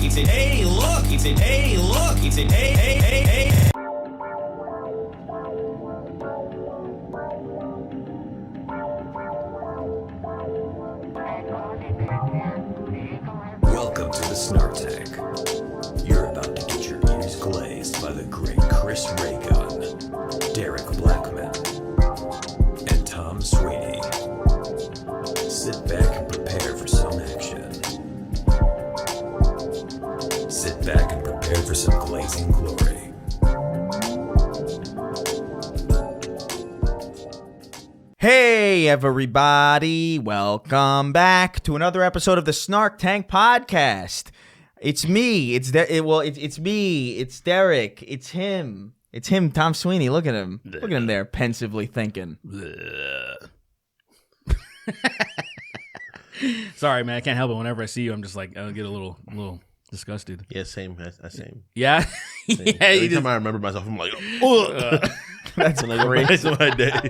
He said, hey, look. He said, hey, look. He said, hey, hey, hey, hey. Welcome to the Snark Tank. You're about to get your ears glazed by the great Chris Raygun, Derek Blackman, and Tom Sweeney. Sit back and prepare for some action. Sit back and prepare for some glazing glory. Hey everybody, welcome back to another episode of the Snark Tank Podcast. It's me, it's me, it's Derek, it's him, Tom Sweeney. Look at him there, pensively thinking. Sorry, man, I can't help it. Whenever I see you, I'm just like, I get a little disgusted. Yeah, same. Same. Yeah, Same. yeah. Every time I remember myself, I'm like, ugh. That's great. That's my day.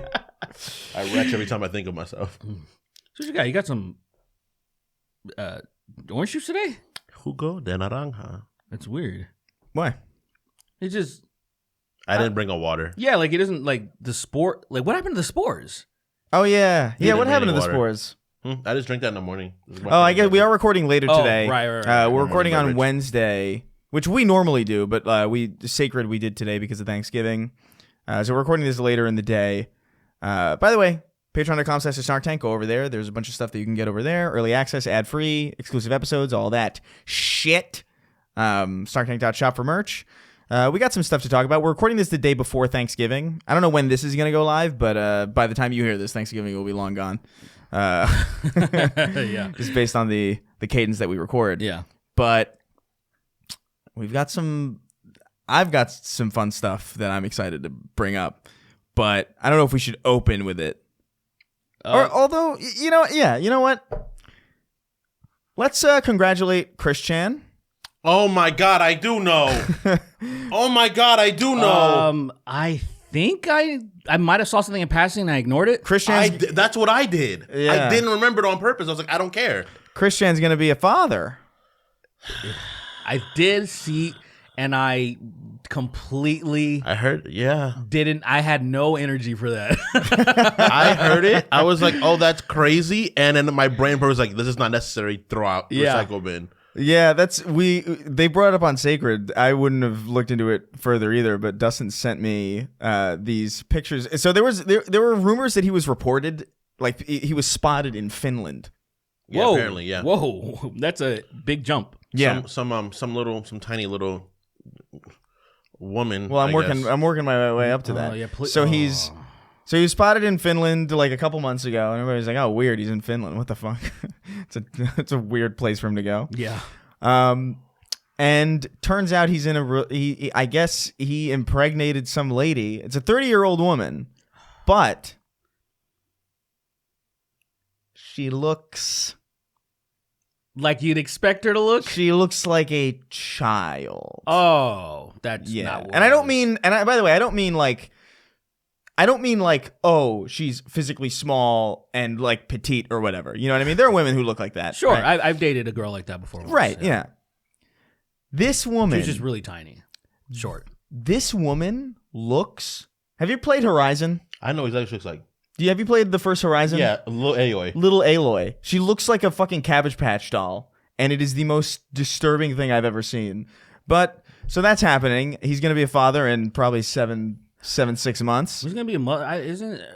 I retch every time I think of myself. So what you got? You got some orange juice today? Jugo de naranja. That's weird. Why? It just I didn't bring a water. yeah, like it isn't like the spore. Like what happened to the spores? Oh yeah, You what didn't happened to bring the any spores? I just drink that in the morning. Oh, I guess we are recording later Oh, today. right. We're recording on Beverage. Wednesday, which we normally do, but Sacred we did today because of Thanksgiving. So we're recording this later in the day. By the way, Patron.com/SnarkTank, go over there. There's a bunch of stuff that you can get over there. Early access, ad-free, exclusive episodes, all that shit. SnarkTank.shop for merch. We got some stuff to talk about. We're recording this the day before Thanksgiving. I don't know when this is going to go live, but by the time you hear this, Thanksgiving will be long gone. Yeah, Just based on the cadence that we record. yeah. But I've got some fun stuff that I'm excited to bring up, but I don't know if we should open with it. Or although, you know what? Let's congratulate Chris Chan. Oh my God, I do know. Oh my God, I do know. I think I might have saw something in passing and I ignored it. Chris Chan's, That's what I did. Yeah. I didn't remember it on purpose. I was like, I don't care. Chris Chan's going to be a father. I did see, and I completely I heard, yeah. didn't. I had no energy for that. I heard it. I was like, oh, that's crazy. And then my brain was like, this is not necessary. Throw out Yeah. recycle bin. Yeah, they brought it up on Sacred. I wouldn't have looked into it further either, but Dustin sent me these pictures. So there were rumors that he was reported, like he was spotted in Finland. Yeah, Whoa, apparently, yeah. Whoa, that's a big jump. Yeah. Some tiny little woman. Well, I'm I guess. working my way up to that. Yeah, So he was spotted in Finland like a couple months ago, and everybody's like, "Oh, weird, he's in Finland. What the fuck?" it's a weird place for him to go. Yeah. And turns out he's in I guess he impregnated some lady. It's a 30-year-old woman, but she looks Like you'd expect her to look. She looks like a child. Oh, that's not what And I don't mean, by the way, I don't mean like, oh, she's physically small and like petite or whatever. You know what I mean? There are women who look like that. Sure, right? I've dated a girl like that before. Once, Right, yeah. This woman. She's just really tiny, short. This woman looks. Have you played Horizon? I know exactly what she looks like. Have you played the first Horizon? Yeah, a little Aloy. Little Aloy. She looks like a fucking Cabbage Patch doll, and it is the most disturbing thing I've ever seen. But so that's happening. He's going to be a father in probably 6 months. Who's gonna be a mother?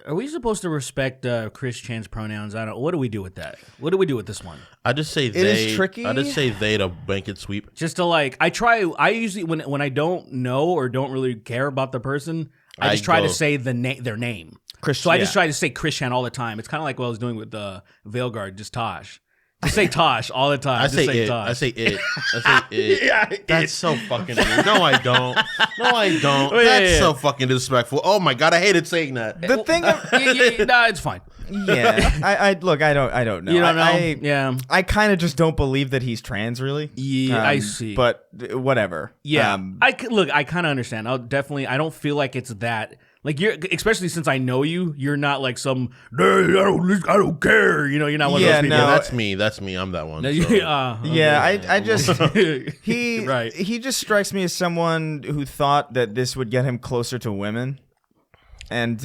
Are we supposed to respect Chris Chan's pronouns? I don't. What do we do with that? What do we do with this one? I just say It they. is tricky. I just say they to blanket sweep. Just to like, I usually when I don't know or don't really care about the person, I just try to say their name. Chris, I just try to say Chris Chan all the time. It's kind of like what I was doing with Veilguard, just Tosh. Just say Tosh all the time. I Just say say it. Tosh. I say it. I say it. Yeah, That's so fucking weird. No, I don't. No, I don't. Oh, yeah, That's yeah. so fucking disrespectful. Oh my God, I hated saying that. The thing. Nah, it's fine. Yeah, I look. I don't know. You don't know? Yeah, I kind of just don't believe that he's trans, really. Yeah, I see. But whatever. Yeah, I kind of understand. I don't feel like it's that. Like you're, especially since I know you, you're not like some. I don't care. You know, you're not one of those people. No, that's me. I'm that one. So. Yeah, I just he Right. He just strikes me as someone who thought that this would get him closer to women, and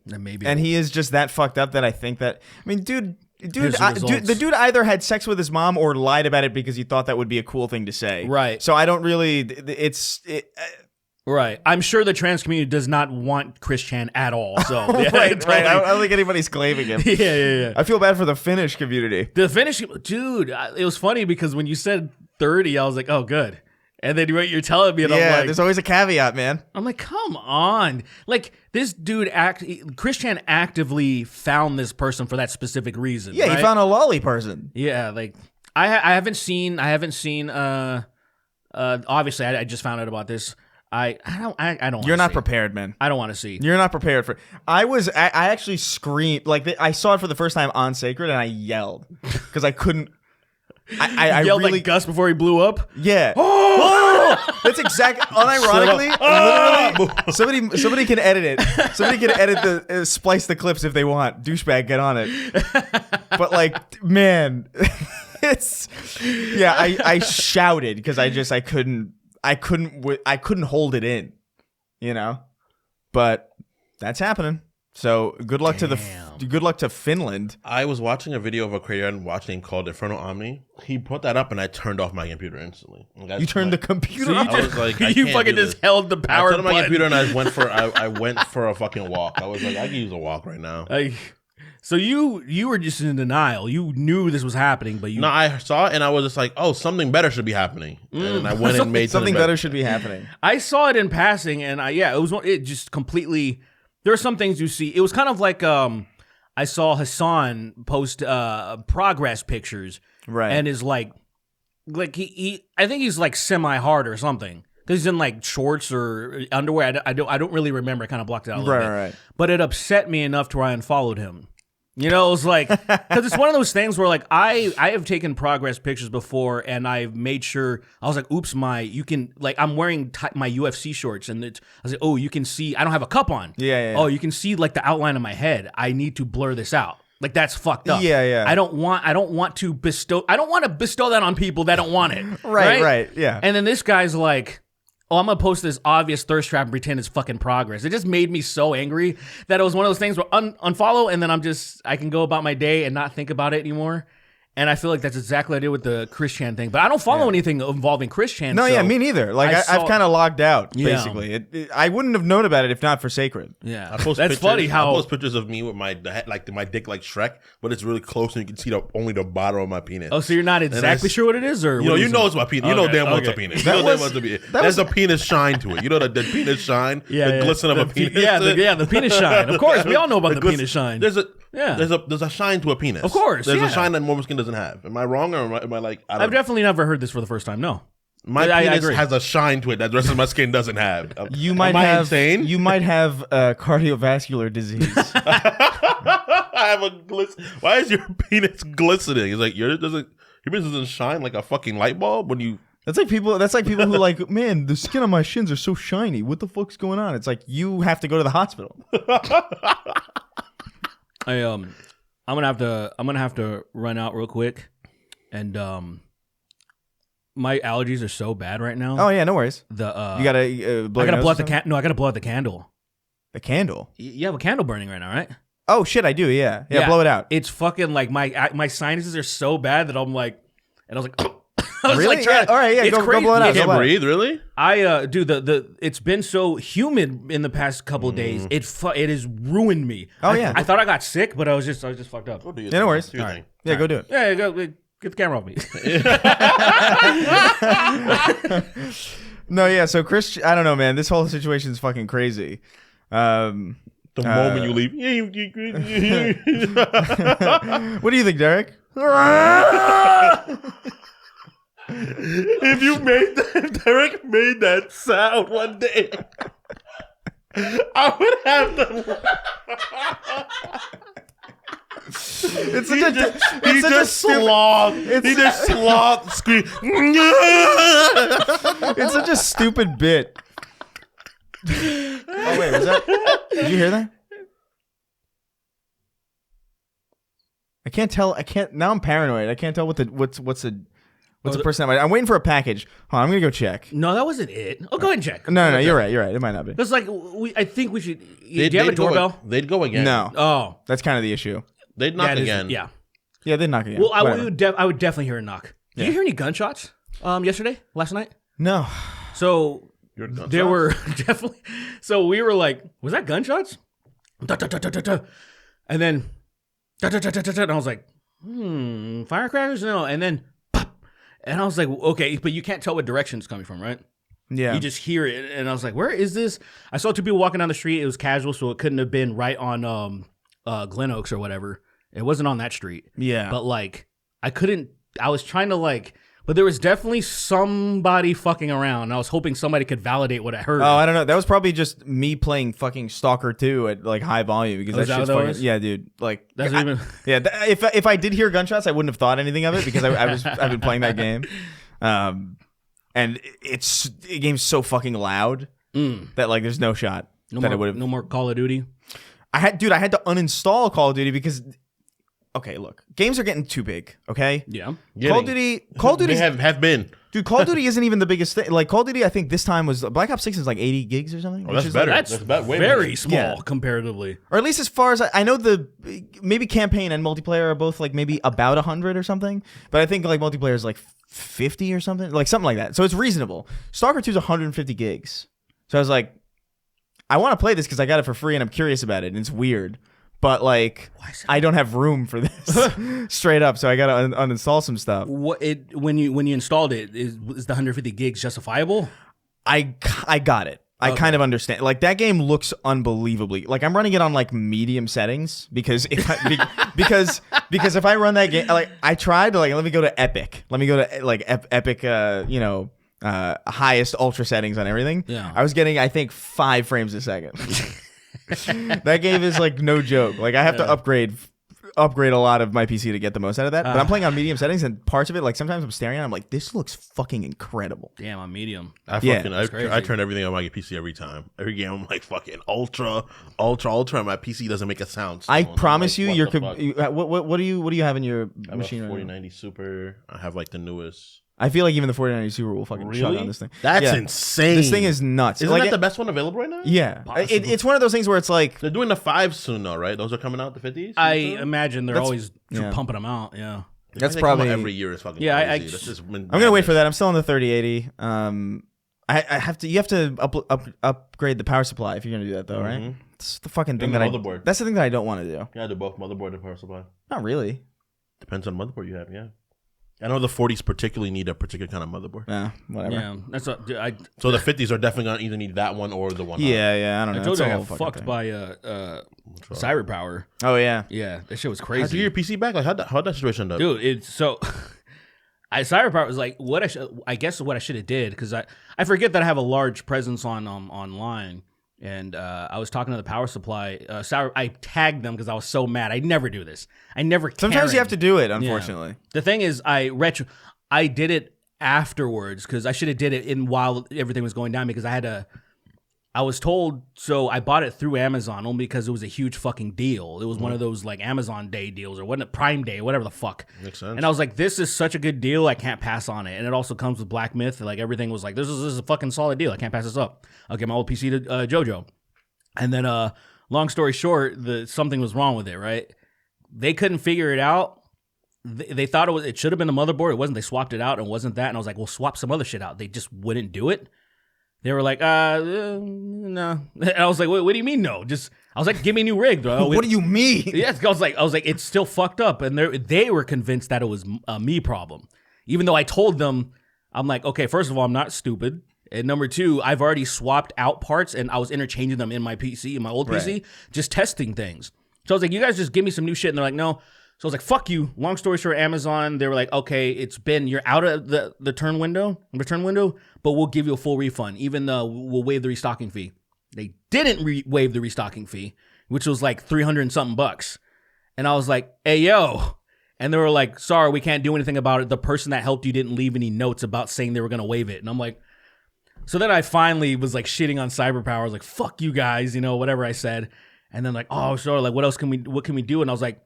maybe, and he is just that fucked up that I think that. I mean, the dude either had sex with his mom or lied about it because he thought that would be a cool thing to say. Right. So I don't really. Right. I'm sure the trans community does not want Chris Chan at all. So yeah, right. Totally. I don't think anybody's claiming him. Yeah. I feel bad for the Finnish community. The Finnish dude, it was funny because when you said 30, I was like, oh, good. And then what you're telling me, and I'm like, there's always a caveat, man. I'm like, come on. Like, this dude, Chris Chan actively found this person for that specific reason. Yeah, right? he found a lolly person. Yeah, like, I haven't seen, obviously, I just found out about this. I don't. You're not prepared, man. I don't want to see. You're not prepared for. I actually screamed I saw it for the first time on Sacred and I yelled because I couldn't. I yelled really like Gus before he blew up. Yeah. Oh! That's exactly. Unironically, literally, somebody can edit it. Somebody can edit the splice the clips if they want. Douchebag, get on it. But like, man, it's I shouted because I couldn't hold it in, you know, but that's happening. So good luck to Finland. I was watching a video of a creator I'm watching called Inferno Omni. He put that up and I turned off my computer instantly. You turned the computer off? I was like, you fucking just held the power button. I turned on my computer and I went went for a fucking walk. I was like, I can use a walk right now. So you were just in denial. You knew this was happening, but No, I saw it and I was just like, oh, something better should be happening. And I went and made something better should be happening. I saw it in passing, and it just completely. There are some things you see. It was kind of like I saw Hassan post progress pictures, right? And is like he I think he's like semi-hard or something. Because he's in like shorts or underwear. I don't really remember. I kind of blocked it out a little bit. Right. But it upset me enough to where I unfollowed him. You know, it was like, because it's one of those things where like I have taken progress pictures before and I've made sure, I was like, oops, I'm wearing my UFC shorts and I was like, oh, you can see, I don't have a cup on. Yeah. Oh, you can see like the outline of my head. I need to blur this out. Like that's fucked up. Yeah. I don't want to bestow that on people that don't want it. Right. Yeah. And then this guy's like, oh, I'm going to post this obvious thirst trap and pretend it's fucking progress. It just made me so angry that it was one of those things where unfollow and then I can go about my day and not think about it anymore. And I feel like that's exactly what I did with the Chris Chan thing. But I don't follow anything involving Chris Chan. No, me neither. Like I've kind of logged out, basically. I wouldn't have known about it if not for Sacred. Yeah, that's funny how I post pictures of me with my dick like Shrek, but it's really close and you can see only the bottom of my penis. Oh, so you're not exactly sure what it is, or you know it's my penis. You know damn well it's a penis. There's a penis shine to it. You know the penis shine, the glisten of a penis. The penis shine. Of course, we all know about the penis shine. There's a shine to a penis. Of course, there's a shine that normal skin doesn't have. Am I wrong or am I like? I've definitely never heard this for the first time. No, my penis has a shine to it that the rest of my skin doesn't have. You might insane? You might have cardiovascular disease. I have a glisten. Why is your penis glistening? It's like your penis doesn't shine like a fucking light bulb when you. That's like people who like, man, the skin on my shins are so shiny. What the fuck's going on? It's like you have to go to the hospital. I'm gonna have to run out real quick, and my allergies are so bad right now. Oh yeah, no worries. You gotta blow. I gotta blow out the I gotta blow out the candle. The candle. You have a candle burning right now, right? Oh shit, I do. Yeah. Blow it out. It's fucking like my sinuses are so bad that I'm like, and I was like. Really? All right, yeah, go blow it out. You can't breathe, really? It's been so humid in the past couple of days. It has ruined me. Oh yeah. I thought I got sick, but I was just fucked up. Yeah, no worries. All right. Yeah, go do it. Yeah, go get the camera off me. No, yeah. So Chris, I don't know, man. This whole situation is fucking crazy. The moment you leave. What do you think, Derek? If Derek made that sound one day, I would have to. It's such a He just sloth. He just sloth scream. It's such a stupid bit. Oh wait, was that? Did you hear that? I can't tell. I can't. Now I'm paranoid. I can't tell what's the person. I'm waiting for a package. Hold on, I'm gonna go check. No, that wasn't it. Oh, go ahead and check. No, you're right. You're right. It might not be. That's like I think we should. Do you have a doorbell? They'd go again. No. Oh, That's kind of the issue. They'd knock again. Yeah. Yeah, they'd knock again. Well, I Whatever. would definitely hear a knock. Did you hear any gunshots? Last night. No. So Your gunshots? there were definitely. So we were like, was that gunshots? Da, da, da, da, da, da. And then, da, da, da, da, da, da. And I was like, firecrackers? No. And then, pop. And I was like, okay, but you can't tell what direction it's coming from, right? Yeah. You just hear it. And I was like, where is this? I saw two people walking down the street. It was casual, so it couldn't have been right on Glen Oaks or whatever. It wasn't on that street. Yeah. But like, I was trying to like, but there was definitely somebody fucking around. And I was hoping somebody could validate what I heard. Oh, I don't know. That was probably just me playing fucking Stalker 2 at like high volume because is that that shit's what that fucking was? yeah, dude. Like That's I- even. yeah. If I did hear gunshots, I wouldn't have thought anything of it because I've been playing that game, and the game's so fucking loud that like there's no shot that it would have. No more Call of Duty. I had to uninstall Call of Duty because. Okay, look, games are getting too big. Okay, Yeah. Call of Duty, They have been. dude. Call of Duty isn't even the biggest thing. Like Call of Duty, I think this time was Black Ops 6 is like 80 gigs or something. Oh, which that's is better. Like, That's way very better. small Yeah. comparatively. or at least as far as I know, the maybe campaign and multiplayer are both like maybe about 100 or something. But I think like multiplayer is like 50 or something like that. So it's reasonable. Stalker 2 is 150 gigs. So I was like, I want to play this because I got it for free and I'm curious about it and it's weird. But like, I don't have room for this straight up, so I gotta uninstall some stuff. When you installed it, is the 150 gigs justifiable? I got it. I kind of understand. Like that game looks unbelievably. Like I'm running it on like medium settings because because if I run that game, like I tried to like let me go to epic. Let me go to like epic. Highest ultra settings on everything. Yeah. I was getting I think 5 frames a second. That game is like no joke. Like I have to upgrade a lot of my PC to get the most out of that. But I'm playing on medium settings and parts of it, like sometimes I'm staring at it, I'm like, this looks fucking incredible. Damn, on medium. I turn everything on my PC every time. Every game I'm like fucking ultra, and my PC doesn't make a sound. I still. promise I'm you, like, what the fuck? what do you have in your I have machine a right now? 4090 Super. I have like the newest. I feel like even the 4090 Super will fucking chug on this thing. That's Yeah. insane. This thing is nuts. Isn't Like that the best one available right now? Yeah, it's one of those things where it's like They're doing the 5s soon though, right? Those are coming out, the 50s? I imagine they're always yeah. pumping them out. Yeah. that's They come out probably. every year is fucking Yeah, crazy. That's just I'm gonna wait for that. I'm still on the 3080. I have to. You have to upgrade the power supply if you're gonna do that though, right? It's the fucking thing And the that motherboard. That's the thing that I don't want to do. Yeah, they're both motherboard and power supply. Not really. Depends on the motherboard you have, yeah. I know the 40s particularly need a particular kind of motherboard. Yeah, whatever. Yeah. That's what So the 50s are definitely going to either need that one or the one. Yeah, I don't know. I told It's you I a whole got fucking fucked thing. by Cyber Power. Oh yeah. Yeah, that shit was How'd you crazy. get your PC back? Like, how'd that situation end up? Dude, it's so Cyber Power was like what I guess what I should have did because I forget that I have a large presence on online. And I was talking to the power supply. I tagged them because I was so mad. I never do this. I never. Sometimes you have to do it. Yeah. Unfortunately. The thing is, I did it afterwards because I should have did it while everything was going down because I was told, so I bought it through Amazon only because it was a huge fucking deal. It was one of those like Amazon Day deals or wasn't it Prime Day or whatever the fuck. Makes sense. And I was like, this is such a good deal, I can't pass on it. And it also comes with Black Myth. Like everything was like, this is a fucking solid deal. I can't pass this up. I'll get my old PC to JoJo. And then long story short, something was wrong with it, right? They couldn't figure it out. They thought it should have been the motherboard. It wasn't. They swapped it out and it wasn't that. And I was like, well, swap some other shit out. They just wouldn't do it. They were like, no. And I was like, what do you mean no? I was like, give me a new rig, bro. What do you mean? Yeah, I was like, it's still fucked up. And they were convinced that it was a me problem. Even though I told them, I'm like, okay, first of all, I'm not stupid. And number 2, I've already swapped out parts and I was interchanging them in my PC, in my old PC, just testing things. So I was like, you guys just give me some new shit. And they're like, no. So I was like, fuck you. Long story short, Amazon, they were like, okay, you're out of the return window, but we'll give you a full refund, even though we'll waive the restocking fee. They didn't waive the restocking fee, which was like $300 and something bucks. And I was like, hey, yo. And they were like, sorry, we can't do anything about it. The person that helped you didn't leave any notes about saying they were going to waive it. And I'm like, so then I finally was like shitting on Cyberpower. I was like, fuck you guys, you know, whatever I said. And then like, oh, sure, like what can we do? And I was like,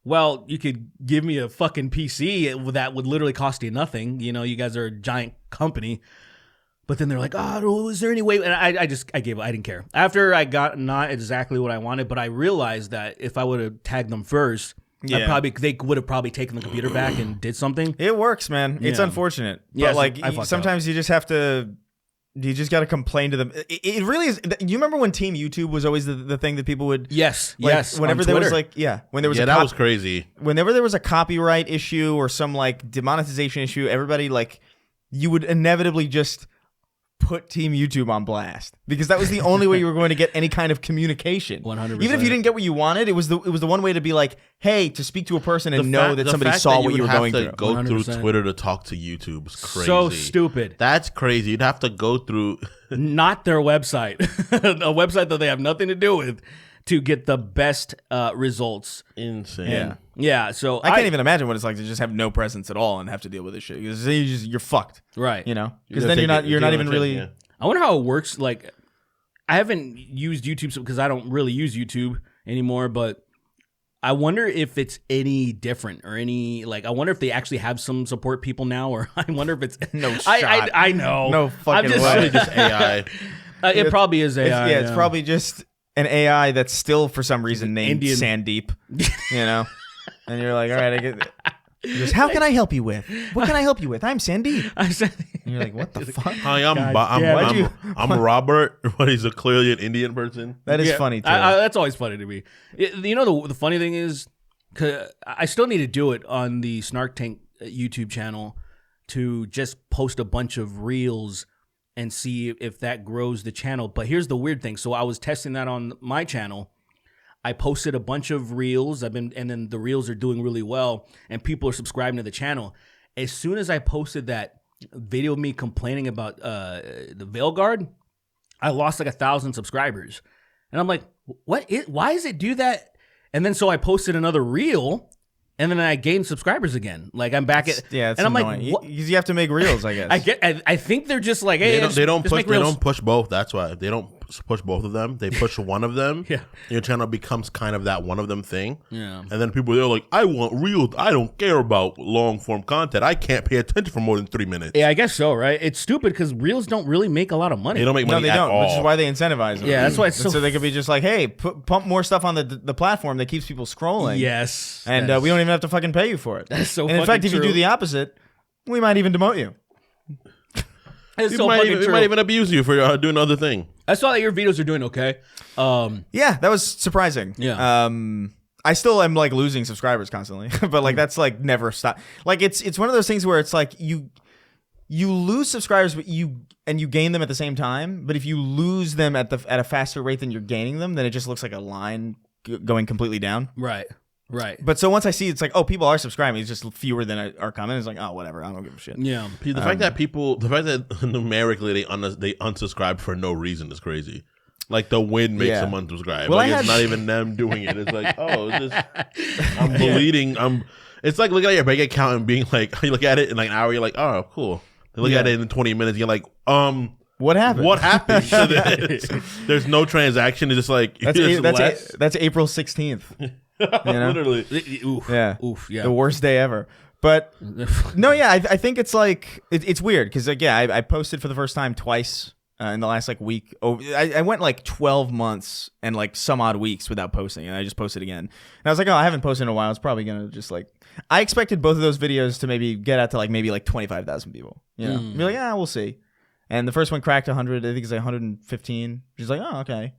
well, you could give me a fucking PC that would literally cost you nothing. You know, you guys are a giant company. But then they're like, oh, is there any way? And I gave up. I didn't care. After I got not exactly what I wanted, but I realized that if I would have tagged them first, they would have probably taken the computer back and did something. It works, man. It's unfortunate. But like sometimes you just have to, you just got to complain to them. It really is. You remember when Team YouTube was always the thing that people would. Yes. Whenever there was like, when there was that was crazy. Whenever there was a copyright issue or some like demonetization issue, everybody like, you would inevitably just put Team YouTube on blast because that was the only way you were going to get any kind of communication. 100%. Even if you didn't get what you wanted, it was the one way to be like, hey, to speak to a person and know that somebody saw what you were going through. Go through Twitter to talk to YouTube is crazy. So stupid. That's crazy. You'd have to go through not their website, a website that they have nothing to do with, to get the best results. Insane. Yeah. So I can't even imagine what it's like to just have no presence at all and have to deal with this shit. Because you're fucked, right? You know, because then you're not even really. Yeah. I wonder how it works. Like, I haven't used YouTube because I don't really use YouTube anymore. But I wonder if it's any different or any like. I wonder if they actually have some support people now, or I wonder if it's no shot. I know. No fucking way. Probably just AI. It probably is AI. It's probably just an AI that's still for some reason named Sandeep. You know. And you're like, all right, I get it. He goes, how can I help you with? What can I help you with? I'm Sandeep. And you're like, what the fuck? Hi, I'm Robert, but he's clearly an Indian person. That is funny, too. That's always funny to me. You know, the funny thing is, 'cause I still need to do it on the Snark Tank YouTube channel to just post a bunch of reels and see if that grows the channel. But here's the weird thing. So I was testing that on my channel. I posted a bunch of reels. and then the reels are doing really well, and people are subscribing to the channel. As soon as I posted that video of me complaining about the Veil Guard, I lost like 1,000 subscribers, and I'm like, why does it do that? And then so I posted another reel, and then I gained subscribers again. Like I'm back at it's and I'm annoying. like, you have to make reels, I guess. I think they're just like, hey, they don't push both. That's why they don't push both of them. They push one of them. Yeah, your channel becomes kind of that one of them thing. Yeah, and then people they're like, I want reels. I don't care about long form content. I can't pay attention for more than 3 minutes. Yeah, I guess so. Right? It's stupid because reels don't really make a lot of money. They don't make money at all. Which is why they incentivize them. Yeah, that's why it's so they could be just like, hey, pump more stuff on the platform that keeps people scrolling. Yes, and we don't even have to fucking pay you for it. That's so. And in fact, if you do the opposite, we might even demote you. It's might even abuse you for doing other thing. I saw that your videos are doing okay. Yeah, that was surprising. Yeah. I still am like losing subscribers constantly, but like that's like never stop. Like it's one of those things where it's like you lose subscribers, but you gain them at the same time. But if you lose them at a faster rate than you're gaining them, then it just looks like a line going completely down. Right. But so once I see it's like, oh, people are subscribing, it's just fewer than are coming. It's like, oh, whatever, I don't give a shit. Yeah. The fact that numerically they unsubscribe for no reason is crazy. Like the wind makes them unsubscribe. Well, it's not even them doing it. It's like, oh, it's just I'm bleeding. It's like looking at your bank account and being like, you look at it in like an hour, you're like, oh, cool. You look at it in 20 minutes, you're like, what happened? What happened? There's no transaction. It's just like that's April 16th. You know? Literally. Oof. Yeah. The worst day ever. But no, yeah, I think it's like it's weird because like I posted for the first time twice in the last like week. I went like 12 months and like some odd weeks without posting, and I just posted again. And I was like, oh, I haven't posted in a while. It's probably gonna just like I expected both of those videos to maybe get out to like maybe like 25,000 people. You know, be like, yeah, we'll see. And the first one cracked 100. I think it's like 115. She's like, oh, okay.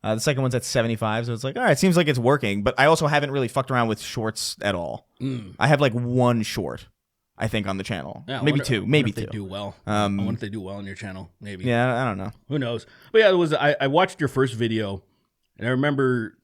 The second one's at 75, so it's like, all right, seems like it's working. But I also haven't really fucked around with shorts at all. I have like one short, I think, on the channel. Yeah, maybe two. Maybe two. They do well. I wonder if they do well on your channel. Maybe. Yeah, I don't know. Who knows? But yeah, I watched your first video, and I remember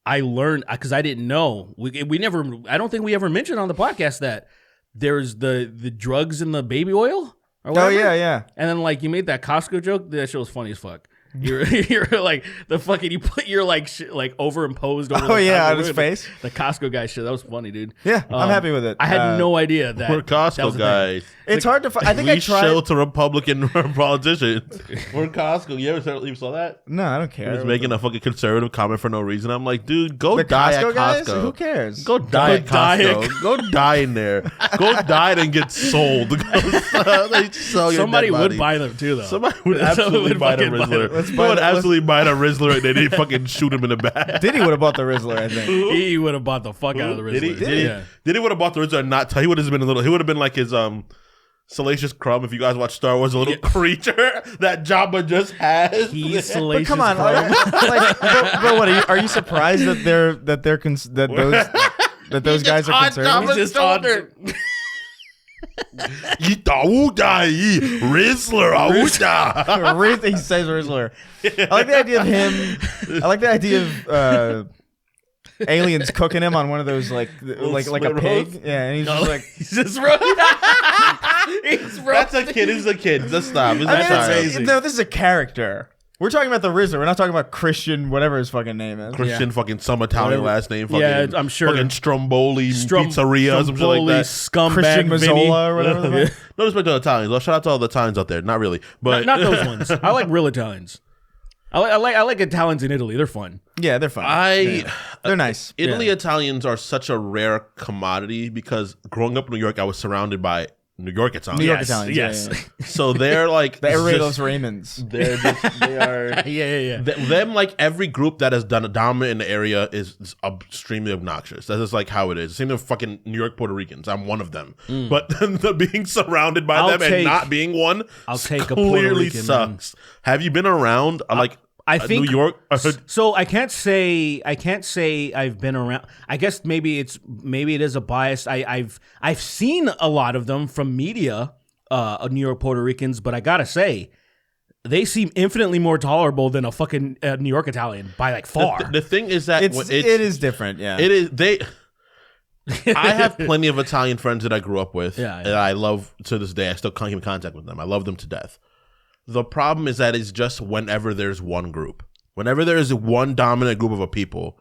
I learned because I didn't know. We never. I don't think we ever mentioned on the podcast that there's the drugs in the baby oil. Or whatever. Oh yeah. And then like you made that Costco joke. That shit was funny as fuck. You're like the fucking. You put your like like overimposed. Over Oh the yeah, Costco on his dude. face. The Costco guy shit. That was funny, dude. Yeah, I'm happy with it. I had no idea that We're that Costco was a thing. guys. It's hard to find. I think We I tried. shelter Republican politicians. We're Costco. You saw that? No, I don't He care. was making a fucking conservative comment for no reason. I'm like, dude, go The die Costco at guys? Costco. Who cares? Go die at die Costco. Go die in there. Go die and get sold. They sell your Somebody dead would body. buy them too, though. Somebody would Someone absolutely would buy the fucking buy Rizzler. them. Someone would absolutely buy the Rizzler and then he'd fucking shoot him in the back. Diddy would have bought the Rizzler, I think. He would have bought the fuck out of the Did he? Rizzler. Did he? Yeah. Did he would have bought the Rizzler and not tell? He would have been a little. He would have been like his Salacious Crumb. If you guys watch Star Wars, a little creature that Jabba just has. He's But salacious. come on, Crumb. but what are you surprised that those guys are conservative? Jabba's just shoulder. Rizzler, Awuda. He says Rizzler. I like the idea of him. I like the idea of aliens cooking him on one of those like a split pig. roast? Yeah, and he's just like. He's just roasting. He's That's a roasting. kid. This is a kid. Just stop. It's I mean, not it's- child. no, this is a character. We're talking about the Rizzler. We're not talking about Christian, whatever his fucking name is. Christian fucking some Italian Whatever. last name. Fucking, Yeah, I'm sure. Fucking Stromboli Pizzeria, some shit like Stromboli, that. Scumbag Christian Vinny. Mazzola or whatever. the fuck. No respect to the Italians. Well, shout out to all the Italians out there. Not really, but Not those ones. I like real Italians. I like Italians in Italy. They're fun. Yeah, they're fine. They're nice. Italy Italians are such a rare commodity because growing up in New York, I was surrounded by New York Italians. New York Yes, Italians. yes. Yeah, yeah. So they're like Everybody just- loves Raymonds. They're just, they are. Yeah. Them like every group that has done a dominant in the area is extremely obnoxious. That's just like how it is. Same with fucking New York Puerto Ricans. I'm one of them. But the being surrounded by I'll them take- and not being one, I'll take a Puerto clearly Rican, sucks. Have you been around I think New York? So I can't say I've been around. I guess maybe it is a bias. I've seen a lot of them from media, New York Puerto Ricans, but I gotta say, they seem infinitely more tolerable than a fucking New York Italian by like far. The thing is that It is different. Yeah. It is they. I have plenty of Italian friends that I grew up with, Yeah. and I love to this day. I still can't keep in contact with them. I love them to death. The problem is that it's just whenever there's one group, whenever there is one dominant group of a people,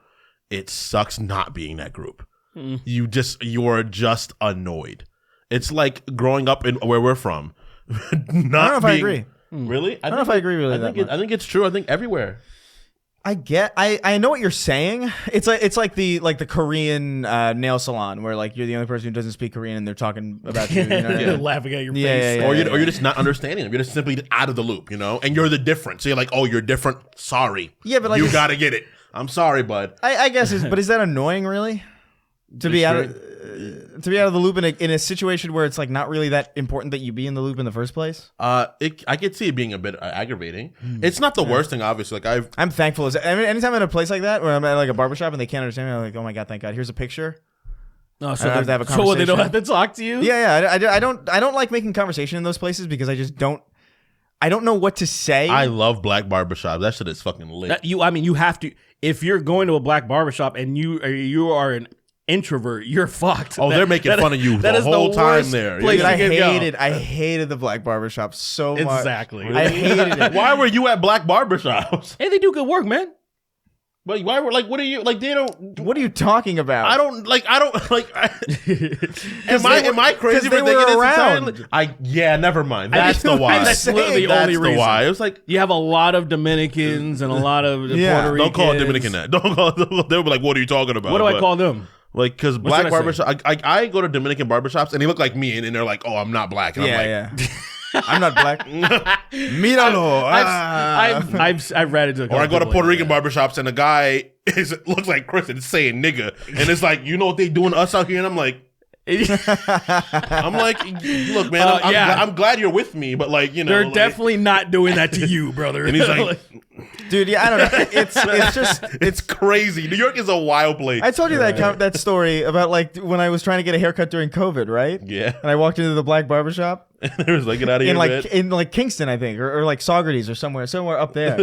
it sucks not being that group. You are just annoyed. It's like growing up in where we're from. I don't know if I agree. Really? I don't know if I agree really that much. I think it's true. I think everywhere. I know what you're saying. It's like the Korean nail salon where like you're the only person who doesn't speak Korean and they're talking about you. You know what I mean? Laughing at your Yeah, face. yeah, yeah. Or you're just not understanding them. You're just simply out of the loop, and you're the difference. So you're like, oh, you're different. Sorry. Yeah, but like you gotta get it. I'm sorry, bud. I guess but is that annoying really? To be out of the loop in a situation where it's like not really that important that you be in the loop in the first place. I could see it being a bit aggravating. It's not the worst thing, obviously. Like I'm thankful. Anytime I'm in a place like that where I'm at like a barbershop and they can't understand me, I'm like, oh my god, thank God. Here's a picture. Oh, I don't have to have a so they don't conversation. have to talk to you? Yeah. I don't like making conversation in those places because I just don't. I don't know what to say. I love Black Barbershop. That shit is fucking lit. You have to. If you're going to a black barbershop and you are an introvert, you're fucked. Oh, they're making fun of you the whole time worst there. place Dude, you can go. I hated the black barbershop so much. Exactly. I hated it. Why were you at Black Barbershops? Hey, they do good work, man. But why were what are you like? They don't. What are you talking about? I don't like. Am I crazy for they thinking were it's around. entirely? Never mind. That's the why. That's literally the That's only the reason. why. It was like, You have a lot of Dominicans and a lot of Yeah. Puerto Ricans. don't call it Dominican that. Don't call it. They'll be like, what are you talking about? What do I But, call them? Like, because black should I say? barbershop, I go to Dominican barbershops and they look like me, and they're like, oh, I'm not black. And I'm like, Yeah. I'm not black. Míralo. I've read it. To a Or I go to couple Puerto people Rican barbershops and the guy looks like Chris and is saying nigga. And it's like, you know what they doing to us out here? And I'm like, look, man, I'm glad you're with me, but like, They're like, definitely not doing that to you, brother. And he's like, Dude, yeah, I don't know. It's just. it's crazy. New York is a wild place. I told you that story about like when I was trying to get a haircut during COVID, right? Yeah. And I walked into the black barbershop There was like, get out of here, man. in like Kingston, I think, or like Saugerties or somewhere up there.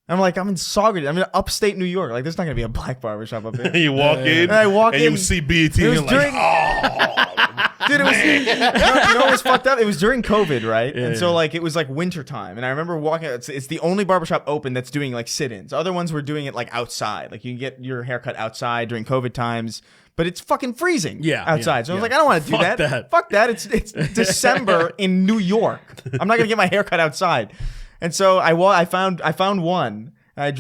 I'm like, I'm in Saugerties. I'm in upstate New York. Like, there's not gonna be a black barbershop up there. You walk in, And I walk and in, you see BET, it and was you're like, during- oh. Dude, it was you know what was fucked up? It was during COVID, right? And so like it was like winter time, and I remember walking. It's the only barbershop open that's doing like sit-ins. Other ones were doing it like outside, like you can get your haircut outside during COVID times. But it's fucking freezing outside. So I was like, I don't want to do that. Fuck that. It's December in New York. I'm not gonna get my haircut outside. And so I found one. I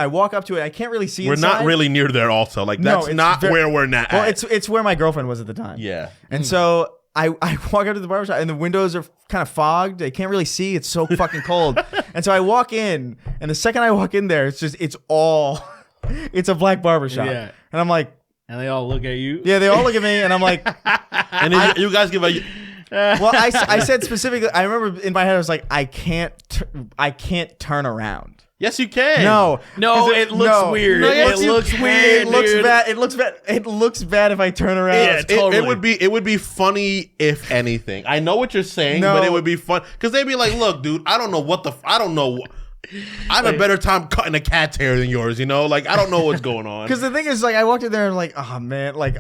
walk up to it. I can't really see. We're inside. not really near there. Also, like that's not where we're not. Well, at. it's where my girlfriend was at the time. Yeah. And so I walk up to the barbershop, and the windows are kind of fogged. I can't really see. It's so fucking cold. And so I walk in, and the second I walk in there, it's a black barbershop. Yeah. And I'm like. And they all look at you. Yeah, they all look at me, and I'm like, and you guys give a. Well, I said specifically. I remember in my head, I was like, I can't turn around. Yes, you can. No, it looks weird. No, it looks weird. It looks bad. It looks bad if I turn around. Yeah, totally. It would be funny if anything. I know what you're saying, but it would be fun because they'd be like, "Look, dude, I don't know. I have a better time cutting a cat's hair than yours, you know? Like, I don't know what's going on." Because the thing is, like, I walked in there and like, oh man, like,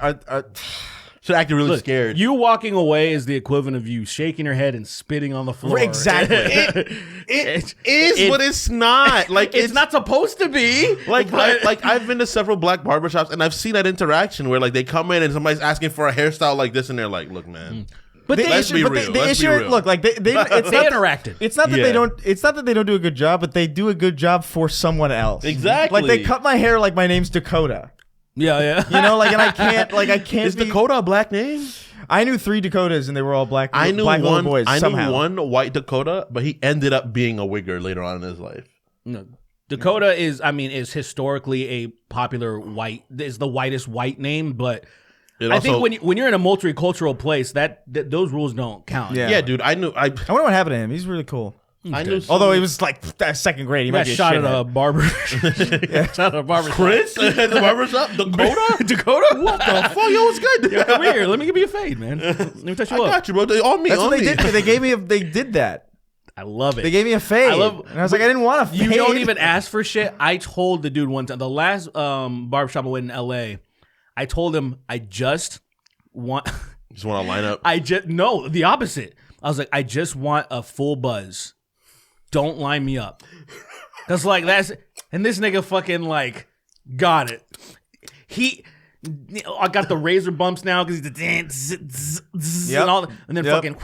should acting really scared. You walking away is the equivalent of you shaking your head and spitting on the floor. Exactly. It is, but it's not. Like, it's not supposed to be. Like, I've been to several black barbershops and I've seen that interaction where like they come in and somebody's asking for a hairstyle like this and they're like, "Look, man." But let's be real. Look, like they interacted. It's not that they don't do a good job, but they do a good job for someone else. Exactly. Like they cut my hair like my name's Dakota. Yeah. You know, like, and I can't. Is Dakota a black name? I knew 3 Dakotas and they were all black. I knew black one. little boys. I somehow. knew one white Dakota, but he ended up being a wigger later on in his life. No. Dakota is historically a popular is the whitest white name, but. I think when you're in a multicultural place, that those rules don't count. Yeah, dude. I wonder what happened to him. He's really cool. I knew. Although he was like second grade, he might be a shot shithead. at a barber. Shot at a barber. Chris at the barbershop. Dakota. What the fuck? Yo, what's good? Yo, come here. Let me give you a fade, man. Let me touch you up. I got you, bro. On me. That's on what they me. did. They gave me. They did that. I love it. They gave me a fade. And I was like, I didn't want a fade. You don't even ask for shit. I told the dude one time, the last barbershop I went in LA, I told him I just want to line up. No, the opposite. I was like, I just want a full buzz. Don't line me up. Cause like and this nigga fucking like got it. I got the razor bumps now because he's the dance and then fucking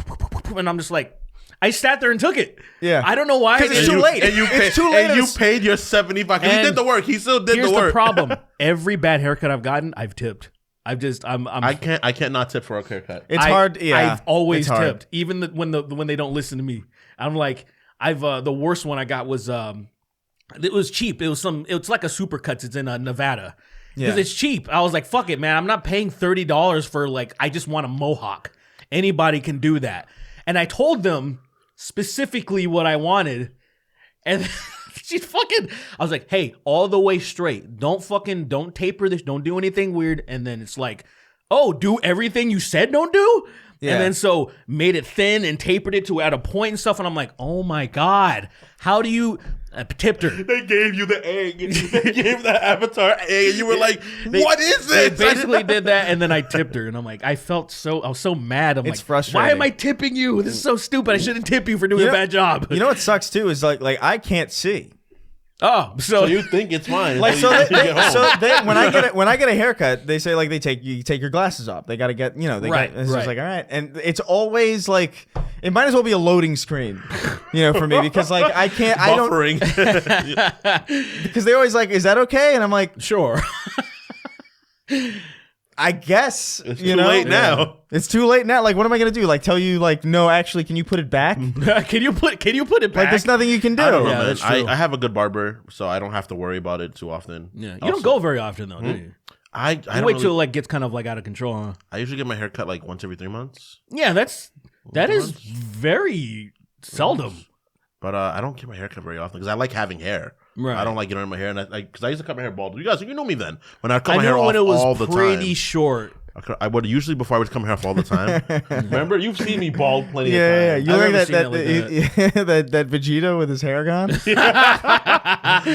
and I'm just like, I sat there and took it. Yeah. I don't know why. Because it's too late. It's too late. And you paid your $75. He did the work. He still did the work. Here's the problem. Every bad haircut I've gotten, I've tipped. I can't not tip for a haircut. It's hard. Yeah. I've always tipped, even when they don't listen to me. I'm like, the worst one I got was it was cheap. It's like a Supercuts. It's in Nevada. Because it's cheap. I was like, fuck it, man. I'm not paying $30 for like, I just want a mohawk. Anybody can do that. And I told them specifically what I wanted. And she's fucking, I was like, hey, all the way straight. Don't taper this. Don't do anything weird. And then it's like, oh, do everything you said don't do? Yeah. And then so made it thin and tapered it to at a point and stuff. And I'm like, oh my God, how do you tipped her? They gave you the egg. They gave the avatar egg. And you were like, what is this? They basically did that. And then I tipped her. And I'm like, I was so mad. I'm it's like, frustrating. Why am I tipping you? This is so stupid. I shouldn't tip you for doing a bad job. You know what sucks too is like I can't see. Oh, so you think it's fine? Like when I get a haircut, they say like you take your glasses off. They got to get It's just like all right, and it's always like it might as well be a loading screen, for me because like I can't buffering. Because they always like, is that okay? And I'm like, sure. I guess it's too late now. It's too late now. Like, what am I gonna do? Like, tell you like, no, actually, can you put it back? Can you put it back? Like, there's nothing you can do. I don't know, man. I have a good barber, so I don't have to worry about it too often. Yeah, you don't go very often though, do you? I wait till it like gets kind of like out of control. Huh? I usually get my hair cut like once every 3 months. Yeah, that is very seldom. But I don't get my hair cut very often because I like having hair. Right. I don't like getting in my hair, and because I used to cut my hair bald. You guys, you know me then when I cut my hair off when it was all the time. pretty short. I would usually before I would come here all the time. Remember, you've seen me bald plenty of Yeah, times. you I've look never like that Vegeta with his hair gone.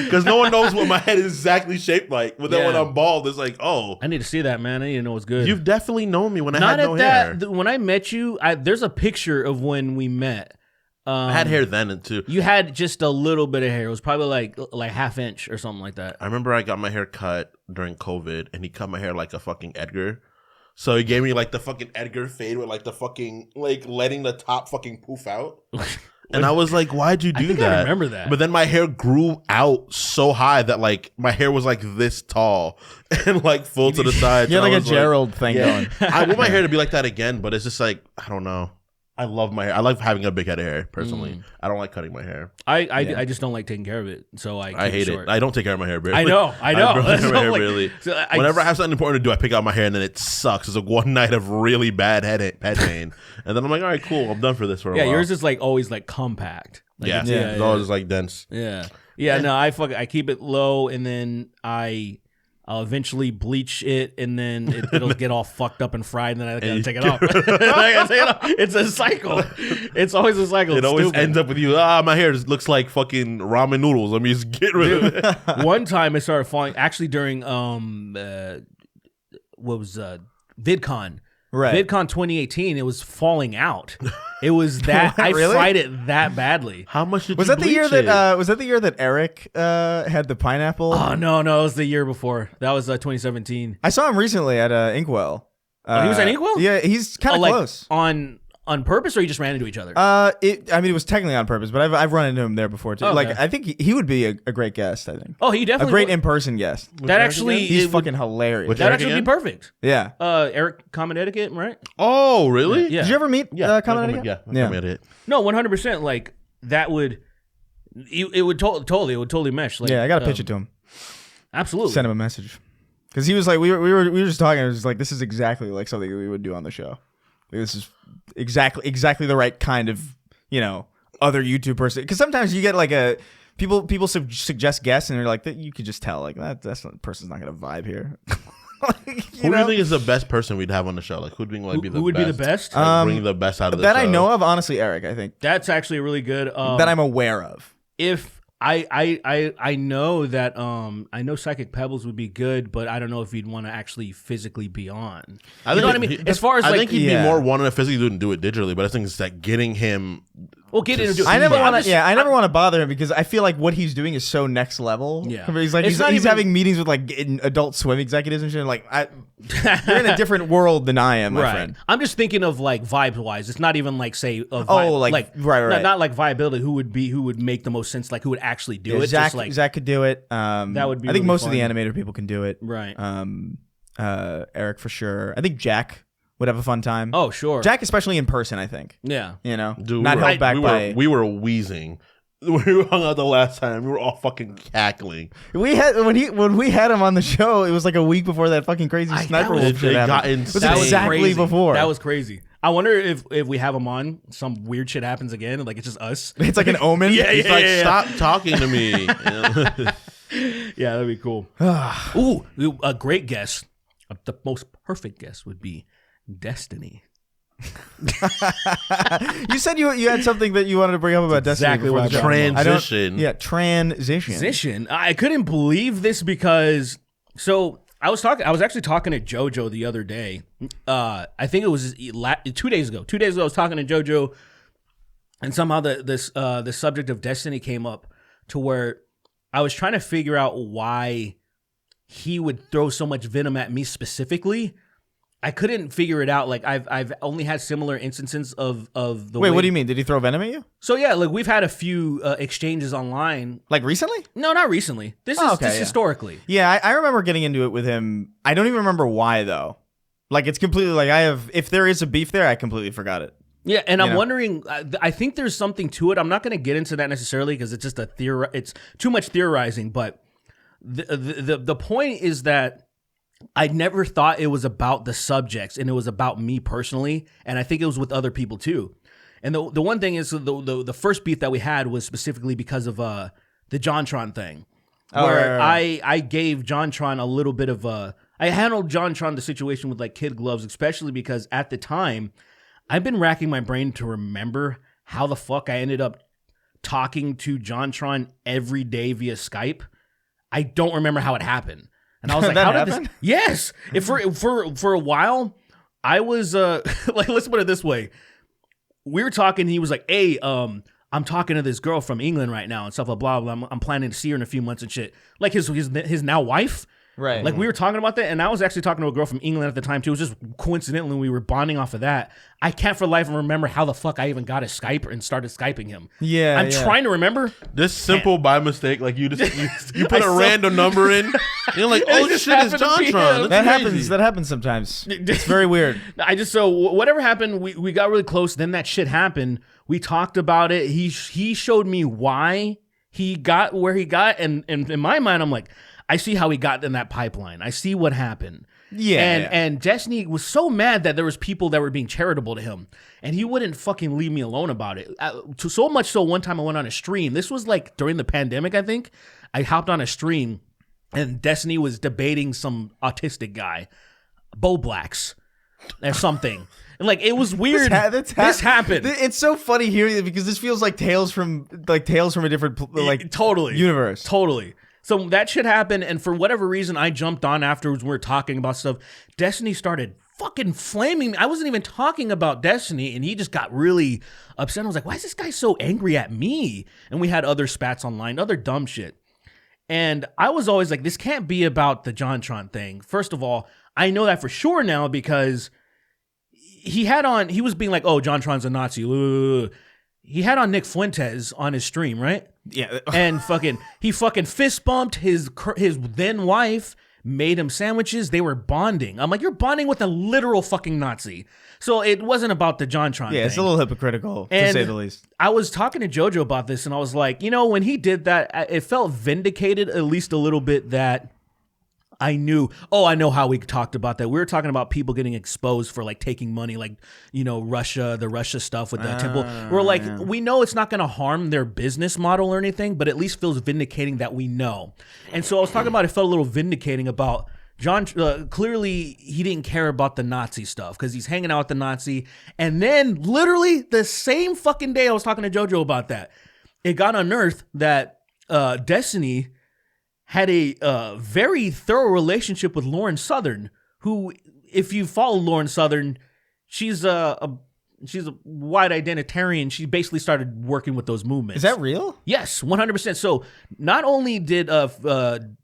Because no one knows what my head is exactly shaped like. But then when Yeah. I'm bald, it's like, oh, I need to see that, man. I need to know what's good. you've definitely known me when I Not had no at hair. that. When I met you, there's a picture of when we met. I had hair then and too. You had just a little bit of hair. It was probably like half inch or something like that. I remember I got my hair cut during COVID, and he cut my hair like a fucking Edgar. So he gave me like the fucking Edgar fade with like the fucking like letting the top fucking poof out. And I was like, why'd you do think that? I remember that. But then my hair grew out so high that like my hair was like this tall and like full to the sides. You had And I like a was Gerald thing going. I want my hair to be like that again, but it's just like, I don't know. I love my hair. I like having a big head of hair, personally. I don't like cutting my hair. I just don't like taking care of it, so I I hate short. it. I don't take care of my hair, barely. I know. I don't take care of my hair, Like, really. so Whenever I have something important to do, I pick out my hair, and then it sucks. It's like one night of really bad head pain. And then I'm like, all right, cool. I'm done for this for a while. yours is like always like compact. Like, Yeah, it's- it's always like dense. Yeah. No, I keep it low, and then I'll eventually bleach it, and then it'll get all fucked up and fried, and then I gotta take it off. It's a cycle. It's always a cycle. It It's always stupid. ends up with you. My hair just looks like fucking ramen noodles. Let me just get rid of it. One time it started falling. Actually, during VidCon. Right. VidCon 2018, it was falling out. It was that I Really? fried it that badly. How much did Was you that the year bleach it? that was that the year that Eric had the pineapple? Oh no, it was the year before. That was 2017. I saw him recently at Inkwell. he was at Inkwell? Yeah, he's kind of like close. on purpose, or you just ran into each other? It was technically on purpose, but I've run into him there before too. Okay. Like, I think he would be a great guest. I think He a definitely great would. in-person guest. That actually He's it would- fucking hilarious. Which- that Eric actually would again? be perfect. Yeah. Eric, Common Etiquette, right? Oh, really? Yeah. Did you ever meet Yeah. Common Yeah. Etiquette? Yeah. It. No, 100%. Like that would, it would totally mesh. Like, Yeah, I gotta pitch it to him. Absolutely. Send him a message because he was like, we were just talking. I was just like, this is exactly like something we would do on the show. Like, this is exactly the right kind of other YouTube person. Because sometimes you get like people suggest guests and they're like, you could just tell like that's not, person's not gonna vibe here. Who do you think is the best person we'd have on the show? Like, who do you think would be the Who would best? be the best? Like, bring the best out of the that show. I know of, honestly, Eric. I think That's actually really good. that I'm aware of. If I know that I know Psychic Pebbles would be good, but I don't know if he'd want to actually physically be on. I You know what I think mean? As far as I like, think he'd yeah. be more wanting to physically do it and do it digitally, but I think it's that getting him. we'll get into. I never Yeah, want I'm to. just- I never want to bother him because I feel like what he's doing is so next level. Yeah. he's like It's he's not even- having meetings with like Adult Swim executives and shit. Like, you're in a different world than I am, my Right. friend. I'm just thinking of like vibes wise. It's not even like say right. Not like viability. Who would make the most sense? Like who would actually do it? Zach, Just like Zach could do it. That would be I think really most of the fun. animator people can do it. right. Eric for sure. I think Jack would have a fun time. Oh sure. Jack, especially in person. I think Yeah. Dude, not held back by. we were wheezing. We hung out the last time. We were all fucking cackling. We had when we had him on the show. It was like a week before that fucking crazy sniper wolf it shit got happened. It was insane. exactly crazy. before. That was crazy. I wonder if we have him on, some weird shit happens again. Like it's just us. It's like an omen. Yeah, He's like, stop talking to me. Yeah, that'd be cool. Ooh, a great guess. The most perfect guess would be Destiny. You said you had something that you wanted to bring up about Destiny. exactly before what the I'm show. talking about. I don't- Transition. Yeah, transition. Position. I couldn't believe this because I was actually talking to JoJo the other day. I think it was 2 days ago. 2 days ago, I was talking to JoJo, and somehow the subject of Destiny came up to where I was trying to figure out why he would throw so much venom at me specifically. I couldn't figure it out. Like I've only had similar instances of the Wait, way. what do you mean? Did he throw venom at you? So yeah, like we've had a few exchanges online. Like recently? No, not recently. This is Oh, okay, this yeah. historically. Yeah, I remember getting into it with him. I don't even remember why though. Like it's completely like if there is a beef there, I completely forgot it. Yeah, and I'm know? wondering. I think there's something to it. I'm not going to get into that necessarily because it's just it's too much theorizing. But the point is that I never thought it was about the subjects and it was about me personally, and I think it was with other people too. And the one thing is the first beef that we had was specifically because of the JonTron thing, Oh, where right. I gave JonTron a little bit of I handled JonTron the situation with like kid gloves, especially because at the time, I've been racking my brain to remember how the fuck I ended up talking to JonTron every day via Skype. I don't remember how it happened. And I was like, That how did happened? this? Yes. If for a while, I was like, let's put it this way. We were talking, he was like, hey, I'm talking to this girl from England right now and stuff, blah, blah, blah. I'm planning to see her in a few months and shit. Like his now wife. Right. Like we were talking about that, and I was actually talking to a girl from England at the time too. It was just coincidentally we were bonding off of that. I can't for life remember how the fuck I even got a Skype and started Skyping him. Yeah, I'm trying to remember. This simple by mistake, like you put a random number in, and you're like, It oh just shit, it's happened to be JonTron. him. That's That crazy. happens sometimes. It's very weird. So whatever happened, we got really close. Then that shit happened. We talked about it. He showed me why he got where he got, and in my mind, I'm like, I see how he got in that pipeline. I see what happened. Yeah. And Destiny was so mad that there was people that were being charitable to him, and he wouldn't fucking leave me alone about it. So much so, one time I went on a stream. This was like during the pandemic, I think. I hopped on a stream, and Destiny was debating some autistic guy, Bo Blacks, or something. And like it was weird. This happened. It's so funny hearing it because this feels like tales from a different Totally universe. Totally. So that shit happened, and for whatever reason, I jumped on afterwards. We were talking about stuff. Destiny started fucking flaming me. I wasn't even talking about Destiny, and he just got really upset. I was like, why is this guy so angry at me? And we had other spats online, other dumb shit. And I was always like, this can't be about the JonTron thing. First of all, I know that for sure now because he was being like, oh, JonTron's a Nazi. He had on Nick Fuentes on his stream, right? Yeah. And he fucking fist bumped his then wife, made him sandwiches. They were bonding. I'm like, you're bonding with a literal fucking Nazi. So it wasn't about the JonTron thing. It's a little hypocritical, to say the least. I was talking to JoJo about this, and I was like, when he did that, it felt vindicated at least a little bit that I knew. Oh, I know how we talked about that. We were talking about people getting exposed for like taking money, like, the Russia stuff with the temple. We're like, we know it's not going to harm their business model or anything, but at least feels vindicating that we know. And so I was talking about, it felt a little vindicating about John. Clearly, he didn't care about the Nazi stuff because he's hanging out with the Nazi. And then literally the same fucking day I was talking to JoJo about that, it got unearthed that Destiny had a very thorough relationship with Lauren Southern, who, if you follow Lauren Southern, she's a white identitarian. She basically started working with those movements. Is that real? Yes, 100%. So not only did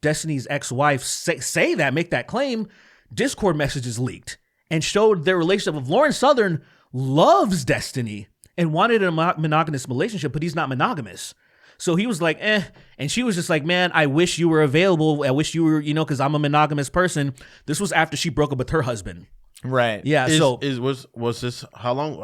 Destiny's ex-wife say that, make that claim, Discord messages leaked and showed their relationship of Lauren Southern loves Destiny and wanted a monogamous relationship, but he's not monogamous. So he was like, and she was just like, man, I wish you were available. I wish you were, because I'm a monogamous person. This was after she broke up with her husband. Right. Yeah. Was this how long?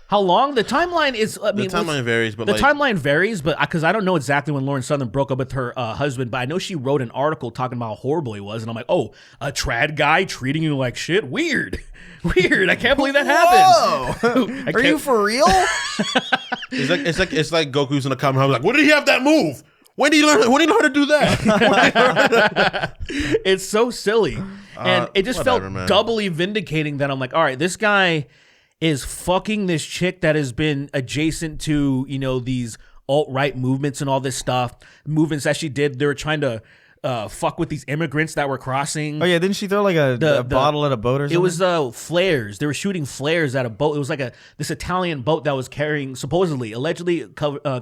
How long? The timeline is. The timeline varies, but the timeline varies, but because I don't know exactly when Lauren Southern broke up with her husband, but I know she wrote an article talking about how horrible he was, and I'm like, oh, a trad guy treating you like shit, weird. I can't believe that happened. Whoa! Are you for real? It's like Goku's in the comment. I'm like, what did he have that move? When did he learn how to do that? It's so silly, and it just whatever, felt man. doubly vindicating that I'm like, all right, this guy is fucking this chick that has been adjacent to these alt-right movements and all this stuff. Movements that she did, they were trying to fuck with these immigrants that were crossing. Oh yeah, didn't she throw like a bottle at a boat or something? It was flares. They were shooting flares at a boat. It was like this Italian boat that was allegedly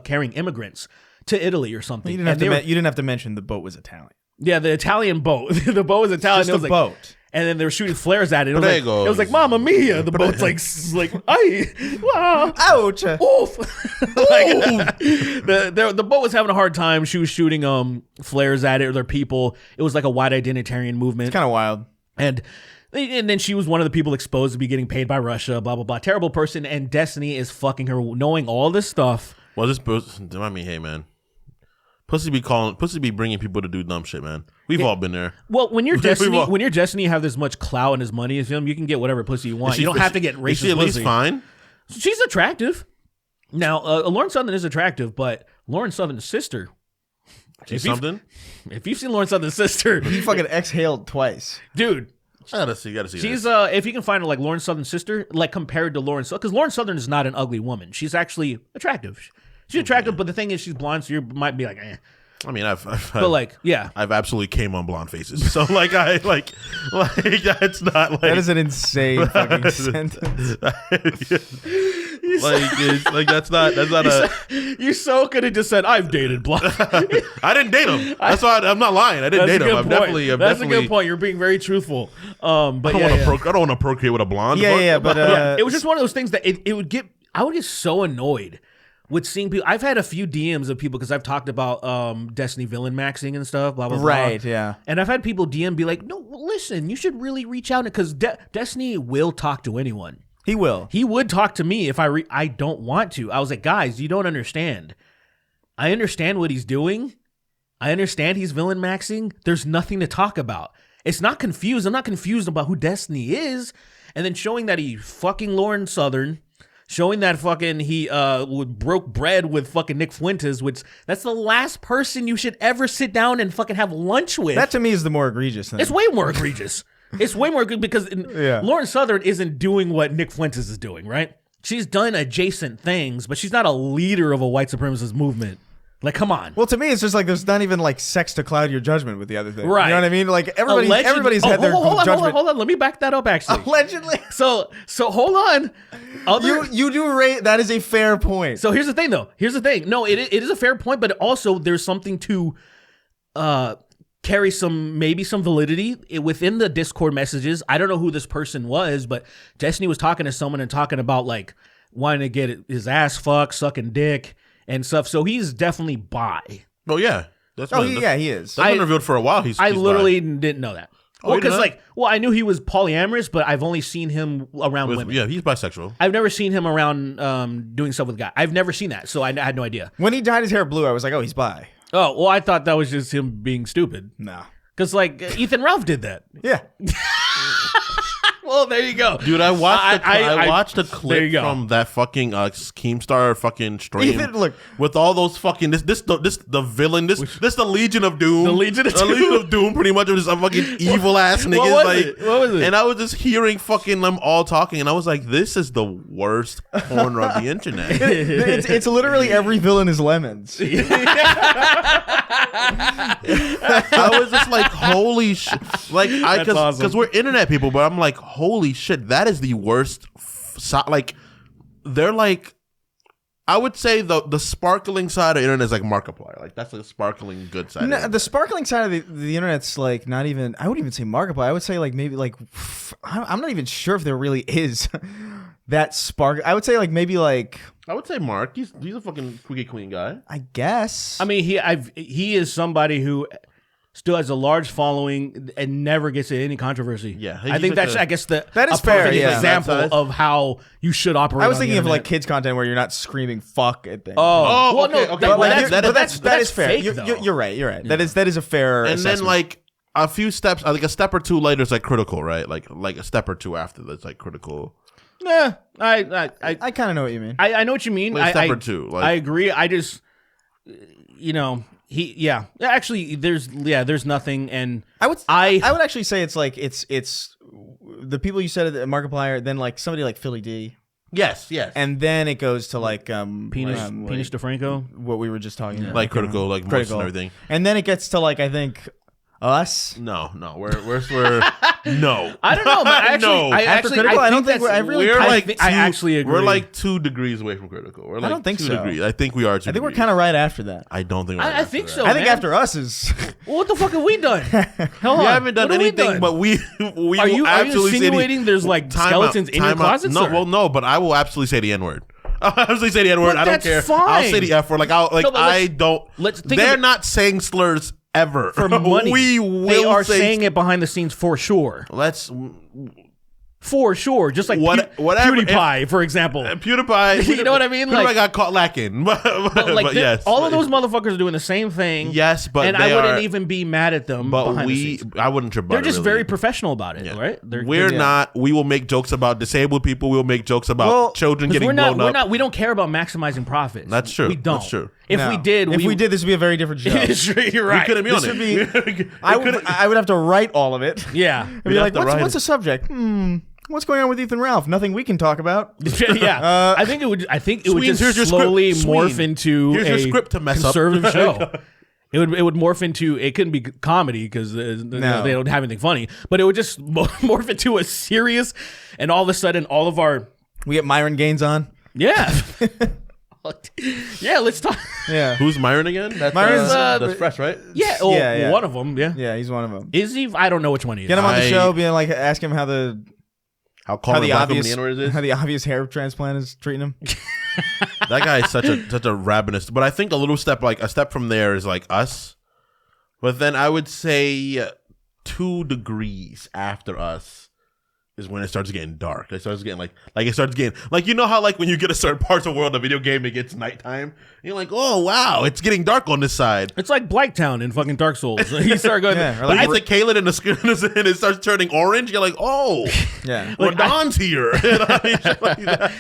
carrying immigrants to Italy or something. You didn't have to mention the boat was Italian. Yeah, the Italian boat. The boat was Italian. Just a boat. And then they were shooting flares at it. It was like Mamma Mia. The boat's like, ay, wow, ouch, oof. The boat was having a hard time. She was shooting flares at it or their people. It was like a white identitarian movement. It's kind of wild. And then she was one of the people exposed to be getting paid by Russia. Blah blah blah. Terrible person. And Destiny is fucking her, knowing all this stuff. Well, hey man. Pussy be bringing people to do dumb shit, man. We've all been there. Well, when you're Destiny, you have this much clout and as money as him, you can get whatever pussy you want. You don't have to get racist. Is she at least fine? She's attractive. Now, Lauren Southern is attractive, but Lauren Southern's sister, She's something. If you've seen Lauren Southern's sister, He fucking exhaled twice. dude. I gotta see. She's this. if you can find her like Lauren Southern's sister, like compared to Lauren Southern, because Lauren Southern is not an ugly woman. She's actually attractive. She's attractive, but the thing is, she's blonde, so you might be like, eh. I mean, But like, yeah, I've absolutely came on blonde faces. So like, like that's not like That is an insane fucking sentence. that's not a. you so could have just said, "I've dated blonde." I didn't date him. That's why I'm not lying. I didn't date him. I'm definitely. That's a good point. You're being very truthful. But I don't want to procreate with a blonde. But it was just one of those things that it would get. I would get so annoyed with seeing people. I've had a few DMs of people because I've talked about Destiny villain maxing and stuff, blah, blah, blah. Right, yeah. And I've had people DM be like, no, listen, you should really reach out because Destiny will talk to anyone. He will. He would talk to me if I don't want to. I was like, guys, you don't understand. I understand what he's doing. I understand he's villain maxing. There's nothing to talk about. It's not confused. I'm not confused about who Destiny is. And then showing that he fucking Lauren Southern, showing that fucking he broke bread with fucking Nick Fuentes, which that's the last person you should ever sit down and fucking have lunch with. That to me is the more egregious thing. It's way more egregious. It's way more good because Lauren Southern isn't doing what Nick Fuentes is doing, right? She's done adjacent things, but she's not a leader of a white supremacist movement. Like, come on. Well, to me, it's just like there's not even like sex to cloud your judgment with the other thing. Right. You know what I mean? Like everybody's had their judgment. Hold on. Let me back that up, actually. Allegedly. So hold on. You do rate that is a fair point. So here's the thing, though. Here's the thing. No, it is a fair point, but also there's something to carry maybe some validity within the Discord messages. I don't know who this person was, but Destiny was talking to someone and talking about like wanting to get his ass fucked, sucking dick and stuff. So he's definitely bi. Oh yeah, he is. That's been revealed for a while. He's literally didn't know that. Oh, well, because I knew he was polyamorous, but I've only seen him around women. Yeah, he's bisexual. I've never seen him around doing stuff with guys. I've never seen that, so I had no idea. When he dyed his hair blue, I was like, oh, he's bi. Oh, well, I thought that was just him being stupid. No. Because, like, Ethan Ralph did that. Yeah. Well, there you go. Dude, I watched a there clip you go. from that fucking Keemstar fucking stream. Ethan, look. With all those fucking this the villain, this the Legion of Doom. The Legion of Doom, pretty much of just fucking evil ass niggas. What was it? And I was just hearing fucking them all talking, and I was like, this is the worst corner of the internet. It's literally every villain is Lemons. I was just like, holy shit. Like, because we're internet people, but I'm like, holy shit, that is the worst. They're like, I would say the sparkling side of the internet is like Markiplier. Like, that's the sparkling good side. No, the sparkling side of the internet's like not even, I wouldn't even say Markiplier. I would say like maybe like, I'm not even sure if there really is that spark. I would say like maybe like, I would say Mark. He's a fucking squeaky clean guy. I guess. I mean, he is somebody who still has a large following and never gets in any controversy. Yeah, I think that's I guess that is fair. Yeah. Example of how you should operate. I was thinking on of the like internet. kids content where you're not screaming "fuck" at things. Oh, well, okay, no, okay. That is fair. fake, You're right. You're right. Yeah. That is a fair. And assessment. then like a few steps, like a step or two later, it's like critical, right? Like a step or two after that's like critical. Yeah, I kind of know what you mean. I know what you mean. Like step or two. Like, I agree. I just, actually, there's nothing, and I would actually say it's like it's the people you said at Markiplier, then like somebody like Philly D. Yes. And then it goes to like Penis DeFranco, what we were just talking about, like critical, like most and everything. And then it gets to like I think us. No, we're no. I don't know, but I actually agree. We're like 2 degrees away from critical. We're like I don't think 2 so. degrees. I think we are 2 I think we're degrees. kind of right after that. I don't think. I think so. I think man. after us is. Well, what the fuck have we done? We haven't done anything, but we are you absolutely insinuating there's like skeletons in your closets? No, well, no, but I will absolutely say the N-word. I'll absolutely say the N-word. I don't that's care. fine. I'll say the F-word. Like I don't. They're not saying slurs ever for money. We will. They are saying it behind the scenes for sure. For sure, just like Whatever. PewDiePie, for example. PewDiePie, You know what I mean? PewDiePie Like- got caught lacking, but Like yes, all of those motherfuckers are doing the same thing. Yes, but and I wouldn't even be mad at them. But behind the scenes. I wouldn't trip. They're just very professional about it, right? We're not. We will make jokes about disabled people. We will make jokes about children getting blown up. We don't care about maximizing profits. That's true. We don't. That's true. If we did, this would be a very different show. You're right. We couldn't be on This it. would be. I would have to write all of it. Yeah. I'd be like, what's the subject? What's going on with Ethan Ralph? Nothing we can talk about. Yeah. I think it would Sweens, here's your just slowly script. morph Sween, into here's your a script to mess up. conservative show. It would morph into, it couldn't be comedy because they don't have anything funny, but it would just morph into a serious, and all of a sudden We get Myron Gaines on. yeah. Yeah, let's talk. Yeah. Who's Myron again? That's Myron's, fresh, right? Yeah, Yeah. one of them. Yeah. Yeah, he's one of them. Is he? I don't know which one he is. Get him on the show, being like, ask him how the obvious hair transplant is treating him. That guy is such a ravenous. But I think a step from there is like us. But then I would say 2 degrees after us is when it starts getting dark. It starts getting like you know how like when you get a certain parts of the world, the video game, it gets nighttime. And you're like, oh wow, it's getting dark on this side. It's like Blacktown in fucking Dark Souls. You start going, Yeah, or But like- you get to Caleb and the screen and it starts turning orange. You're like, oh, Yeah. Radon's here.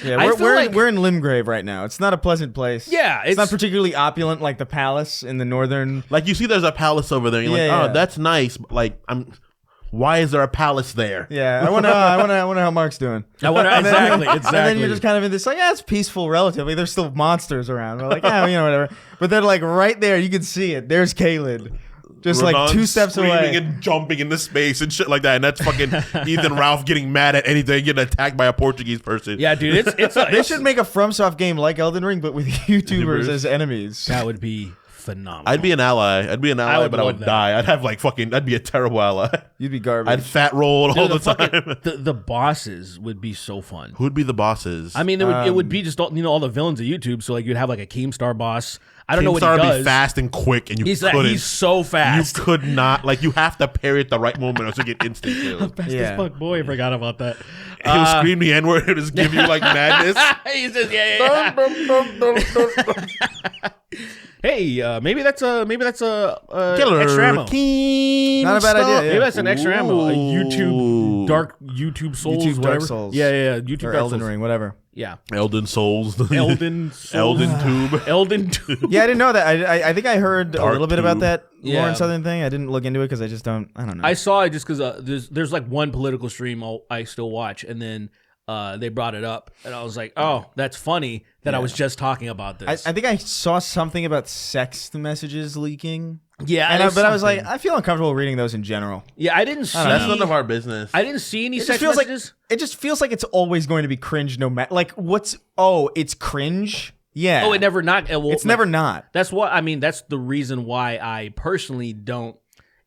Yeah, I feel we're in Limgrave right now. It's not a pleasant place. Yeah, it's not particularly opulent like the palace in the northern. Like you see, there's a palace over there. And you're Yeah, like, yeah. oh, that's nice. But like, why is there a palace there? Yeah, I wonder how Mark's doing. I wonder exactly. And then you're just kind of in this like, it's peaceful relatively. There's still monsters around. We're like, whatever. But then like right there, you can see it. There's Caleb, just like Radon's 2 steps screaming away. and jumping into space and shit like that. And that's fucking Ethan Ralph getting mad at anything, getting attacked by a Portuguese person. Yeah, dude, They should make a FromSoft game like Elden Ring, but with YouTubers as enemies. that would be phenomenal. I'd be an ally. But I would love that. die. I'd have like fucking. I'd be a terrible ally. You'd be garbage. I'd fat roll all the time. The bosses would be so fun. Who'd be the bosses? I mean, it would be just all the villains of YouTube. So like you'd have like a Keemstar boss. I don't know what he Keemstar would does. be fast and quick, and He's so fast. You could not you have to parry at the right moment, or else you get instant kills. Fast Yeah. as fuck, boy. I forgot about that. He'll scream the N-word and just give you like madness. He says, yeah. Hey, maybe that's a Killer extra ammo. Keemstar. Not a bad idea, yeah. Maybe that's an extra ammo. A Ooh. YouTube Souls, YouTube Dark whatever. Souls. Yeah. YouTube or Dark Elden Souls. Ring, whatever. Yeah. Elden Souls. Elden Souls. Elden Tube. Elden Tube. Yeah, I didn't know that. I think I heard a Dark little bit about Tube. that Yeah. Lauren Southern thing. I didn't look into it because I don't know. I saw it just because there's like one political stream I still watch, and then they brought it up, and I was like, oh, that's funny that I was just talking about this. I think I saw something about sex messages leaking. Yeah, but I was like, I feel uncomfortable reading those in general. yeah, I didn't see. That's none of our business. I didn't see any It just sex feels messages. it just feels like it's always going to be cringe, no matter like it's cringe. Yeah. Oh, it never not. It's never not. That's what I mean. That's the reason why I personally don't.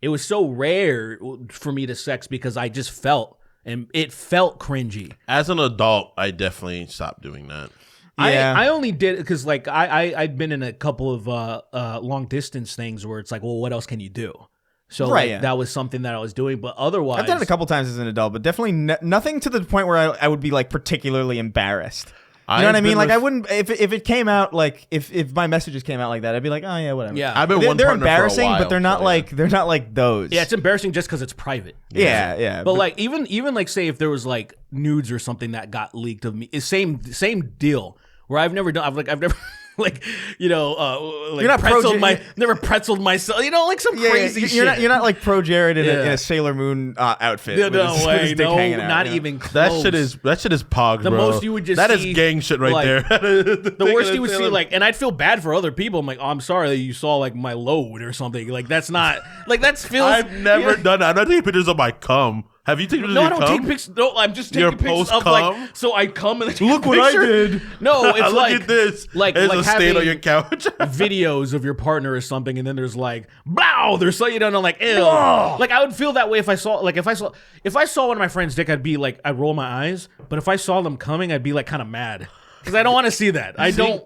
It was so rare for me to sex because I just felt, and it felt cringy. As an adult, I definitely stopped doing that. Yeah. I only did it because like I'd been in a couple of long distance things where it's like, well, what else can you do? So Right, like, yeah. that was something that I was doing, but otherwise, I've done it a couple times as an adult, but definitely nothing to the point where I would be like particularly embarrassed. You know what I mean? Like I wouldn't if it came out like if my messages came out like that, I'd be like, oh yeah, whatever. Yeah. I've been They're, one they're partner for a embarrassing, while, but they're not so, like those. Yeah, it's embarrassing just because it's private. Yeah. But like even like say if there was like nudes or something that got leaked of me, it's same deal. Where I've never like You're not never pretzeled myself, like some crazy shit. You're not like pro Jared in Yeah. a Sailor Moon outfit. No, with no his way, dick no, hanging out, not you know? even close. That shit is pog, The bro. most you would just That see, is gang shit right like, there. The worst you would see, like, and I'd feel bad for other people. I'm like, oh, I'm sorry that you saw like my load or something. Like that's not like that's feels. I've never done that. I'm not taking pictures of my cum. Have you taken pictures No, I of your don't cum? take pictures. No, I'm just Your taking pictures of post-cum? like. So I come and Look what I did. No, it's Look like at this. Like There's a stain on having your couch. videos of your partner or something, and then there's like, blow. There's so like, ew. Like I would feel that way if I saw one of my friends' dick, I'd be like, I'd roll my eyes. But if I saw them coming, I'd be like kind of mad because I don't want to see that. I don't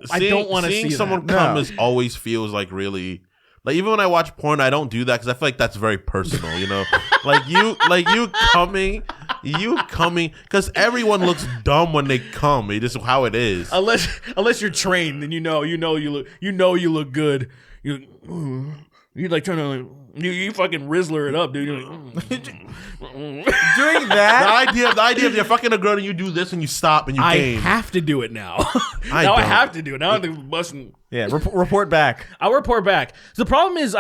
want to see Seeing someone that. come No. always feels like really Like even when I watch porn, I don't do that because I feel like that's very personal. You know, you coming, because everyone looks dumb when they come. It's just how it is. Unless you're trained, then you look good. You like trying to you fucking Rizzler it up, dude. You're like, Doing that. The idea of you're fucking a girl and you do this and you stop and you I came. have to do it now. I I don't. have to do it. Now I'm busting. Yeah, report back. I'll report back. So the problem is,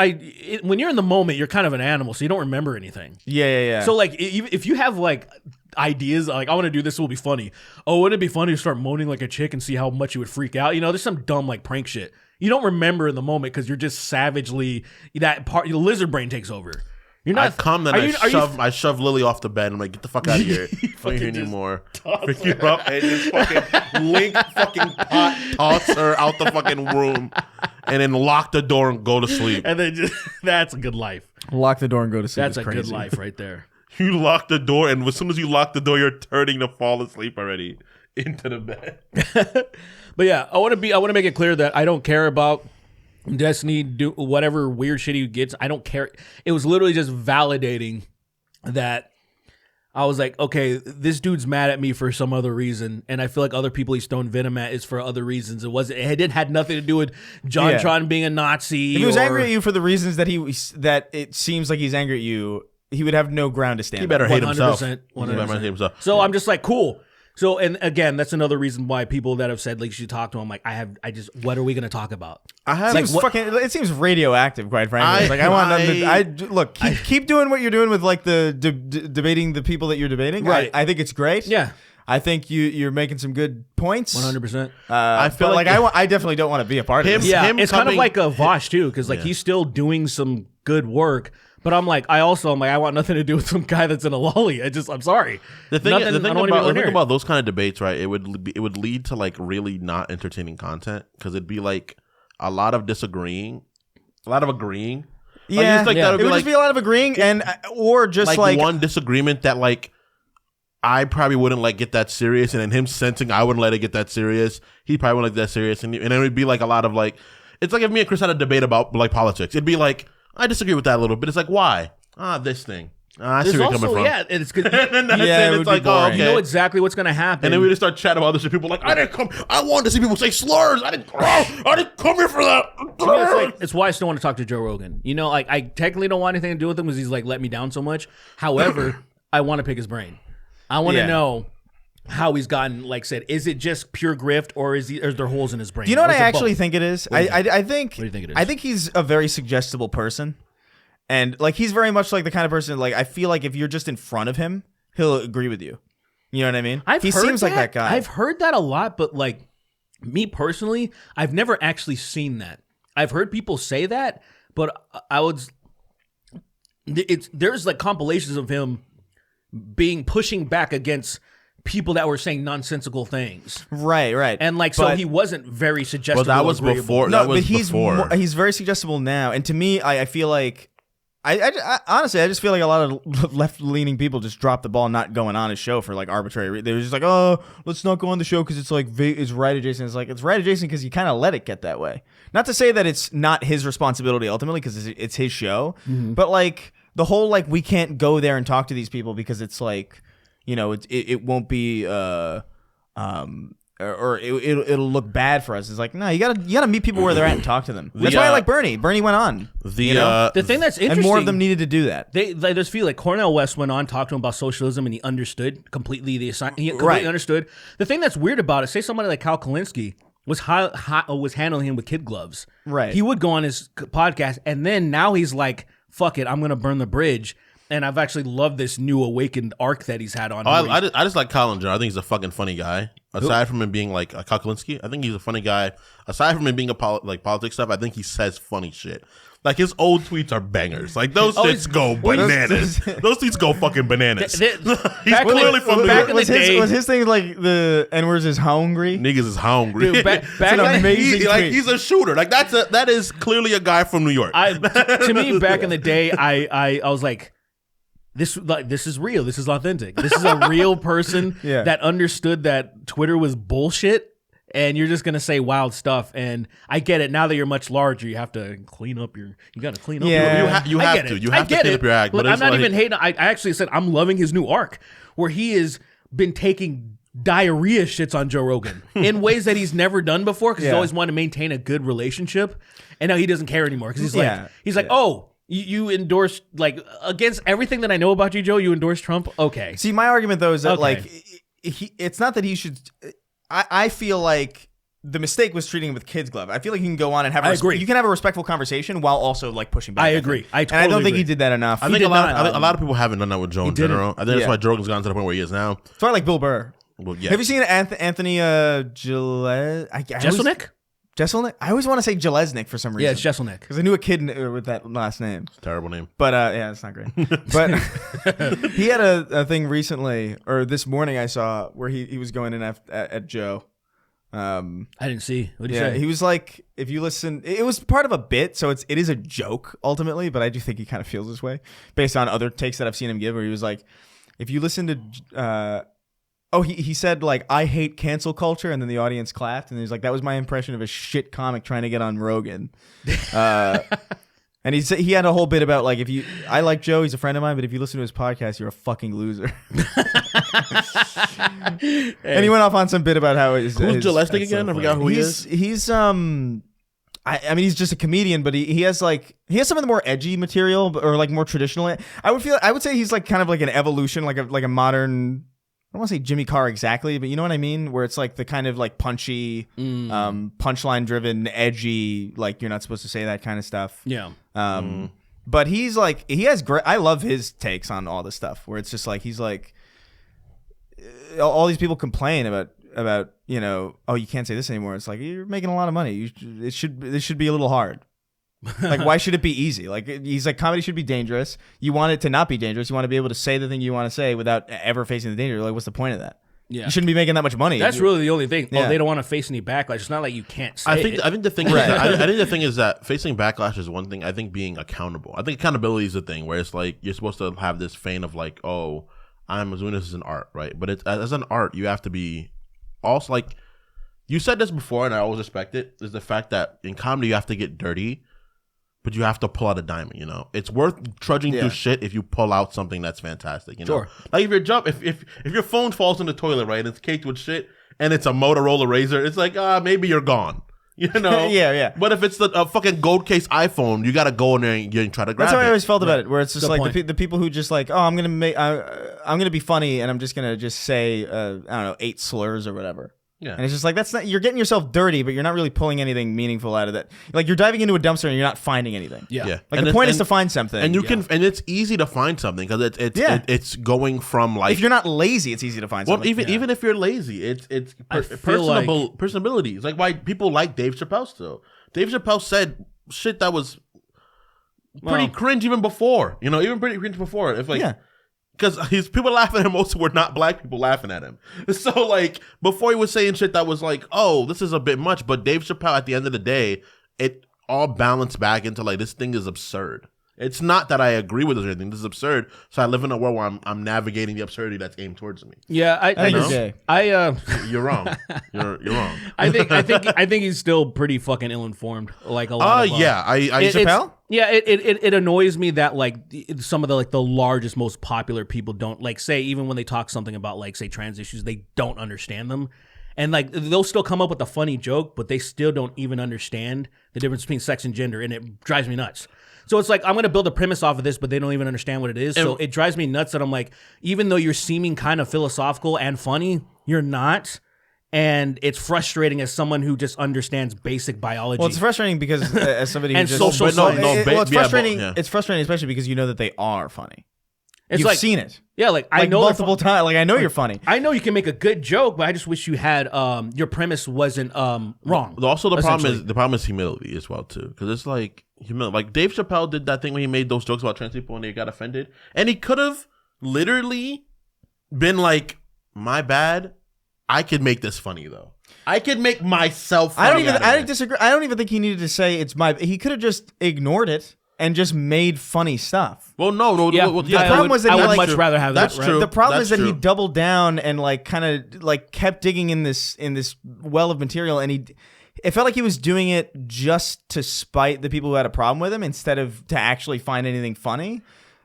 when you're in the moment, you're kind of an animal, so you don't remember anything. Yeah. So like, if you have like ideas, like I want to do this, it will be funny. Oh, wouldn't it be funny to start moaning like a chick and see how much you would freak out? You know, there's some dumb like prank shit. You don't remember in the moment because you're just savagely that part. Your lizard brain takes over. You're not. I come and I shove Lily off the bed. I'm like, get the fuck out of here. I don't hear anymore. Pick you up and just fucking link fucking pot, toss her out the fucking room, and then lock the door and go to sleep. And then that's a good life. Lock the door and go to sleep. That's a crazy. good life right there. You lock the door, and as soon as you lock the door, you're turning to fall asleep already into the bed. But yeah, I want to make it clear that I don't care about Destiny do whatever weird shit he gets. I don't care. It was literally just validating that I was like, okay, this dude's mad at me for some other reason, and I feel like other people he's thrown venom at is for other reasons. It had nothing to do with JonTron being a Nazi. If he was angry at you for the reasons that it seems like he's angry at you, he would have no ground to stand. He better hate himself. 100%. He better hate himself. So I'm just like, cool. So, and again, that's another reason why people that have said like you should talk to him, like what are we going to talk about? It seems radioactive, quite frankly. I want them to. Look, keep doing what you're doing with like the debating the people that you're debating. Right. I think it's great. Yeah. I think you're making some good points. 100%. I feel like I definitely don't want to be a part of this. Yeah, it's kind of like a Vosh too, because like he's still doing some good work. But I'm like, I want nothing to do with some guy that's in a lolly. I'm sorry. The thing about those kind of debates, right? It would lead to like really not entertaining content because it'd be like a lot of disagreeing, a lot of agreeing. Yeah, it would just be a lot of agreeing or just like one disagreement that like I probably wouldn't like get that serious, and then him sensing I wouldn't let it get that serious, he probably wouldn't like that serious, and then it would be like a lot of like, it's like if me and Chris had a debate about like politics, it'd be like, I disagree with that a little bit. It's like, why? This thing. I see where you're coming from. Yeah, and it's good. And then it's like, oh, okay. You know exactly what's going to happen. And then we just start chatting about other shit. People like, I wanted to see people say slurs. I didn't come here for that. It's why I still want to talk to Joe Rogan. You know, like I technically don't want anything to do with him because he's like let me down so much. However, I want to pick his brain. I want to know how he's gotten, like said, is it just pure grift or is there holes in his brain? You know what I actually think it is? I think What do you think it is? I think he's a very suggestible person. And like he's very much like the kind of person like I feel like if you're just in front of him, he'll agree with you. You know what I mean? He seems like that guy. I've heard that a lot, but like me personally, I've never actually seen that. I've heard people say that, but there's like compilations of him pushing back against people that were saying nonsensical things. Right. And like, so he wasn't very suggestible. Well, that was before. No, but he's very suggestible now. And to me, I feel like, I honestly, I just feel like a lot of left-leaning people just drop the ball not going on his show for like arbitrary. They were just like, oh, let's not go on the show because it's like it's right adjacent. It's like it's right adjacent because you kind of let it get that way. Not to say that it's not his responsibility ultimately because it's his show, but like the whole like we can't go there and talk to these people because it's like, you know, it won't be or it'll look bad for us. It's like, no, you gotta meet people where they're at and talk to them. That's why I like Bernie. Bernie went on. The thing that's interesting, and more of them needed to do that. They just feel like Cornel West went on, talked to him about socialism, and he understood completely he completely understood. The thing that's weird about it, say somebody like Kyle Kalinske was handling him with kid gloves. Right. He would go on his podcast, and then now he's like, fuck it, I'm gonna burn the bridge. And I've actually loved this new awakened arc that he's had on. I just like Colin John. I think he's a fucking funny guy. Aside from him being like a Kyle Kalinske, I think he's a funny guy. Aside from him being like politics stuff, I think he says funny shit. Like his old tweets are bangers. Like those shits go bananas. Those tweets go fucking bananas. He's clearly from New York. Was his thing like the N-words is hungry? Niggas is hungry. Dude, back an amazing tweet. He's a shooter. Like that is clearly a guy from New York. To me, back in the day, I was like, this is real. This is authentic. This is a real person that understood that Twitter was bullshit and you're just gonna say wild stuff. And I get it. Now that you're much larger, you have to clean up your. You got to clean up. Yeah. You have to. You have to clean up your act. But But I'm it's not like- even hating. I actually said I'm loving his new arc where he has been taking diarrhea shits on Joe Rogan in ways that he's never done before because he's Yeah. always wanted to maintain a good relationship, and now he doesn't care anymore because he's like, Yeah. oh, you endorsed like against everything that I know about you, Joe. You endorsed Trump. Okay. See, my argument though is that Okay. like it's not that he should. I feel like the mistake was treating him with kid's glove. I feel like you can go on and have. I agree. You can have a respectful conversation while also like pushing back. I think. agree. I and I totally don't think agree. he did that enough. I think did a lot. not. I think a lot of people haven't done that with Joe in didn't. general. I think that's Yeah. why Joe Rogan's gotten to the point where he is now. So I like Bill Burr. Well, yeah. Have you seen Anthony Gillette? Jeselnik? Jesselnik? I always want to say Jeleznik for some reason. Yeah, it's Jeselnik. because I knew a kid with that last name. Terrible name. But yeah, it's not great. But he had a thing recently, or this morning I saw where he was going in at Joe. I didn't see. What did you Yeah, say? he was like, if you listen, it was part of a bit, so it is a joke ultimately. But I do think he kind of feels this way based on other takes that I've seen him give, where he was like, if you listen to. He said like I hate cancel culture, and then the audience clapped, and he's like that was my impression of a shit comic trying to get on Rogan. And he had a whole bit about like I like Joe, he's a friend of mine, but if you listen to his podcast, you're a fucking loser. And he went off on some bit about how Who's Jelesnik again? I forgot who he is. He's I mean he's just a comedian, but he has some of the more edgy material or like more traditional. I would say he's like kind of like an evolution, like a modern. I don't want to say Jimmy Carr exactly, but you know what I mean? Where it's like the kind of like punchy, punchline driven, edgy, like you're not supposed to say that kind of stuff. Yeah. But he's like, he has great, I love his takes on all this stuff where it's just like, he's like, all these people complain about, you know, oh, you can't say this anymore. It's like, you're making a lot of money. This should be a little hard. Like, why should it be easy? Like, he's like, comedy should be dangerous. You want it to not be dangerous. You want to be able to say the thing you want to say without ever facing the danger. Like, what's the point of that? Yeah. You shouldn't be making that much money. That's really the only thing. Yeah. Oh, they don't want to face any backlash. It's not like you can't say it. I think the thing is that, I think the thing is that facing backlash is one thing. I think being accountable. I think accountability is a thing where it's like you're supposed to have this feign of like, oh, I'm doing this as an art, right? But it's as an art, you have to be also like you said this before, and I always respect it. Is the fact that in comedy you have to get dirty, but you have to pull out a diamond. You know, it's worth trudging through shit if you pull out something that's fantastic. You know, Sure. like if your phone falls in the toilet, right, and it's caked with shit, and it's a Motorola Razr, it's like maybe you're gone. You know, Yeah. But if it's a fucking gold case iPhone, you got to go in there and try to grab That's how I it. always felt about it, where it's just Good like point. the people who just like, oh, I'm gonna be funny, and I'm just gonna just say, I don't know, 8 slurs or whatever. Yeah. And it's just like you're getting yourself dirty, but you're not really pulling anything meaningful out of that. Like you're diving into a dumpster and you're not finding anything. Yeah. Yeah. Like And the it's- point is and- to find something. and you can, and it's easy to find something because it's going from like if you're not lazy, it's easy to find well, something. even if you're lazy, it's I feel personabilities. Like why people like Dave Chappelle still. Dave Chappelle said shit that was pretty cringe even before. You know, even pretty cringe before. If like. Yeah. Because his people laughing at him also were not black people laughing at him. So like before he was saying shit that was like, oh, this is a bit much. But Dave Chappelle, at the end of the day, it all balanced back into like this thing is absurd. It's not that I agree with this or anything. This is absurd. So I live in a world where I'm navigating the absurdity that's aimed towards me. Yeah, I think just- you're gay. You're wrong. You're wrong. I think he's still pretty fucking ill-informed. Like a lot. Yeah. Chappelle? It annoys me that like some of the like the largest, most popular people don't like say even when they talk something about like say trans issues, they don't understand them. And like they'll still come up with a funny joke, but they still don't even understand the difference between sex and gender, and it drives me nuts. So it's like I'm gonna build a premise off of this, but they don't even understand what it is. So it drives me nuts that I'm like, even though you're seeming kind of philosophical and funny, you're not. And it's frustrating as someone who just understands basic biology. Well, it's frustrating because as somebody who And just social But no, science. no, it's frustrating. yeah. It's frustrating, especially because you know that they are funny. It's You've like, seen it. Yeah, like I Like know multiple times. Like I know you're funny. I know you can make a good joke, but I just wish you had your premise wasn't wrong. Also, the problem essentially. is humility as well too, because it's like humility. Like Dave Chappelle did that thing when he made those jokes about trans people and they got offended, and he could have literally been like, "My bad, I could make this funny though. I could make myself." Funny I don't disagree. I don't even think he needed to say it's my. He could have just ignored it and just made funny stuff. Well, no. Yeah, Well, the problem was that I he, would like- much rather have That's that. Right? true. The problem is That's that he true. doubled down and like kind of like kept digging in this well of material, and it felt like he was doing it just to spite the people who had a problem with him instead of to actually find anything funny.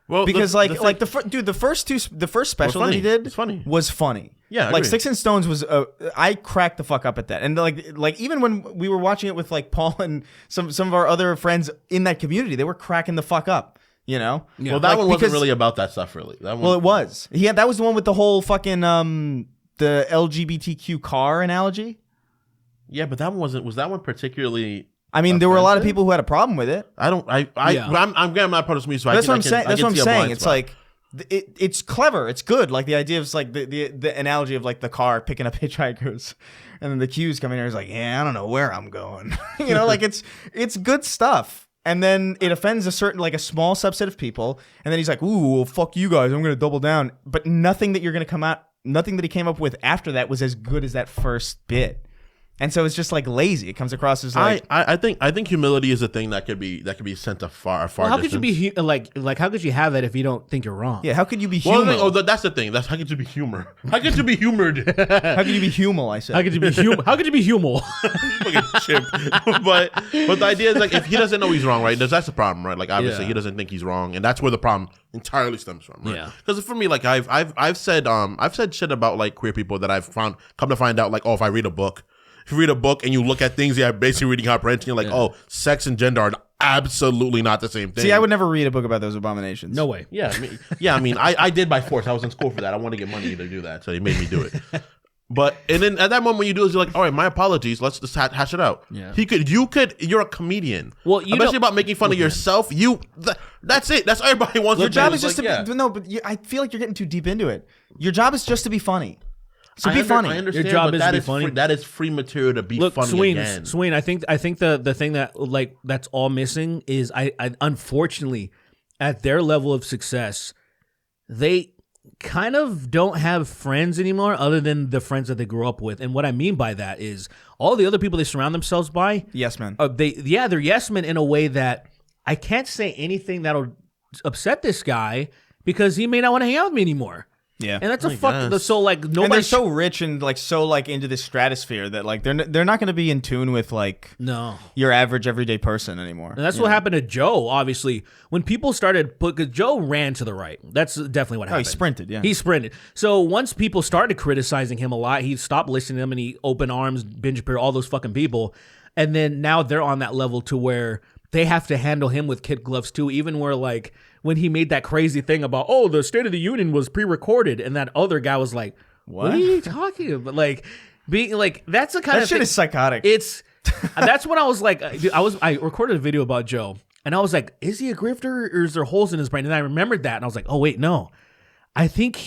Well, Because the the first special that he funny. did It's funny. was funny. Yeah, I like agree. Sticks and Stones was I cracked the fuck up at that, and like even when we were watching it with like Paul and some of our other friends in that community, they were cracking the fuck up. You know, Yeah. well, that Like, one wasn't because- really about that stuff, really. That one, Well, it was. Yeah, that was the one with the whole fucking the LGBTQ car analogy. yeah, but that one wasn't. Was that one particularly? I mean, there were a lot of offensive? people who had a problem with it. I don't. Yeah. But I'm not part of this music. So That's I what I'm can, saying. That's I what can I'm see a blind saying. It's spot. like it's clever. It's good. Like the idea of like the analogy of like the car picking up hitchhikers, and then the cues coming here is like, yeah, I don't know where I'm going. You know, like it's good stuff. And then it offends a small subset of people, and then he's like, "Ooh, well, fuck you guys, I'm gonna double down." But nothing that he came up with after that was as good as that first bit. And so it's just like lazy. It comes across as like I think humility is a thing that could be sent to far Well, how could distance. you be like how could you have that if you don't think you're wrong? yeah. How could you be Well, human? that's the thing. That's how could you be humor? How could you be humored? How could you be humal? I said. How could you be how could you be humal? Fucking chimp. but the idea is like if he doesn't know he's wrong, right? That's the problem, right? Like obviously Yeah. he doesn't think he's wrong, and that's where the problem entirely stems from, right? Yeah. Because for me, like I've said shit about like queer people that I've come to find out like, oh, if you read a book and you look at things, yeah, basically reading comprehension, you're like, oh, sex and gender are absolutely not the same thing. See, I would never read a book about those abominations. No way. Yeah, I mean, I did by force. I was in school for that. I wanted to get money to do that, so they made me do it. But and then at that moment, when you do is you're like, all right, my apologies. Let's just hash it out. Yeah. You're a comedian. Well, you especially know- about making fun of yourself. That's it. That's everybody wants. Your to job do. is just Like, to yeah. be, no, but I feel like you're getting too deep into it. Your job is just to be funny. So be funny. I understand, Your job but is that to be funny. That is free material to be Look, funny again. Sween, I think the thing that like that's all missing is I unfortunately at their level of success, they kind of don't have friends anymore other than the friends that they grew up with. And what I mean by that is all the other people they surround themselves by, Yes, man. they're yes men in a way that I can't say anything that'll upset this guy because he may not want to hang out with me anymore. Yeah. And that's a I fuck. guess. So like And nobody. they're so rich and like so like into this stratosphere that like they're not going to be in tune with like no. your average everyday person anymore. And that's what happened to Joe, obviously. When people started, because Joe ran to the right. That's definitely what happened. he sprinted, yeah. He sprinted. So once people started criticizing him a lot, he stopped listening to them and he opened arms, binge appear, all those fucking people. And then now they're on that level to where they have to handle him with kid gloves too, even where like when he made that crazy thing about, oh, the State of the Union was pre-recorded, and that other guy was like, what are you talking about? Like, being like, that's the kind that of shit thing. is psychotic. It's that's when I was like, dude, I recorded a video about Joe, and I was like, is he a grifter or is there holes in his brain? And I remembered that, and I was like, oh wait, no, I think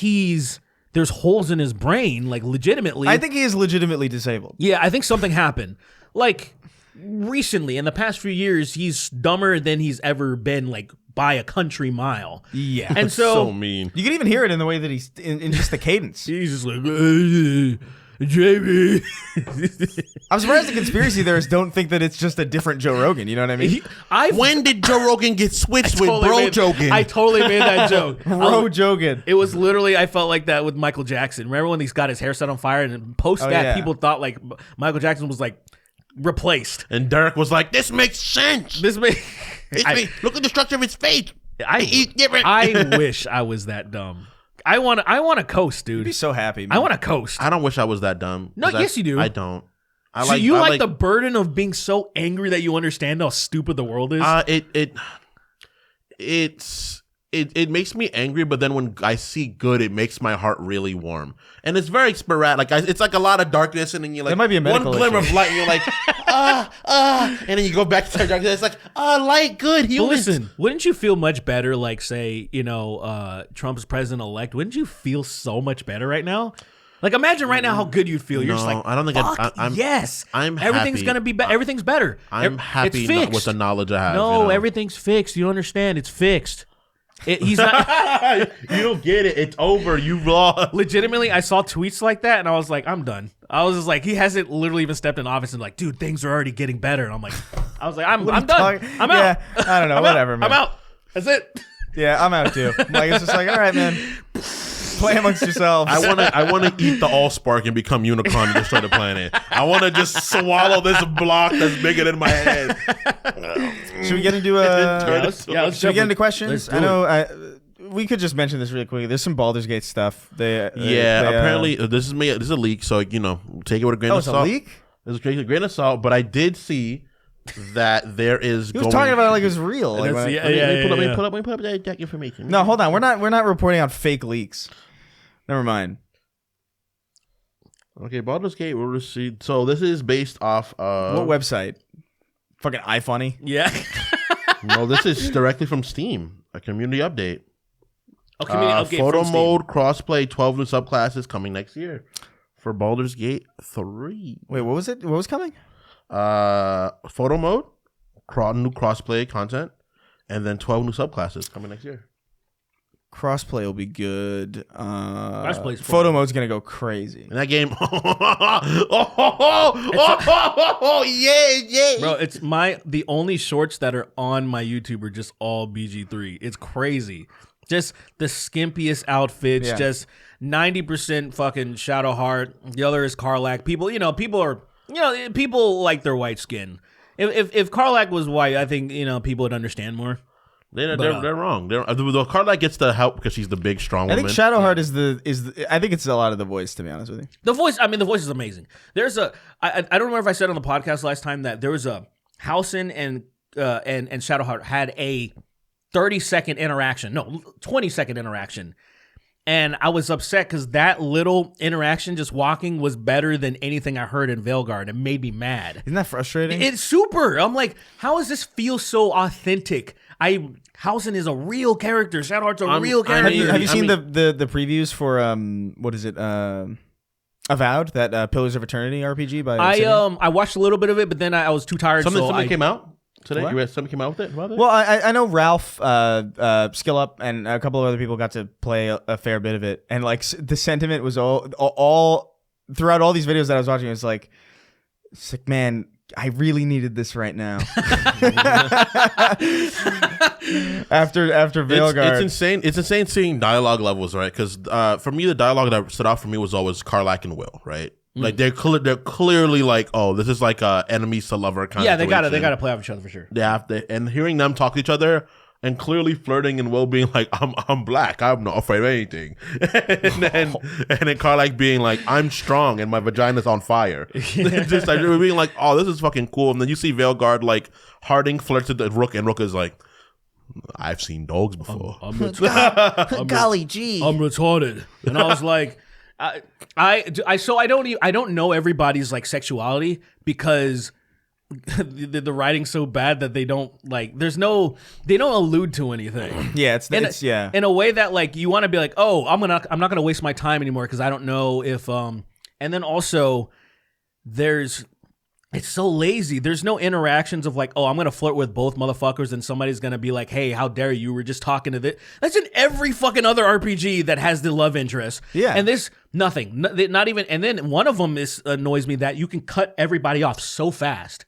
there's holes in his brain, like legitimately. I think he is legitimately disabled. Yeah, I think something happened. Like recently, in the past few years, he's dumber than he's ever been, like by a country mile. Yeah. And so so mean. You can even hear it in the way that he's in just the cadence. he's just like, JB. I'm surprised the conspiracy theorists don't think that it's just a different Joe Rogan. You know what I mean? When did Joe Rogan get switched with Bro Jogan? I totally made that joke. Bro Jogan. It was literally, I felt like that with Michael Jackson. Remember when he's got his hair set on fire, and post that, yeah. people thought like Michael Jackson was like replaced. And Derek was like, "This makes sense. This may, Look at the structure of his face. He's I, different." I wish I was that dumb. I want to coast, dude. I'd be so happy. Man. I want to coast. I don't wish I was that dumb. No, 'Cause yes, you do. I don't. I So you like the burden of being so angry that you understand how stupid the world is? It makes me angry, but then when I see good, it makes my heart really warm. And it's very sporadic. It's like a lot of darkness, and then you're like, That might be a one medical glimmer issue. of light, and you're like, and then you go back to darkness. It's like, light, good, But humans. listen, wouldn't you feel much better, like, say, Trump's president-elect? Wouldn't you feel so much better right now? Like, imagine right now how good you'd feel. You're just No, like, I don't think fuck, I'm- yes. I'm Everything's happy. going to be better. Everything's better. I'm It's happy fixed. with the knowledge I have. No, everything's fixed. You don't understand. It's fixed. He's not... You don't get it. It's over. You lost. Legitimately, I saw tweets like that, and I was like, I'm done. I was just like, he hasn't literally even stepped in office and like, dude, things are already getting better. And I'm like, I was like, I'm What are you done. talking- I'm out. Yeah, I don't know. Whatever, man. I'm out. That's it. Yeah, I'm out too. Like it's just like, all right, man. Play amongst yourselves. I wanna eat the Allspark and become Unicron and destroy the planet. I wanna just swallow this block that's bigger than my head. Should we get into let's Should we get jump into questions? let's do I know we could just mention this really quickly. There's some Baldur's Gate stuff. Apparently this is me. This is a leak, so take it with a grain Oh, of it's a salt. leak? It's a grain of salt, but I did see that there is. He was talking about it like it was real. Like, Let me pull up that information. No, hold on. We're not reporting on fake leaks. Never mind. Okay, Baldur's Gate will receive. So this is based off What website? Fucking iFunny. Yeah. No, this is directly from Steam. A community update. A community update Photo from Steam. mode, crossplay, 12 new subclasses coming next year for Baldur's Gate 3. Wait, what was it? What was coming? Photo mode, new crossplay content, and then 12 new subclasses coming next year. Crossplay will be good. Crossplay's fun. Photo mode's gonna go crazy. In that game, yeah. Bro, it's the only shorts that are on my YouTube are just all BG3. It's crazy. Just the skimpiest outfits, Yeah. just 90% fucking Shadowheart. The other is Karlach. People like their white skin. If Karlach was white, I think people would understand more. They're wrong. The Karlach gets the help because she's the big, strong I woman. think Shadowheart is the. I think it's a lot of the voice, to be honest with you. The voice is amazing. There's I don't remember if I said on the podcast last time that there was a Housen and Shadowheart had a 30-second interaction. No, 20-second interaction. And I was upset because that little interaction just walking was better than anything I heard in Veilguard. It made me mad. Isn't that frustrating? It's super. I'm like, how does this feel so authentic? Housen is a real character. Shadowheart's a real character. Have you seen the previews for what is it? Avowed, that Pillars of Eternity RPG by Obsidian? I watched a little bit of it, but then I was too tired. Something came out today. What? You read something came out with it? About it? Well, I know Ralph, Skill Up, and a couple of other people got to play a fair bit of it, and like the sentiment was all throughout all these videos that I was watching. It was like, man, I really needed this right now. after Veilguard, it's insane. It's insane seeing dialogue levels, right? Because for me, the dialogue that stood out for me was always Karlach and Will, right? Like they're clearly like, oh, this is like a enemies to lover kind. Yeah, of they gotta play off each other for sure. They have to, and hearing them talk to each other and clearly flirting and Will being like, I'm black, I'm not afraid of anything, and then Karlach being like, I'm strong and my vagina's on fire. Just like being like, oh, this is fucking cool. And then you see Veilguard like Harding flirts with Rook, and Rook is like, I've seen dogs before. golly gee, I'm retarded, and I was like, I don't know everybody's like sexuality because the writing's so bad that they don't like. They don't allude to anything. Yeah, it's in a way that like you want to be like, oh, I'm not gonna waste my time anymore because I don't know if and then also it's so lazy. There's no interactions of like, oh, I'm going to flirt with both motherfuckers and somebody's going to be like, hey, how dare you? We're just talking to this. That's in every fucking other RPG that has the love interest. Yeah. And this, nothing. Not even, and then one of them annoys me that you can cut everybody off so fast.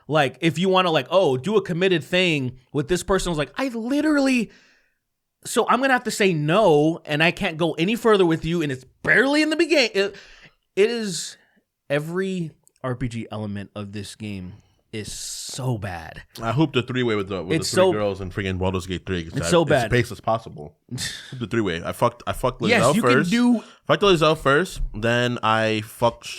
Like, if you want to like, oh, do a committed thing with this person, I was like, so I'm going to have to say no and I can't go any further with you and it's barely in the beginning. It is every RPG element of this game is so bad. I hope the three-way with the three girls in freaking Baldur's Gate 3. It's so bad. As base as possible. The three-way. I fucked Lizelle yes, you first. Can do. Fucked Lizelle first. Then I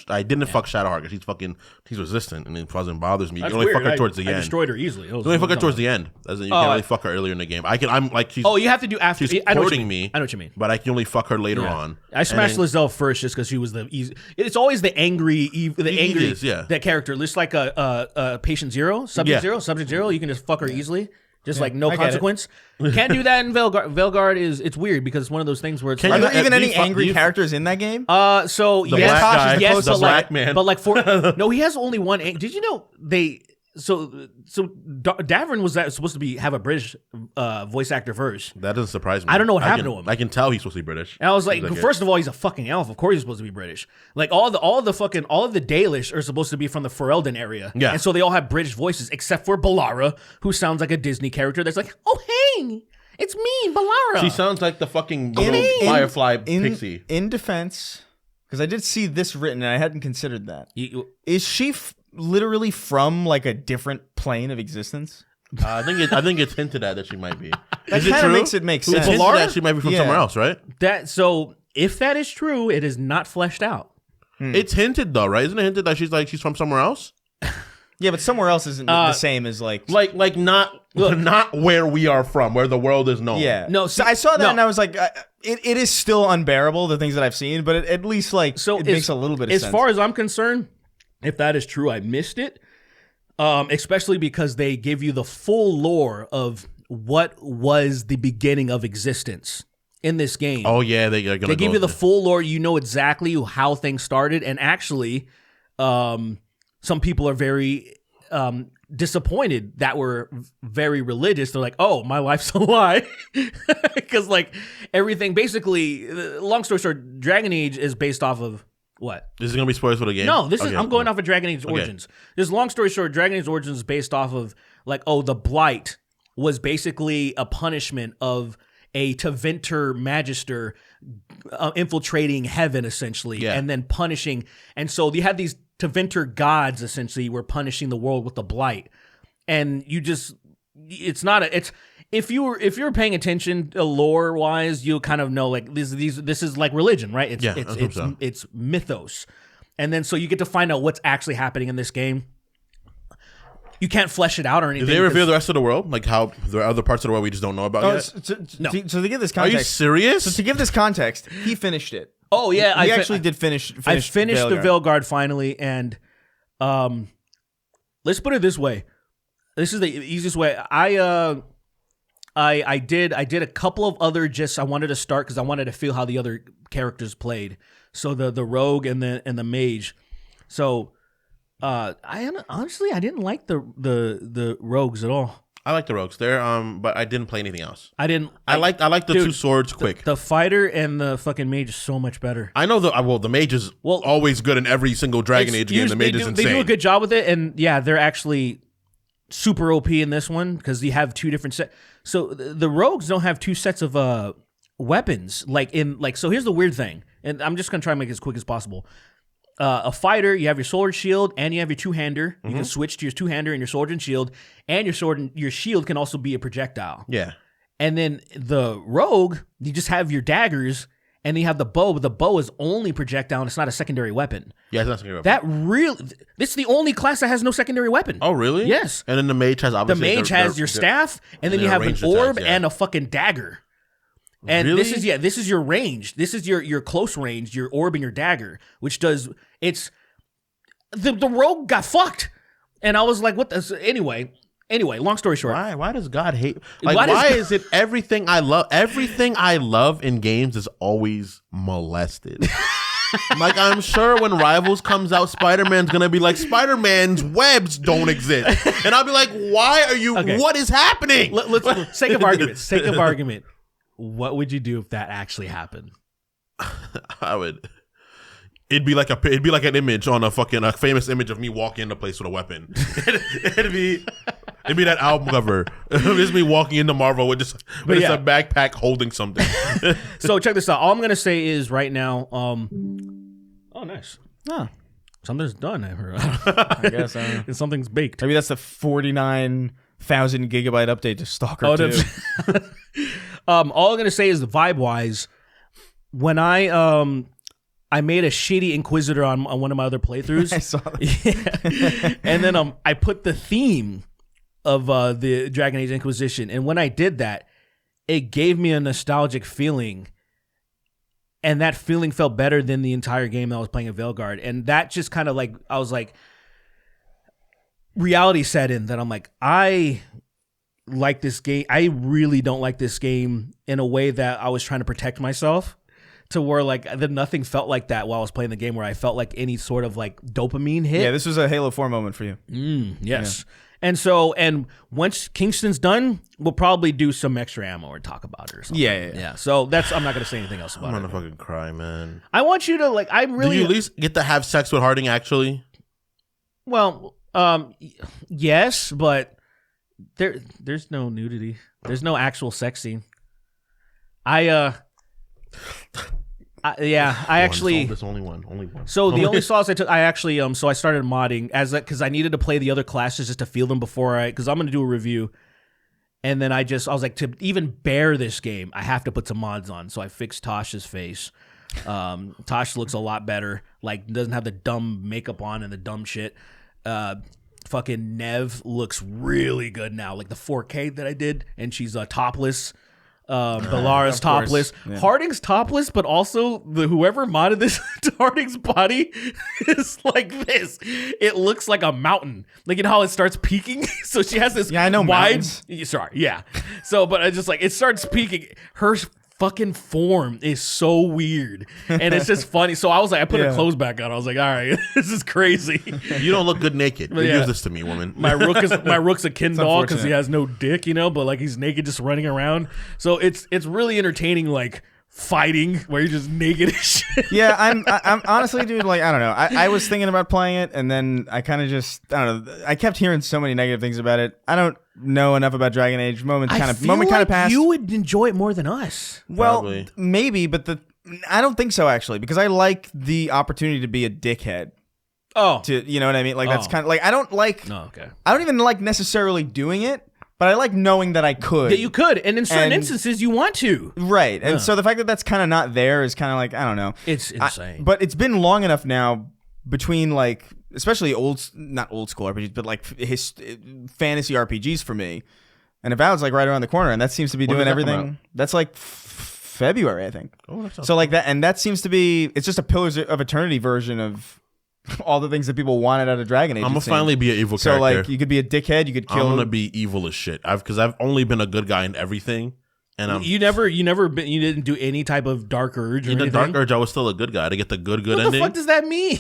didn't fuck Shadowheart because she's resistant and it wasn't bothers me. That's you only weird. fuck her towards the I end. destroyed her easily. You only fuck her towards the end. As in, you can't really fuck her earlier in the game. I'm like she's. Oh, you have to do after. She's I know courting me. I know what you mean. But I can only fuck her later on. I smashed Lizelle first just because she was the easy. It's always the angry, that character. Just like a patient zero, subject zero. You can just fuck her easily. Just like no consequence. Can't do that in Veilguard. Veilguard it's weird because it's one of those things where it's Are like, there even any angry characters in that game? so the black guy, yes, the black man. But like no, he has only one. Did you know Davern was supposed to have a British voice actor first. That doesn't surprise me. I don't know what happened to him. I can tell he's supposed to be British. And I was like, first of all, he's a fucking elf. Of course he's supposed to be British. Like all of the Dalish are supposed to be from the Ferelden area. Yeah. And so they all have British voices, except for Balara, who sounds like a Disney character that's like, oh hey, it's me, Balara. She sounds like the fucking little Firefly pixie. In defense, because I did see this written and I hadn't considered that. Is she literally from like a different plane of existence? I think it's hinted at that she might be. That kind of makes it make sense. It's hinted at she might be from somewhere else, right? So if that is true, it is not fleshed out. It's hinted though, right? Isn't it hinted that she's from somewhere else? Yeah, but somewhere else isn't the same as like not where we are from, where the world is known. Yeah. No, so I saw that and I was like, it is still unbearable, the things that I've seen, but at least like it makes a little bit of sense. As far as I'm concerned, if that is true, I missed it. Especially because they give you the full lore of what was the beginning of existence in this game. Oh yeah, they give you the full lore. You know exactly how things started, and actually, some people are very disappointed that we're very religious. They're like, "Oh, my life's a lie," because like everything. Basically, long story short, Dragon Age is based off of what? This is gonna be spoilers for the game. No, I'm going off of Dragon Age Origins. This long story short, Dragon Age Origins is based off of like, the Blight was basically a punishment of a Tevinter Magister infiltrating heaven, essentially, and then punishing. And so you had these Tevinter gods, essentially, were punishing the world with the Blight. And you just, if you're paying attention lore wise, you'll kind of know like this is like religion, right? It's mythos. And then so you get to find out what's actually happening in this game. You can't flesh it out or anything. Did they reveal the rest of the world? Like how there are other parts of the world we just don't know about yet? No. So to give this context, are you serious? So to give this context, he finished it. Oh yeah, he actually did finish. I finished the Veilguard finally, and let's put it this way. This is the easiest way. I did a couple of other I wanted to start because I wanted to feel how the other characters played. So the rogue and the mage. So I didn't like the rogues at all. I like the rogues there, but I didn't play anything else. I like the two swords quick. The fighter and the fucking mage is so much better. I know the mage is always good in every single Dragon Age game. The mage is insane. They do a good job with it, and yeah, they're actually super OP in this one because you have two different sets. So the rogues don't have two sets of weapons. So here's the weird thing, and I'm just gonna try and make it as quick as possible. A fighter, you have your sword, shield, and you have your two-hander. You can switch to your two-hander and your sword and shield, and your sword and your shield can also be a projectile. Yeah. And then the rogue, you just have your daggers, and then you have the bow, but the bow is only projectile, and it's not a secondary weapon. Yeah, it's not a secondary weapon. This is the only class that has no secondary weapon. Oh, really? Yes. And then the mage has obviously... The mage has your staff, and then you have an orb and a fucking dagger. And really? This is your range. This is your close range, your orb and your dagger, which does the rogue got fucked. And I was like, what the anyway, long story short. Why does God hate why is it everything I love in games is always molested? Like I'm sure when Rivals comes out, Spider-Man's gonna be like, Spider-Man's webs don't exist. And I'll be like, why are you what is happening? Let's sake of argument. What would you do if that actually happened? It'd be like an image on a famous image of me walking into a place with a weapon. it'd be that album cover. It's me walking into Marvel with just a backpack holding something. So check this out. All I'm gonna say is right now. Oh, nice. Huh. Something's done. I heard. I guess something's baked. Maybe that's the 49,000 gigabyte update to Stalker 2. All I'm gonna say is the vibe wise, when I made a shitty Inquisitor on one of my other playthroughs. I saw that. Yeah. And then I put the theme of the Dragon Age Inquisition, and when I did that, it gave me a nostalgic feeling, and that feeling felt better than the entire game that I was playing at Veilguard, and that just kind of I was like, reality set in that I'm like, I like this game. I really don't like this game in a way that I was trying to protect myself, to where nothing felt like that while I was playing the game, where I felt like any sort of dopamine hit. Yeah, this was a Halo 4 moment for you. Yes. And once Kingston's done, we'll probably do some extra ammo or talk about it or something. Yeah. So I'm not gonna say anything else about I'm it. gonna fucking cry, man. I want you to like. I really. Do you at least get to have sex with Harding? Actually, Well, yes, but there's no nudity. There's no actual sex scene. I actually. There's only one. So the only sauce I took, I actually so I started modding because I needed to play the other classes just to feel them because I'm gonna do a review. And then I was like, to even bear this game, I have to put some mods on. So I fixed Tosh's face. Tosh looks a lot better. Like, doesn't have the dumb makeup on and the dumb shit. Fucking Nev looks really good now. Like the 4K that I did, and she's topless. Belara's topless. Yeah. Harding's topless, but also whoever modded this to Harding's body is like this. It looks like a mountain. Like, you know how it starts peaking? So she has this I know wide. mountains. Sorry, yeah. So, but I just like it starts peaking. Her fucking form is so weird, and it's just funny. So I was like, I put her clothes back on. I was like, all right, this is crazy. You don't look good naked. You Yeah. use this to me, woman. My rook's a Ken doll because he unfortunate. has no dick, but like he's naked just running around. So it's really entertaining, like fighting where you're just naked as shit. Yeah, I'm honestly, dude, like, I don't know. I was thinking about playing it, and then I kind of just, I don't know. I kept hearing so many negative things about it. I don't know enough about Dragon Age. Moment kind of passed. You would enjoy it more than us. Well, Probably. maybe, but I don't think so, actually, because I like the opportunity to be a dickhead. Oh, You know what I mean? Like, that's Oh. kind of like, I don't like, no, okay. I don't even like necessarily doing it, but I like knowing that I could. That you could, and in certain And- instances, you want to. Right. And so the fact that that's kind of not there is kind of like, I don't know. It's insane. But it's been long enough now between, like, especially not old school RPGs, but like fantasy RPGs for me. And Avowed's like right around the corner, and that seems to be When doing did that come everything. That's like February, I think. Oh, that sounds So like that, and that seems to be, it's just a Pillars of Eternity version of all the things that people wanted out of Dragon Age. I'm it gonna seems. finally be an evil So character. like you could be a dickhead, you could I'm kill. gonna be evil as shit. Because I've only been a good guy in everything, and I'm you didn't do any type of Dark Urge or in the anything? Dark Urge. I was still a good guy to get the good What ending. the fuck does that mean?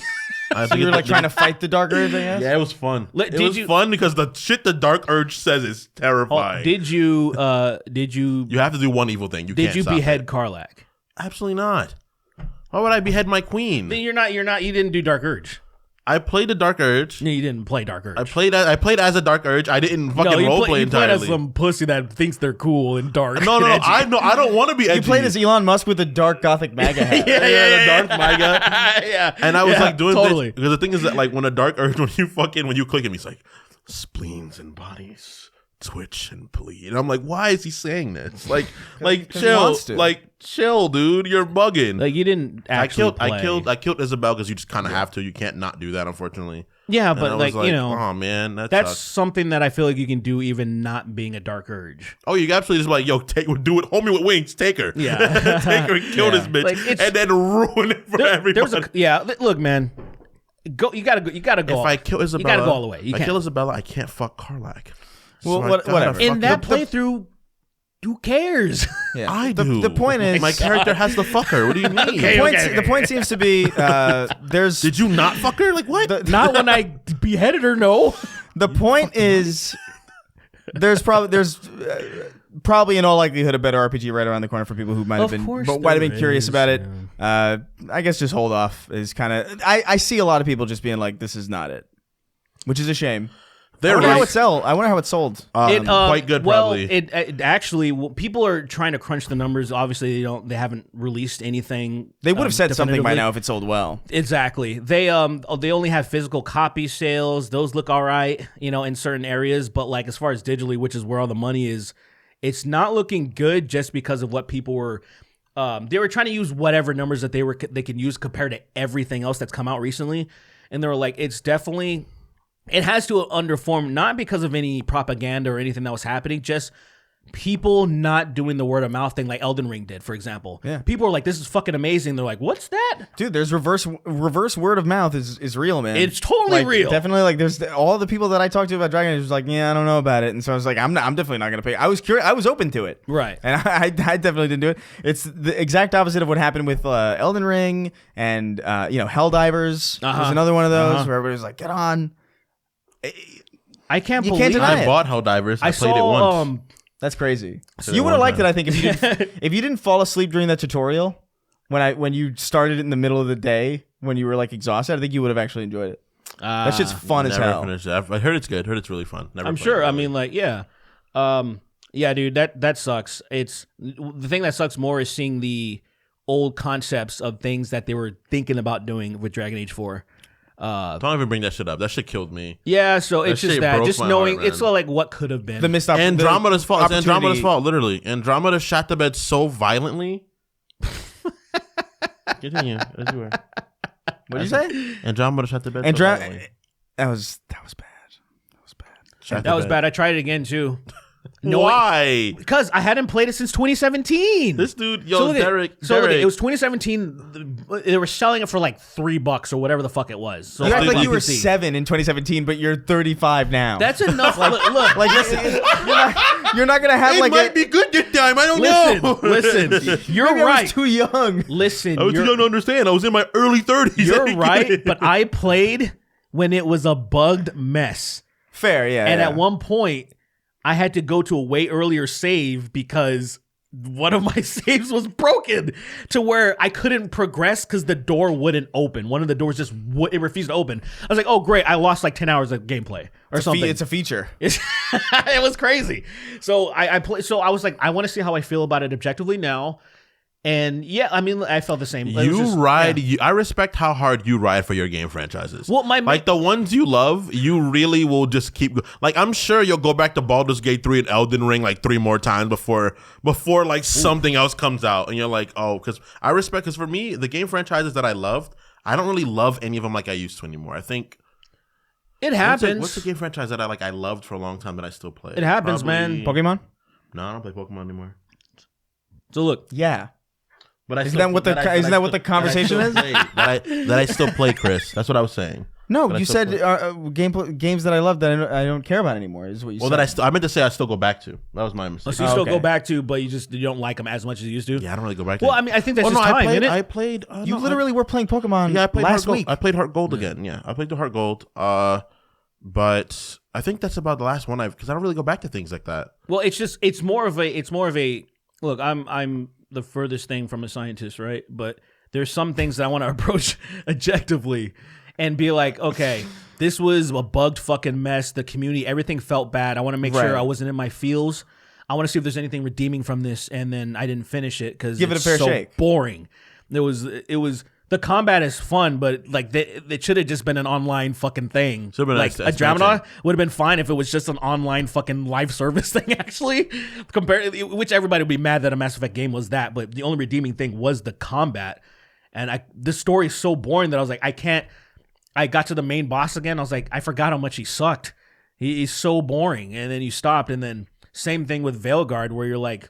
I had So to you were get like trying to fight the Dark Urge, I guess? Yeah, it was fun. Did It was you- fun because the shit the Dark Urge says is terrifying. Did you You have to do one evil thing. You did can't you stop behead it. Absolutely Absolutely not. Why would I behead my queen? Then you didn't do Dark Urge. I played the Dark Urge. No, you didn't play Dark Urge. I played as a Dark Urge. I didn't fucking you roleplay you played as entirely. some pussy that thinks they're cool and dark. No, and edgy. I don't want to be edgy. You played as Elon Musk with a dark gothic MAGA hat. yeah, the Dark MAGA. yeah. And I was like doing totally. this because the thing is that like when a Dark Urge when you click him, he's like spleens and bodies twitch and bleed. And I'm like, why is he saying this? Like 'cause he chill, wants to. like chill, dude. You're bugging. Like you didn't actually I killed Isabel because you just kind of have to. You can't not do that, unfortunately. Yeah, And I but was like, oh man, that that's sucks. something that I feel like you can do even not being a Dark Urge. Oh, you absolutely just like, yo, do it, homie with wings, take her. Yeah. Take her and kill this bitch. Like, it's- and then ruin it for everybody. Look, man. You gotta go. If I kill Isabella, you gotta go all the way. I kill Isabella, I can't fuck Karlak. Well, I gotta whatever. fuck In that the- playthrough, who cares? Yeah. I the, do. The point is, my character has to fuck her. What do you mean? the point seems to be there's Did you not fuck her? Like what? Not when I beheaded her. No. the point is there's probably in all likelihood a better RPG right around the corner for people who might have Of been course there curious is, about it. I guess just hold off is kind of. I see a lot of people just being like, this is not it, which is a shame. I wonder how it sold. Quite good, well, probably. It actually, people are trying to crunch the numbers. Obviously, they haven't released anything. They would have said something by definitively. now if it sold well. Exactly. They only have physical copy sales. Those look all right, in certain areas. But like as far as digitally, which is where all the money is, it's not looking good just because of what people were. They were trying to use whatever numbers that they can use compared to everything else that's come out recently, and they were like, it's definitely. It has to underperform, not because of any propaganda or anything that was happening, just people not doing the word of mouth thing like Elden Ring did, for example. Yeah. People are like, this is fucking amazing. They're like, what's that? Dude, there's reverse word of mouth is real, man. It's totally Like, real. Definitely, like there's all the people that I talked to about Dragon Age was like, yeah, I don't know about it, and so I was like, I'm definitely not gonna pay. I was curious, I was open to it, Right. And I definitely didn't do it. It's the exact opposite of what happened with Elden Ring and Helldivers. Uh-huh. Was another one of those where everybody was like, get on. I can't You believe can't deny I it. bought Helldivers. I played it saw once. That's crazy. So You would have one liked it, time. I think, if you didn't fall asleep during that tutorial when you started it in the middle of the day when you were like exhausted. I think you would have actually enjoyed it. That shit's fun as Never hell. finished it. I heard it's good. Heard it's really fun. Never I'm played sure. it, I really. mean, like, yeah. Yeah, dude, that sucks. It's the thing that sucks more is seeing the old concepts of things that they were thinking about doing with Dragon Age 4. Don't even bring that shit up. That shit killed me. Yeah, so it's shit just that. broke Just my knowing heart, it's man. all like what could have been. The missed Andromeda's fault. It's opportunity. Andromeda's fault, literally. Andromeda shot the bed so violently. Continue, as you were. What did you say? Andromeda shot the bed so Andra- violently. That was bad. Shot that the was bed. bad. I tried it again too. Why? Because I hadn't played it since 2017. This dude, So yo, look at- Derek. So look at- Derek. it was 2017. They were selling it for like $3 or whatever the fuck it was. So You act on like you were PC. 7 in 2017, but you're 35 now. That's enough. Look, like listen, you're not gonna have It like might be good this time. I don't listen, know. listen. You're Maybe I right. was too young. Listen, I was too you're, young to understand. I was in my early 30s. you're right. But I played when it was a bugged mess, Fair, yeah. and yeah. at one point, I had to go to a way earlier save because one of my saves was broken to where I couldn't progress because the door wouldn't open. One of the doors just it refused to open. I was like, oh great, I lost like 10 hours of gameplay or something. It's a feature. it was crazy. So I play. So I was like, I want to see how I feel about it objectively now. And yeah, I mean, I felt the same. It was You just- ride. yeah. I respect how hard you ride for your game franchises. Well, like the ones you love, you really will just keep. Like I'm sure you'll go back to Baldur's Gate 3 and Elden Ring like 3 more times before like something else comes out, and you're like, oh, because I respect. Because for me, the game franchises that I loved, I don't really love any of them like I used to anymore. I think It happens. What's the game franchise that I loved for a long time that I still play? It happens, man. Pokemon? No, I don't play Pokemon anymore. So look, Yeah. But I Isn't still- that what the- I isn't that what still- the conversation that I is? still play. that I still play, Chris. That's what I was saying. No, But I you still said games that I love that I don't care about anymore. Is what you Well, said. that I meant to say I still go back to. That was my so mistake. you still okay. go back to, but you don't like them as much as you used to. Yeah, I don't really go back to. Well, it. I mean, I think that's Oh, no, just time, I played. isn't it? I played. You no, literally were playing Pokemon Yeah, I played last Heart week. Gold. I played Heart Gold again. Yeah, I played the Heart Gold. But I think that's about the last one because I don't really go back to things like that. Well, it's more of a look. I'm the furthest thing from a scientist, right? But there's some things that I want to approach objectively and be like, okay, this was a bugged fucking mess. The community, everything felt bad. I want to make Right. sure I wasn't in my feels. I want to see if there's anything redeeming from this, and then I didn't finish it because Give it a fair so shake. boring. It was. The combat is fun, but like it should have just been an online fucking thing. Should've been like a Andromeda expansion. would have been fine if it was just an online fucking live service thing. Actually, which everybody would be mad that a Mass Effect game was that, but the only redeeming thing was the combat. And the story is so boring that I was like, I can't. I got to the main boss again. I was like, I forgot how much he sucked. He's so boring. And then you stopped, and then same thing with Veilguard, where you're like,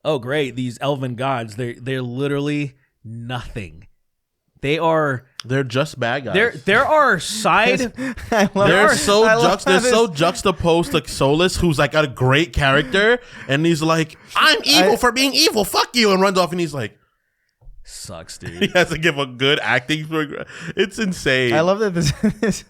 oh great, these elven gods, they're literally nothing. They're just bad guys. There are side I love They're it. so I love they're this. so juxtaposed to Solus, who's like got a great character, and he's like, "I'm evil for being evil. Fuck you," and runs off, and he's like, sucks, he dude. has to give a good acting. It's insane. I love that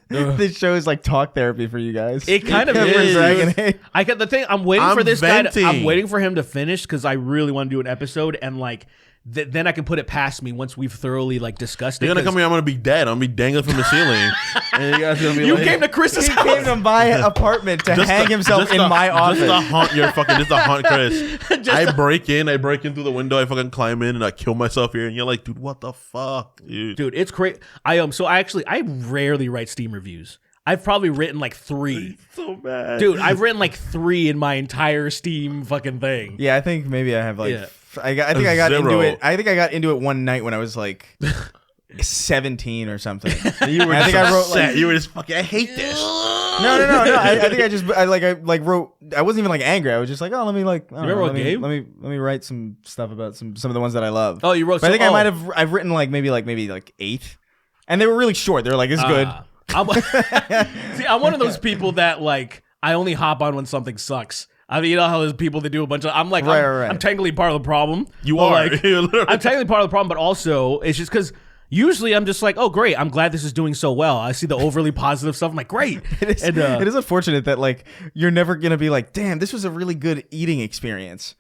this show is like talk therapy for you guys. It kind of For is. Dragon Age. I got the thing. I'm waiting I'm for this guy. venting. I'm waiting for him to finish because I really want to do an episode and like then I can put it past me once we've thoroughly like discussed it. You're gonna 'cause come here. I'm gonna be dead. I'm gonna be dangling from the ceiling, and you guys gonna be You like, came to Chris's He house. came to my apartment to hang himself in my office. Just to haunt your fucking. Just to haunt Chris. I break in through the window. I fucking climb in and I kill myself here. And you're like, dude, what the fuck, dude? Dude, it's crazy. I rarely write Steam reviews. I've probably written like 3. So bad, Dude, I've written like 3 in my entire Steam fucking thing. Yeah, I think maybe I have like. Yeah. I think I got 0. into it. I think I got into it one night when I was like 17 or something. You were I think I wrote like you were just fucking. I hate this. no. I think I wrote. I wasn't even like angry. I was just like, oh, let me like. I don't remember know, what game? Let me write some stuff about some of the ones that I love. Oh, you wrote But I think some- I might have. I've written like maybe 8, and they were really short. They were like, it's good. I'm one of those people that like I only hop on when something sucks. I mean, you know how there's people that do a bunch of. I'm like, Right. I'm technically part of the problem. You Well, are. like, You're literally- I'm technically part of the problem, but also it's just because Usually I'm just like, oh, great. I'm glad this is doing so well. I see the overly positive stuff. I'm like, great. It is unfortunate that like you're never going to be like, damn, this was a really good eating experience.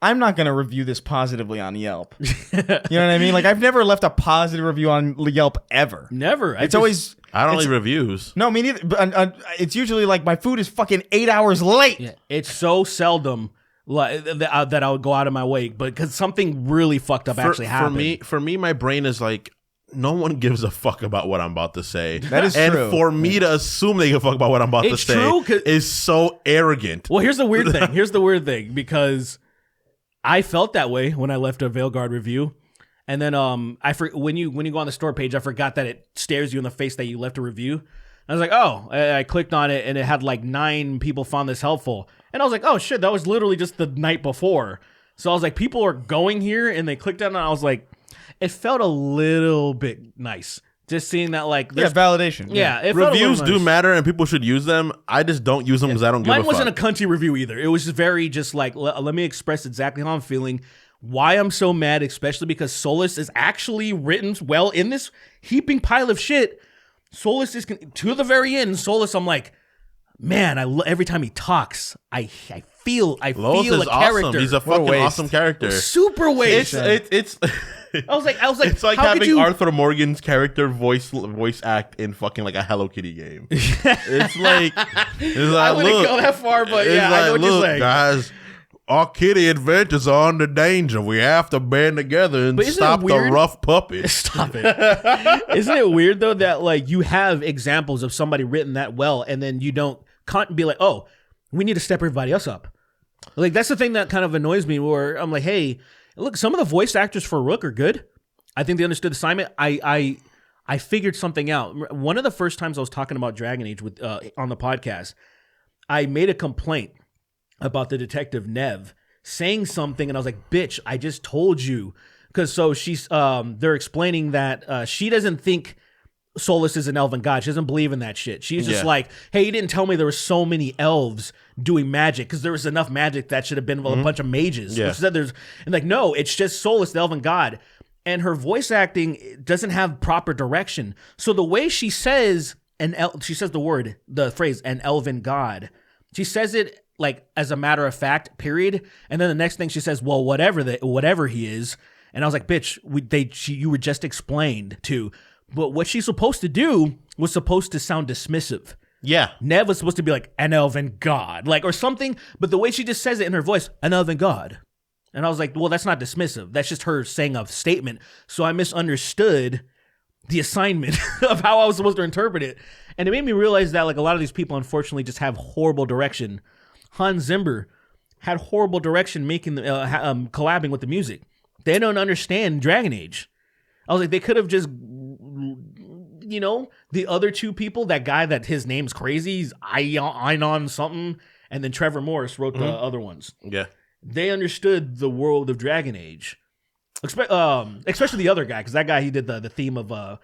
I'm not going to review this positively on Yelp. You know what I mean? Like I've never left a positive review on Yelp ever. Never. It's always... I don't leave reviews. No, me neither. But, it's usually like my food is fucking 8 hours late. Yeah, it's so seldom that I would go out of my way, but because something really fucked up actually happened. For me, my brain is like, no one gives a fuck about what I'm about to say. That is and true. And for me to assume they give a fuck about what I'm about to say is so arrogant. Well, here's the weird thing. Here's the weird thing, because I felt that way when I left a Veilguard review. And then when you go on the store page, I forgot that it stares you in the face that you left a review. I was like, oh, I clicked on it and it had like 9 people found this helpful. And I was like, oh shit, that was literally just the night before. So I was like, people are going here, and they clicked on it, and I was like, it felt a little bit nice. Just seeing that, like, validation. Yeah, it felt reviews a little do nice. matter, and people should use them. I just don't use them because I don't give a fuck. Mine wasn't a cunty review either. It was just very just like, let me express exactly how I'm feeling, why I'm so mad, especially because Solus is actually written well in this heaping pile of shit. Solus is to the very end. Solus, I'm like, man, every time he talks, I feel a is character. Awesome. He's a fucking awesome character. Super waste. It's I was like, it's like how having Arthur Morgan's character voice act in fucking like a Hello Kitty game. it's like I wouldn't go that far, but yeah, I know what you're saying. Guys, our kitty adventures are under danger. We have to band together and stop the rough puppy. Stop it. Isn't it weird though that like you have examples of somebody written that well, and then you can't be like, oh, we need to step everybody else up. Like that's the thing that kind of annoys me, where I'm like, hey, look, some of the voice actors for Rook are good. I think they understood the assignment. I figured something out. One of the first times I was talking about Dragon Age with on the podcast, I made a complaint about the detective Nev saying something, and I was like, bitch, I just told you. Because so she's they're explaining that she doesn't think Solus is an elven god. She doesn't believe in that shit. She's just like, hey, you didn't tell me there were so many elves doing magic, because there was enough magic that should have been a bunch of mages. Yeah. She said and like, no, it's just Solus, the elven god. And her voice acting doesn't have proper direction. So the way she says she says the phrase, an elven god, she says it like as a matter of fact, period. And then the next thing she says, well, whatever he is. And I was like, bitch, you were just explained to. But what she's supposed to do was supposed to sound dismissive. Yeah. Nev was supposed to be like, an elven god, like, or something. But the way she just says it in her voice, an elven god. And I was like, well, that's not dismissive. That's just her saying a statement. So I misunderstood the assignment of how I was supposed to interpret it. And it made me realize that like a lot of these people, unfortunately, just have horrible direction. Hans Zimmer had horrible direction making collabing with the music. They don't understand Dragon Age. I was like, they could have just, the other 2 people, that guy that his name's crazy, he's Einon something, and then Trevor Morris wrote the other ones. Yeah. They understood the world of Dragon Age. Especially the other guy, because that guy, he did the theme of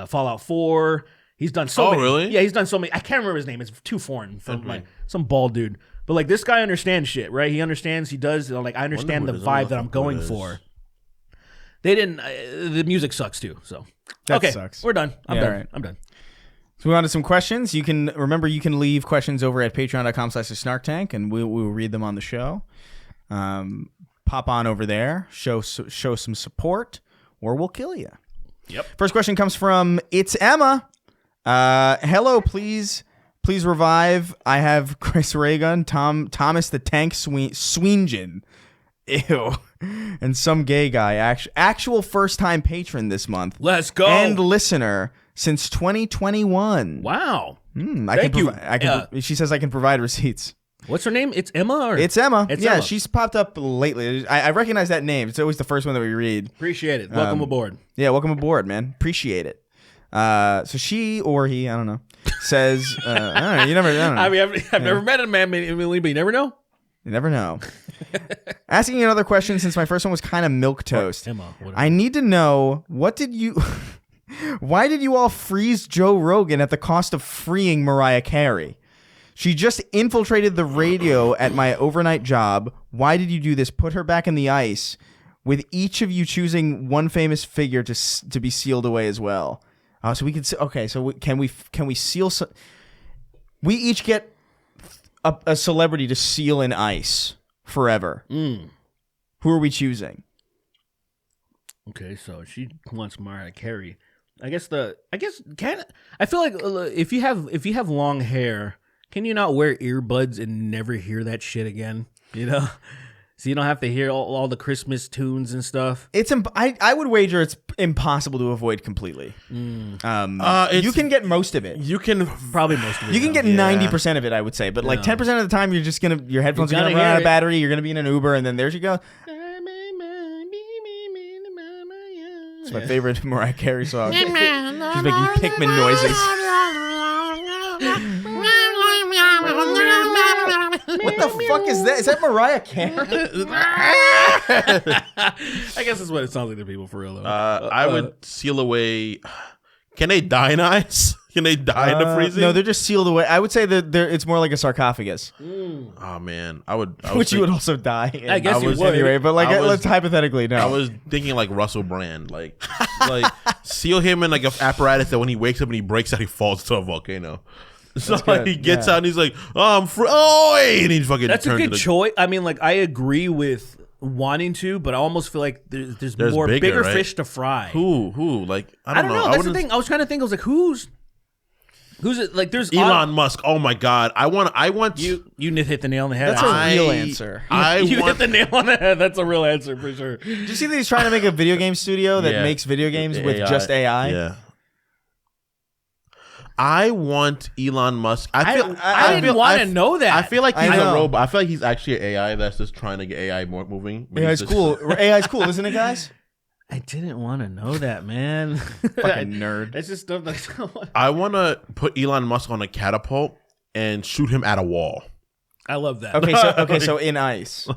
Fallout 4. He's done so many. Oh, really? Yeah, he's done so many. I can't remember his name. It's too foreign for like some bald dude. But like this guy understands shit, right? He understands. He does. Like I understand the vibe that I'm going for. They didn't. The music sucks too. So that sucks. We're done. I'm done. Right. I'm done. So we on to some questions. You can leave questions over at patreon.com/snarktank, and we'll read them on the show. Pop on over there, show some support, or we'll kill you. Yep. First question comes from It's Emma. Hello, please revive. I have Chris Reagan, Thomas the Tank Swingen. Ew. And some gay guy, actual first-time patron this month. Let's go. And listener since 2021. Wow. Thank you. She says I can provide receipts. What's her name? It's Emma? Or? It's Emma. Emma. She's popped up lately. I recognize that name. It's always the first one that we read. Appreciate it. Welcome aboard. Yeah, welcome aboard, man. Appreciate it. So she or he, I don't know, says, I don't know. You never, I don't know. I mean, I've never met a man, but you never know. You never know. Asking another question, since my first one was kind of milquetoast. Emma, I need to know, why did you all freeze Joe Rogan at the cost of freeing Mariah Carey? She just infiltrated the radio at my overnight job. Why did you do this? Put her back in the ice. with each of you choosing one famous figure to be sealed away as well. So we can can we seal? We each get a celebrity to seal in ice forever. Who are we choosing? Okay, so she wants Mariah Carey. I feel like if you have long hair, can you not wear earbuds and never hear that shit again? You know, so you don't have to hear all the Christmas tunes and stuff. I would wager it's impossible to avoid completely. You can get most of it. You can Probably most of it. You can get 90% of it, I would say, but like 10% of the time, you're just your headphones are gonna run out of battery. You're gonna be in an Uber, and then there you go. It's my favorite Mariah Carey song. She's making Pikmin noises. What the fuck is that? Is that Mariah Carey? I guess that's what it sounds like to people for real though. I would seal away. Can they die in ice? Can they die in the freezing? No, they're just sealed away. I would say that it's more like a sarcophagus. Oh man, I would. Which you would also die in. I guess you would. Anyway, but like, let's hypothetically, no. I was thinking like Russell Brand, like seal him in like an apparatus that when he wakes up and he breaks out, he falls to a volcano. So like, he gets out and he's like, "Oh, I'm free!" And he fucking. That's a good choice. I mean, like, I agree with wanting to, but I almost feel like there's more bigger right? fish to fry. Who? Like, I don't know. That's the thing. I was trying to think. I was like, who's it? Like, there's Elon Musk. Oh my God! I want you hit the nail on the head. That's a real answer. You hit the nail on the head. That's a real answer for sure. Did you see that he's trying to make a video game studio that makes video games with just AI? Yeah. I want Elon Musk. I didn't want to know that. I feel like he's a robot. I feel like he's actually an AI that's just trying to get AI more moving. AI's cool. AI's cool, isn't it, guys? I didn't want to know that, man. Fucking nerd. It's just stuff that I want to put Elon Musk on a catapult and shoot him at a wall. I love that. So in ice.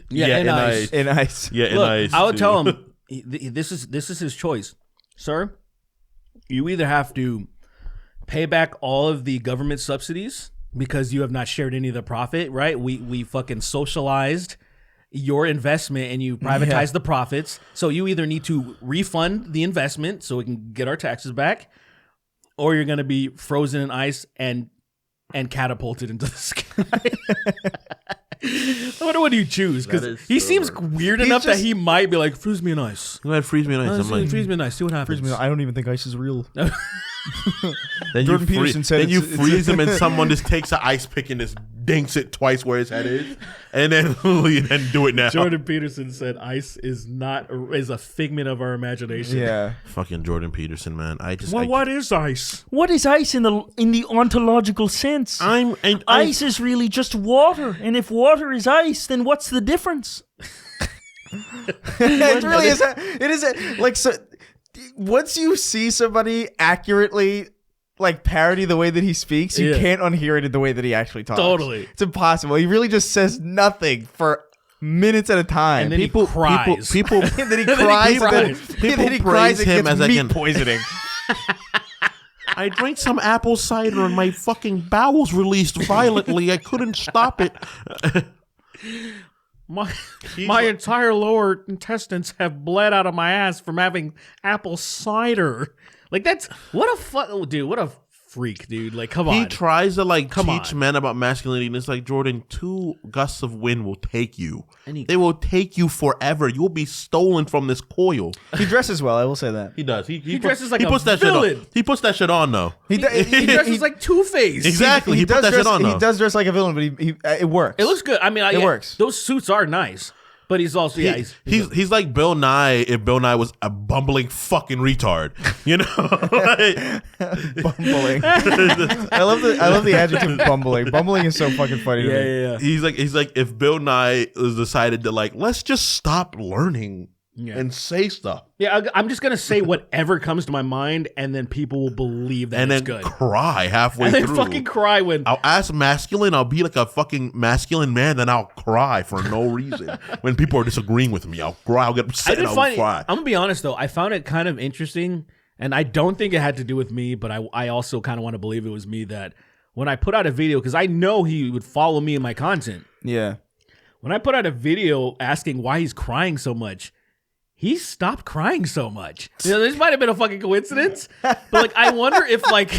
In ice. In ice. Yeah, in ice. I would tell him this is his choice, sir. You either have to pay back all of the government subsidies because you have not shared any of the profit, right? We fucking socialized your investment and you privatized the profits. So you either need to refund the investment so we can get our taxes back, or you're going to be frozen in ice and catapulted into the sky. I wonder what you choose, because he seems weird enough that he might be like, freeze me in ice. Go ahead, freeze me in ice. I'm like, freeze me in ice. See what happens. I don't even think ice is real. Then Jordan Peterson said you freeze him and someone just takes an ice pick and just dinks it twice where his head is, and then do it now. Jordan Peterson said ice is a figment of our imagination. Yeah, fucking Jordan Peterson, man. What is ice? What is ice in the ontological sense? Ice is really just water, and if water is ice, then what's the difference? It really is. It is like so. Once you see somebody accurately like parody the way that he speaks, you can't unhear it in the way that he actually talks. Totally. It's impossible. He really just says nothing for minutes at a time. And then he cries. People and then he cries. People praise him as meat poisoning. I drank some apple cider and my fucking bowels released violently. I couldn't stop it. My entire lower intestines have bled out of my ass from having apple cider. Like, that's what a freak, dude. Like, come on. He tries to teach men about masculinity, and it's like, Jordan, 2 gusts of wind will take you. They will take you forever. You will be stolen from this coil. He dresses well, I will say that. He does. He dresses like he puts a that villain. Shit on. He puts that shit on though. He dresses like Two-Face. Exactly. He puts that shit on though. He does dress like a villain, but it works. It looks good. I mean, it works. Those suits are nice. But he's also he's like Bill Nye if Bill Nye was a bumbling fucking retard, you know. Bumbling. I love the adjective bumbling. Bumbling is so fucking funny to me. Yeah. He's like if Bill Nye was decided to let's just stop learning and say stuff. Yeah, I'm just gonna say whatever comes to my mind, and then people will believe that it's good. And then cry halfway and then through. Fucking cry when I'll ask masculine. I'll be like a fucking masculine man, then I'll cry for no reason. When people are disagreeing with me, I'll cry. I'll get upset. And I'll cry. I'm gonna be honest though. I found it kind of interesting, and I don't think it had to do with me, but I also kind of want to believe it was me that when I put out a video, because I know he would follow me in my content. Yeah. When I put out a video asking why he's crying so much, he stopped crying so much. This might have been a fucking coincidence, but like I wonder if like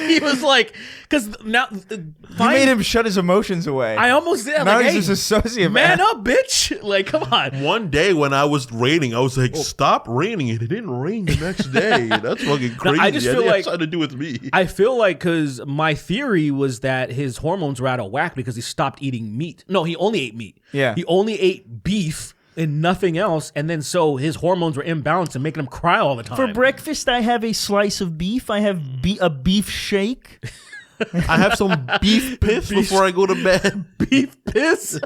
he was like, because now you made him shut his emotions away. I almost did. Now like, he's just a sociopath. Man up, bitch! Like, come on. One day when I was raining, I was like, "Stop raining!" And it didn't rain the next day. That's fucking crazy. I just feel like it had something to do with me. I feel like because my theory was that his hormones were out of whack because he stopped eating meat. No, he only ate meat. Yeah, he only ate beef and nothing else, and then so his hormones were imbalanced and making him cry all the time. For breakfast, I have a slice of beef. I have a beef shake. I have some beef piss before I go to bed. Beef piss?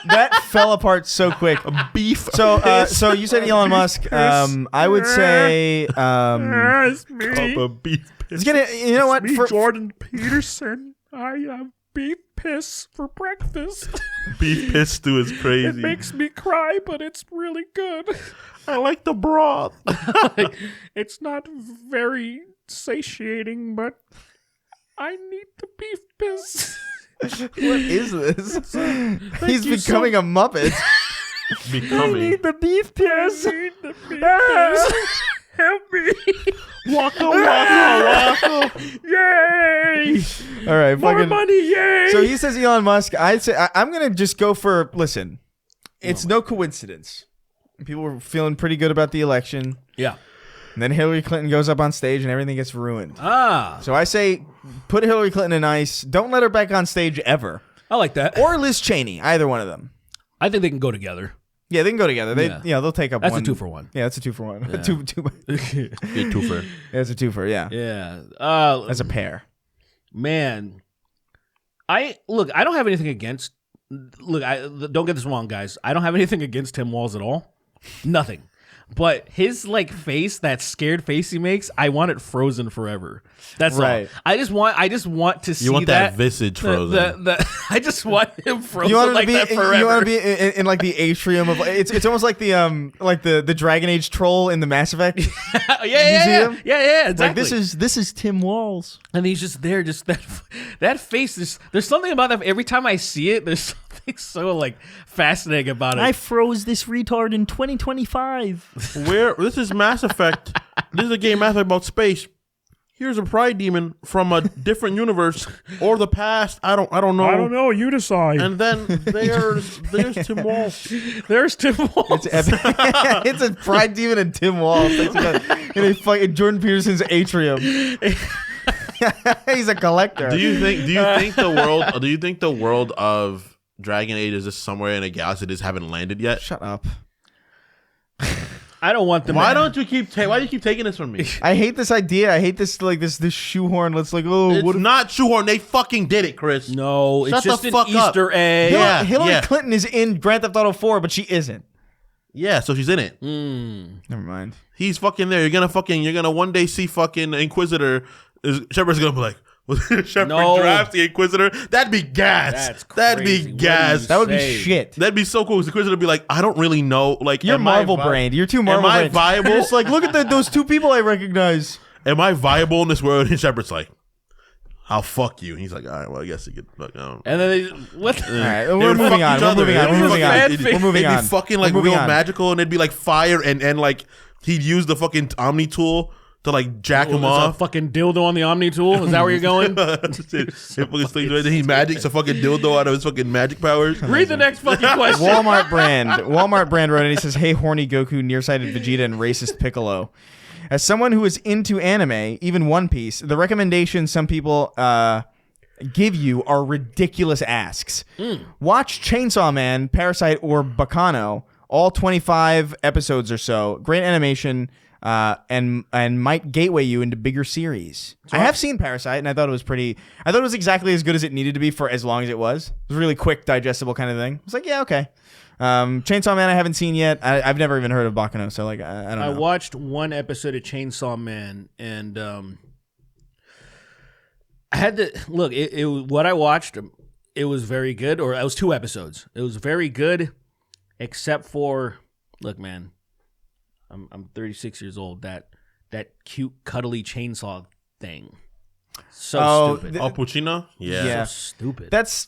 That fell apart so quick. Beef. So you said Elon Musk. I would say It's me. Cup of beef piss. you know what? Jordan Peterson. I have beef piss for breakfast. Beef piss stew is crazy. It makes me cry, but it's really good. I like the broth. It's not very satiating, but I need the beef piss. What is this? He's becoming a Muppet. Becoming. The beef piss. Help me. Waka waka waka. Yay. All right, More fucking money, yay. So he says Elon Musk. I'd say I'm gonna just go for. Listen, it's no coincidence. People were feeling pretty good about the election. Yeah. And then Hillary Clinton goes up on stage and everything gets ruined. Ah. So I say put Hillary Clinton in ice. Don't let her back on stage ever. I like that. Or Liz Cheney. Either one of them. I think they can go together. Yeah, they can go together. They'll take up That's one. a 2-for-1. Yeah, that's a 2-for-1. Yeah. two. Good twofer. Yeah, it's a twofer. Yeah. Yeah. As a pair. Man. I don't have anything against. Look, don't get this wrong, guys. I don't have anything against Tim Walz at all. Nothing. But his like face, that scared face he makes, I want it frozen forever. That's right. all. I just want to see You want that visage frozen. I just want him frozen You want like that forever. You want to be in like the atrium of it's almost like the Dragon Age troll in the Mass Effect. yeah, exactly. Like this is Tim Walz. And he's just there, just that face. There's something about that. Every time I see it, there's something so like fascinating about it. I froze this retard in 2025. Where this is Mass Effect. This is a game Mass Effect about space. Here's a pride demon from a different universe or the past. I don't know. I don't know. You decide. And then there's Tim Walz. There's Tim Walz. It's a pride demon and Tim Walz in a fucking Jordan Peterson's atrium. He's a collector. Do you think the world of Dragon Age is just somewhere in a galaxy that just haven't landed yet? Shut up. I don't want them. Why do you keep taking this from me? I hate this idea. I hate this this shoehorn. Let's like It's not shoehorn. They fucking did it, Chris. No, it's Shut just the an fuck up. Easter egg. Yeah. Hillary Clinton is in Grand Theft Auto 4, but she isn't. Yeah, so she's in it. Never mind. He's fucking there. You're gonna one day see fucking Inquisitor. Shepard's gonna be like, Shepard drafts the Inquisitor. That'd be gas. That'd be gas. That would be shit. That'd be so cool. The Inquisitor would be like, I don't really know. Like, You're Marvel brained. You're too Marvel brained. Am I viable? It's like, look at those two people I recognize. Am I viable in this world? And Shepard's like, I'll fuck you. And he's like, all right, well, I guess you could fuck. And then what? All right, we're moving on. We're moving on. It'd be fucking like real magical, and it'd be like fire, and like he'd use the fucking Omni tool to like jack him off. A fucking dildo on the Omni tool. Is that where you're going? Then he magics a fucking dildo out of his fucking magic powers. Read the next fucking question. Walmart brand wrote it. He says, "Hey, horny Goku, nearsighted Vegeta, and racist Piccolo. As someone who is into anime, even One Piece, the recommendations some people give you are ridiculous asks. Watch Chainsaw Man, Parasite, or Bacano, all 25 episodes or so. Great animation, and might gateway you into bigger series. I have seen Parasite, and I thought it was exactly as good as it needed to be for as long as it was. It was a really quick, digestible kind of thing. I was like, yeah, okay. Chainsaw Man I haven't seen yet. I've never even heard of Bacano, so like I don't know. I watched one episode of Chainsaw Man, and I had to look. What I watched, it was very good. Or it was 2 episodes. It was very good, except for look, man. I'm 36 years old. That cute cuddly chainsaw thing. So stupid. Puccino? Yeah. So stupid. That's.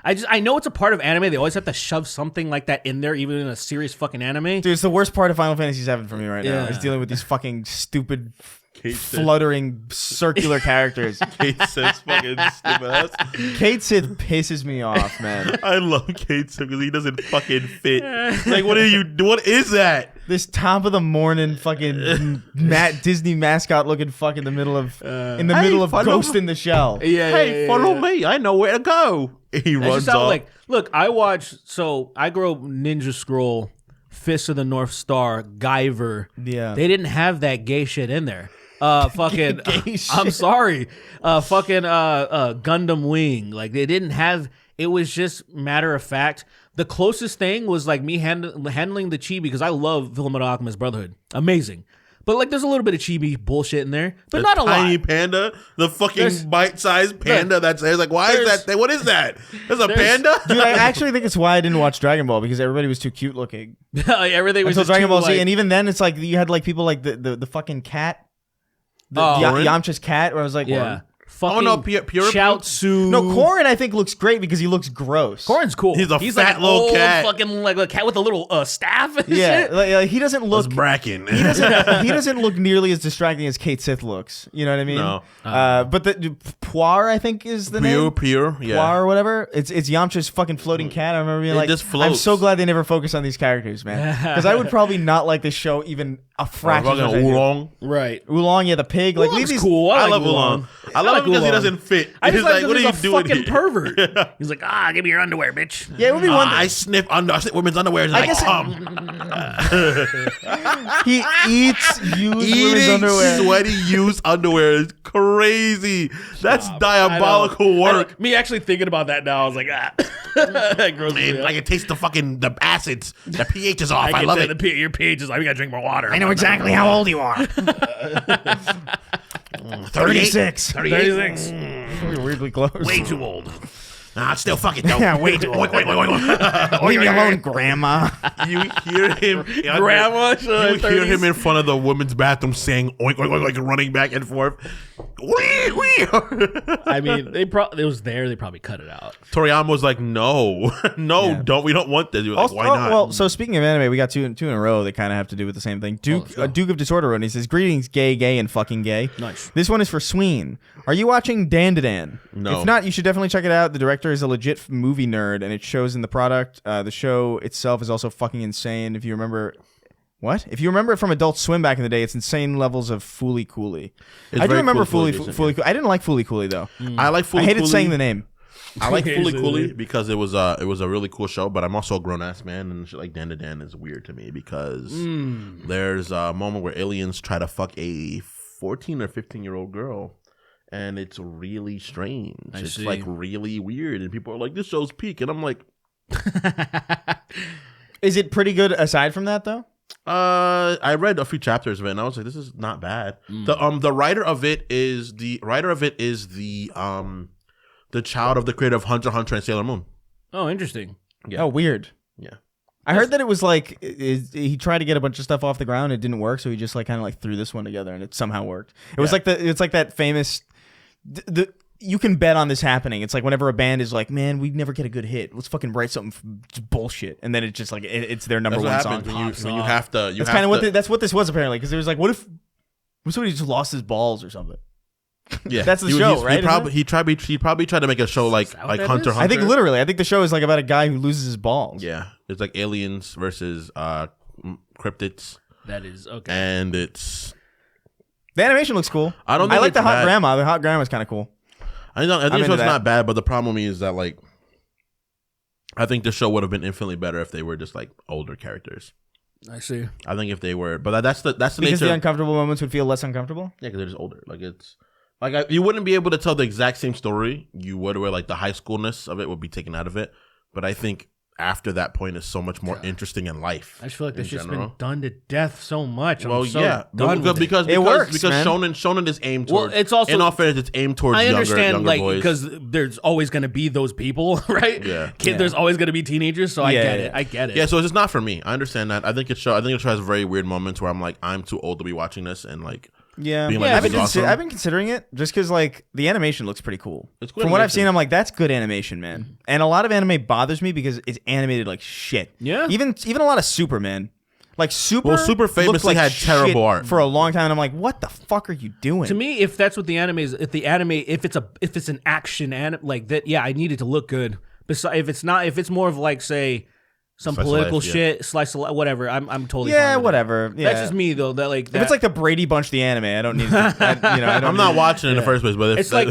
I know it's a part of anime. They always have to shove something like that in there, even in a serious fucking anime. Dude, it's the worst part of Final Fantasy VII for me right now. Yeah. Is dealing with these fucking stupid, Kate fluttering circular characters. Kate Sith's fucking stupid ass. Kate Sith pisses me off, man. I love Kate Sith because he doesn't fucking fit. Like, what are you? What is that? This top of the morning fucking Disney mascot looking fuck in the middle of Ghost in the Shell. Hey, follow me. I know where to go. He That's runs just how, off. like, look, I grew up Ninja Scroll, Fist of the North Star, Guyver. Yeah. They didn't have that gay shit in there. Fucking I'm sorry. Fucking Gundam Wing. Like, they didn't have, it was just matter of fact. The closest thing was like me handling the chibi, because I love Fullmetal Alchemist Brotherhood. Amazing. But like, there's a little bit of chibi bullshit in there, but the not a tiny lot. panda, the fucking bite-sized panda that's there. Like, why is that thing? What is that? There's a panda? Dude, I actually think it's why I didn't watch Dragon Ball, because everybody was too cute looking. Like, everything was Until just Dragon too, Ball Z, like, and even then, it's like you had like people like the fucking cat, Korin? Yamcha's cat, where I was like, yeah. well, Fucking no, Pure- Chaozu. no, Korin I think looks great because he looks gross. Korin's cool. He's a like fat an little old cat. fucking like a cat with a little staff. And Yeah, shit. like, he doesn't look. It's Bracken. He doesn't look nearly as distracting as Kate Sith looks. You know what I mean? No. But the Poir, I think, is the name. Pure, yeah. Poir or whatever. It's Yamcha's fucking floating cat. I remember being It like, just I'm floats. so glad they never focus on these characters, man. Because I would probably not like this show even a fraction. Fucking as I do. Oolong. Right. Oolong, yeah, the pig. Like, leave Oolong's these. cool. I like love Oolong. I love like him because he Oolong. doesn't fit. I He's just like, what are you he's a doing fucking here? pervert. He's like, give me your underwear, bitch. Yeah, it would be one. I sniff women's underwear and I guess come. He eats used women's Eating underwear. sweaty used underwear is crazy. That's diabolical work. Me actually thinking about that now, I was like, that grosses me Man, out. I can taste the acids. The pH is off. I can love tell it. your pH is like, we gotta drink more water. I know exactly how old you are. 36. 36. You're weirdly close. Way too old. Nah, it's still fucking dope. Yeah, way too old. Leave me alone, Grandma. You hear him. Grandma, You hear him in front of the women's bathroom saying oink, oink, oink, like running back and forth. Wee, wee. I mean, it was there. They probably cut it out. Toriyama was like, no, Yeah. we don't want this. You're like, Also, why not? well, so speaking of anime, we got two in a row that kind of have to do with the same thing. Duke of Disorder wrote, and he says, "Greetings, gay, and fucking gay." Nice. This one is for Sween. Are you watching Dan to Dan? No. If not, you should definitely check it out. The director is a legit movie nerd, and it shows in the product. The show itself is also fucking insane. If you remember. What? If you remember it from Adult Swim back in the day, it's insane levels of Fooly Cooley. I do very remember Fooly Fooly Cooley, Cooley. I didn't like Fooly Cooley though. I like Fooly I hated Cooley. saying the name. I like Fooly Cooley because it was a really cool show, but I'm also a grown ass man, and shit like Dan to Dan is weird to me because there's a moment where aliens try to fuck a 14 or 15-year-old girl, and it's really strange. It's see. like really weird, and people are like, "This show's peak," and I'm like, Is it pretty good aside from that though? I read a few chapters of it, and I was like, "This is not bad." The writer of it is the child of the creator of Hunter x Hunter and Sailor Moon. Oh, interesting. Yeah. Oh, weird. Yeah. I heard that it was like he tried to get a bunch of stuff off the ground. It didn't work, so he just like kind of like threw this one together, and it somehow worked. It was like it's like that famous. You can bet on this happening. It's like whenever a band is like, "Man, we never get a good hit. Let's fucking write something just bullshit," and then it's just like it's their number That's one what song. happens when you have to. That's kind of that's what this was apparently, because it was like, what if somebody just lost his balls or something? Yeah, That's the show, right? He probably tried to make a show like that what that Hunter is? x Hunter. I think literally, I think the show is like about a guy who loses his balls. Yeah, it's like aliens versus cryptids, That is okay. and it's. The animation looks cool. I don't I think like it's the hot bad. grandma. The hot grandma's kind of cool. I think I'm the into show's that. not bad, but the problem with me is that like, I think the show would have been infinitely better if they were just like older characters. I see. I think if they were, but that's the Because nature. the uncomfortable moments would feel less uncomfortable. Yeah, because they're just older. Like it's like you wouldn't be able to tell the exact same story you would, where like the high schoolness of it would be taken out of it. But I think after that point is so much more interesting in life. I just feel like in this shit's general. been done to death so much. Well, I'm so yeah, done with because It works, man. shonen is aimed Well, towards. it's also- in all fairness, it's aimed towards I understand, younger like, boys. because there's always going to be those people, right? Yeah. There's always going to be teenagers, so I Yeah, get yeah. it. I get it. Yeah, so it's just not for me. I understand that. I think it show has very weird moments where I'm like, I'm too old to be watching this, and like, Yeah, being like, I've this been, is awesome. I've been considering it just because like the animation looks pretty cool. It's good From what I've animation. seen, I'm like, that's good animation, man. And a lot of anime bothers me because it's animated like shit. Yeah. Even a lot of Superman. Like Super. Well, Super looked famously like had terrible shit art. for a long time, and I'm like, what the fuck are you doing? To me, if that's what the anime is, if it's an action like that, yeah, I need it to look good. Besides, if it's more of like, say, some Slice of political life, yeah. shit, slice of life, whatever, I'm totally fine yeah, with it. whatever. Yeah. That's just me though. That like If it's like the Brady Bunch the anime, I don't need. I don't I'm not watching it in the first place, but if It's like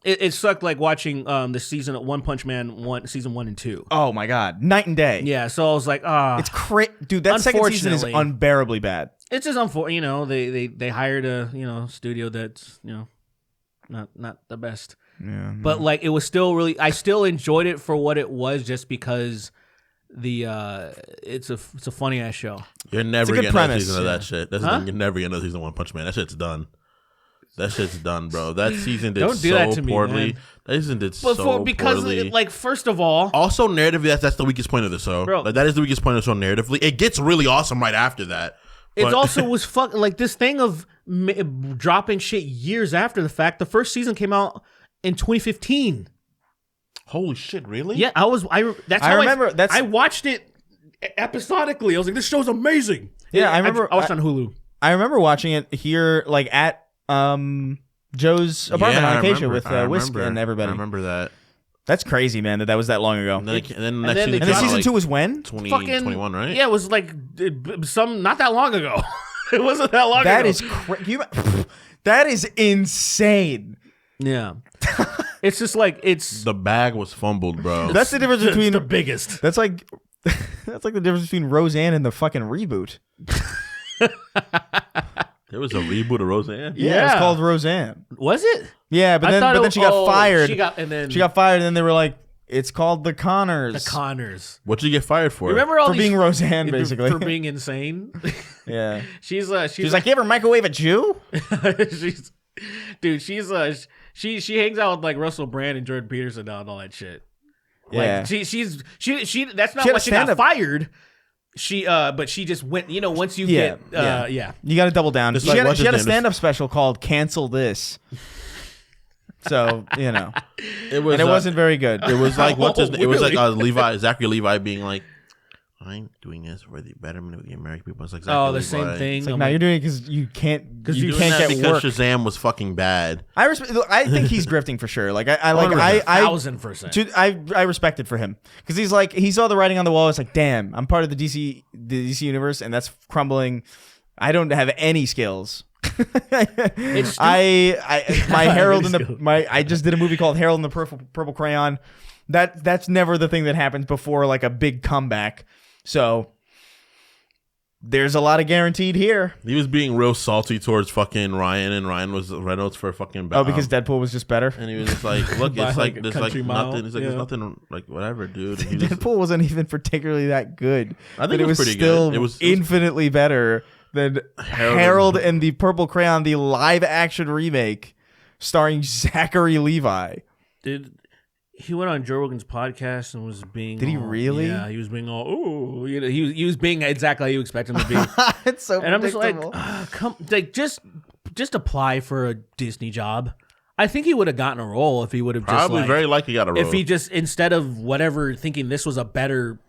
it sucked like watching the season of One Punch Man season 1 and 2. Oh my god, night and day. Yeah, so I was like, It's dude. That second season is Unfortunately. unbearably bad. it's just they hired a studio that's not the best. Yeah, But like it was still really, I still enjoyed it for what it was, just because it's a funny ass show. you're never a good getting another premise, season of yeah. that shit. That's the thing, you're never getting another season of One Punch Man. That shit's done. That shit's done, bro. That season did Don't do so that to me, poorly. man. That season did But so because poorly. like first of all, Also, narratively, that's the weakest point of the show. Bro. Like, that is the weakest point of the show narratively. It gets really awesome right after that. it But- also was like this thing of dropping shit years after the fact. The first season came out in 2015. Holy shit, really? Yeah, that's I how remember- that's- I watched it episodically. I was like, this show's amazing. Yeah, I remember- I watched it on Hulu. I remember watching it here, like at Joe's apartment on Acacia with Whisk and everybody. I remember that. That's crazy, man. That was that long ago. And then, then next they season And then came out, season like, 2 was when? 2021, right? Yeah, it was like not that long ago. It wasn't that long ago. That is that is insane. Yeah. It's just like The bag was fumbled, bro. That's the difference between the biggest. That's like the difference between Roseanne and the fucking reboot. There was a reboot of Roseanne. Yeah, it's called Roseanne. Was it? Yeah, but I then thought but then she got fired. She got She got fired, and then they were like, "It's called the Connors." the Connors. What'd you get fired for? Remember all for these being Roseanne, basically. for being insane. Yeah. she's She's like, "You ever microwave a Jew?" she's dude. She hangs out with like Russell Brand and Jordan Peterson now and all that shit. Like, Yeah. she. That's not She had why a she got stand-up- fired. But she just went. Once you Yeah, get yeah. You got to double down. It's She like, had, what's she had a his name? stand-up special called "Cancel This." So It was. and it wasn't very good. It was like what's his Oh, name? It was like really? Zachary Levi being like, "I'm doing this for the betterment of the American people." It's like Zachary Oh, the Levi. same thing. It's like, no, you're doing it because you can't. Because you Doing can't that get because work. Shazam was fucking bad. I think he's grifting for sure. Like I 1000%. Dude, I respect it for him because he's like he saw the writing on the wall. It's like, damn, I'm part of the DC universe, and that's crumbling. I don't have any skills. It's my Harold in the I just did a movie called Harold in the Purple Crayon. That's never the thing that happens before like a big comeback. So there's a lot of guaranteed here. He was being real salty towards fucking Ryan, and Ryan was Reynolds for fucking. Oh, because Deadpool was just better. and he was just like, "Look, By it's like like a there's like country mile. nothing. It's like Yeah. there's nothing like whatever, dude." And he just, Deadpool wasn't even particularly that good. I think but it was pretty still good. It was infinitely better than Harold and the Purple Crayon, the live action remake starring Zachary Levi. He went on Joe Rogan's podcast and was being. Did he really? Yeah, he was being all. Oh, he was being exactly how you expect him to be. It's so And I'm just like, predictable. just apply for a Disney job. I think he would have gotten a role if he would have just probably like, very likely got a role. if he just instead of whatever thinking this was a better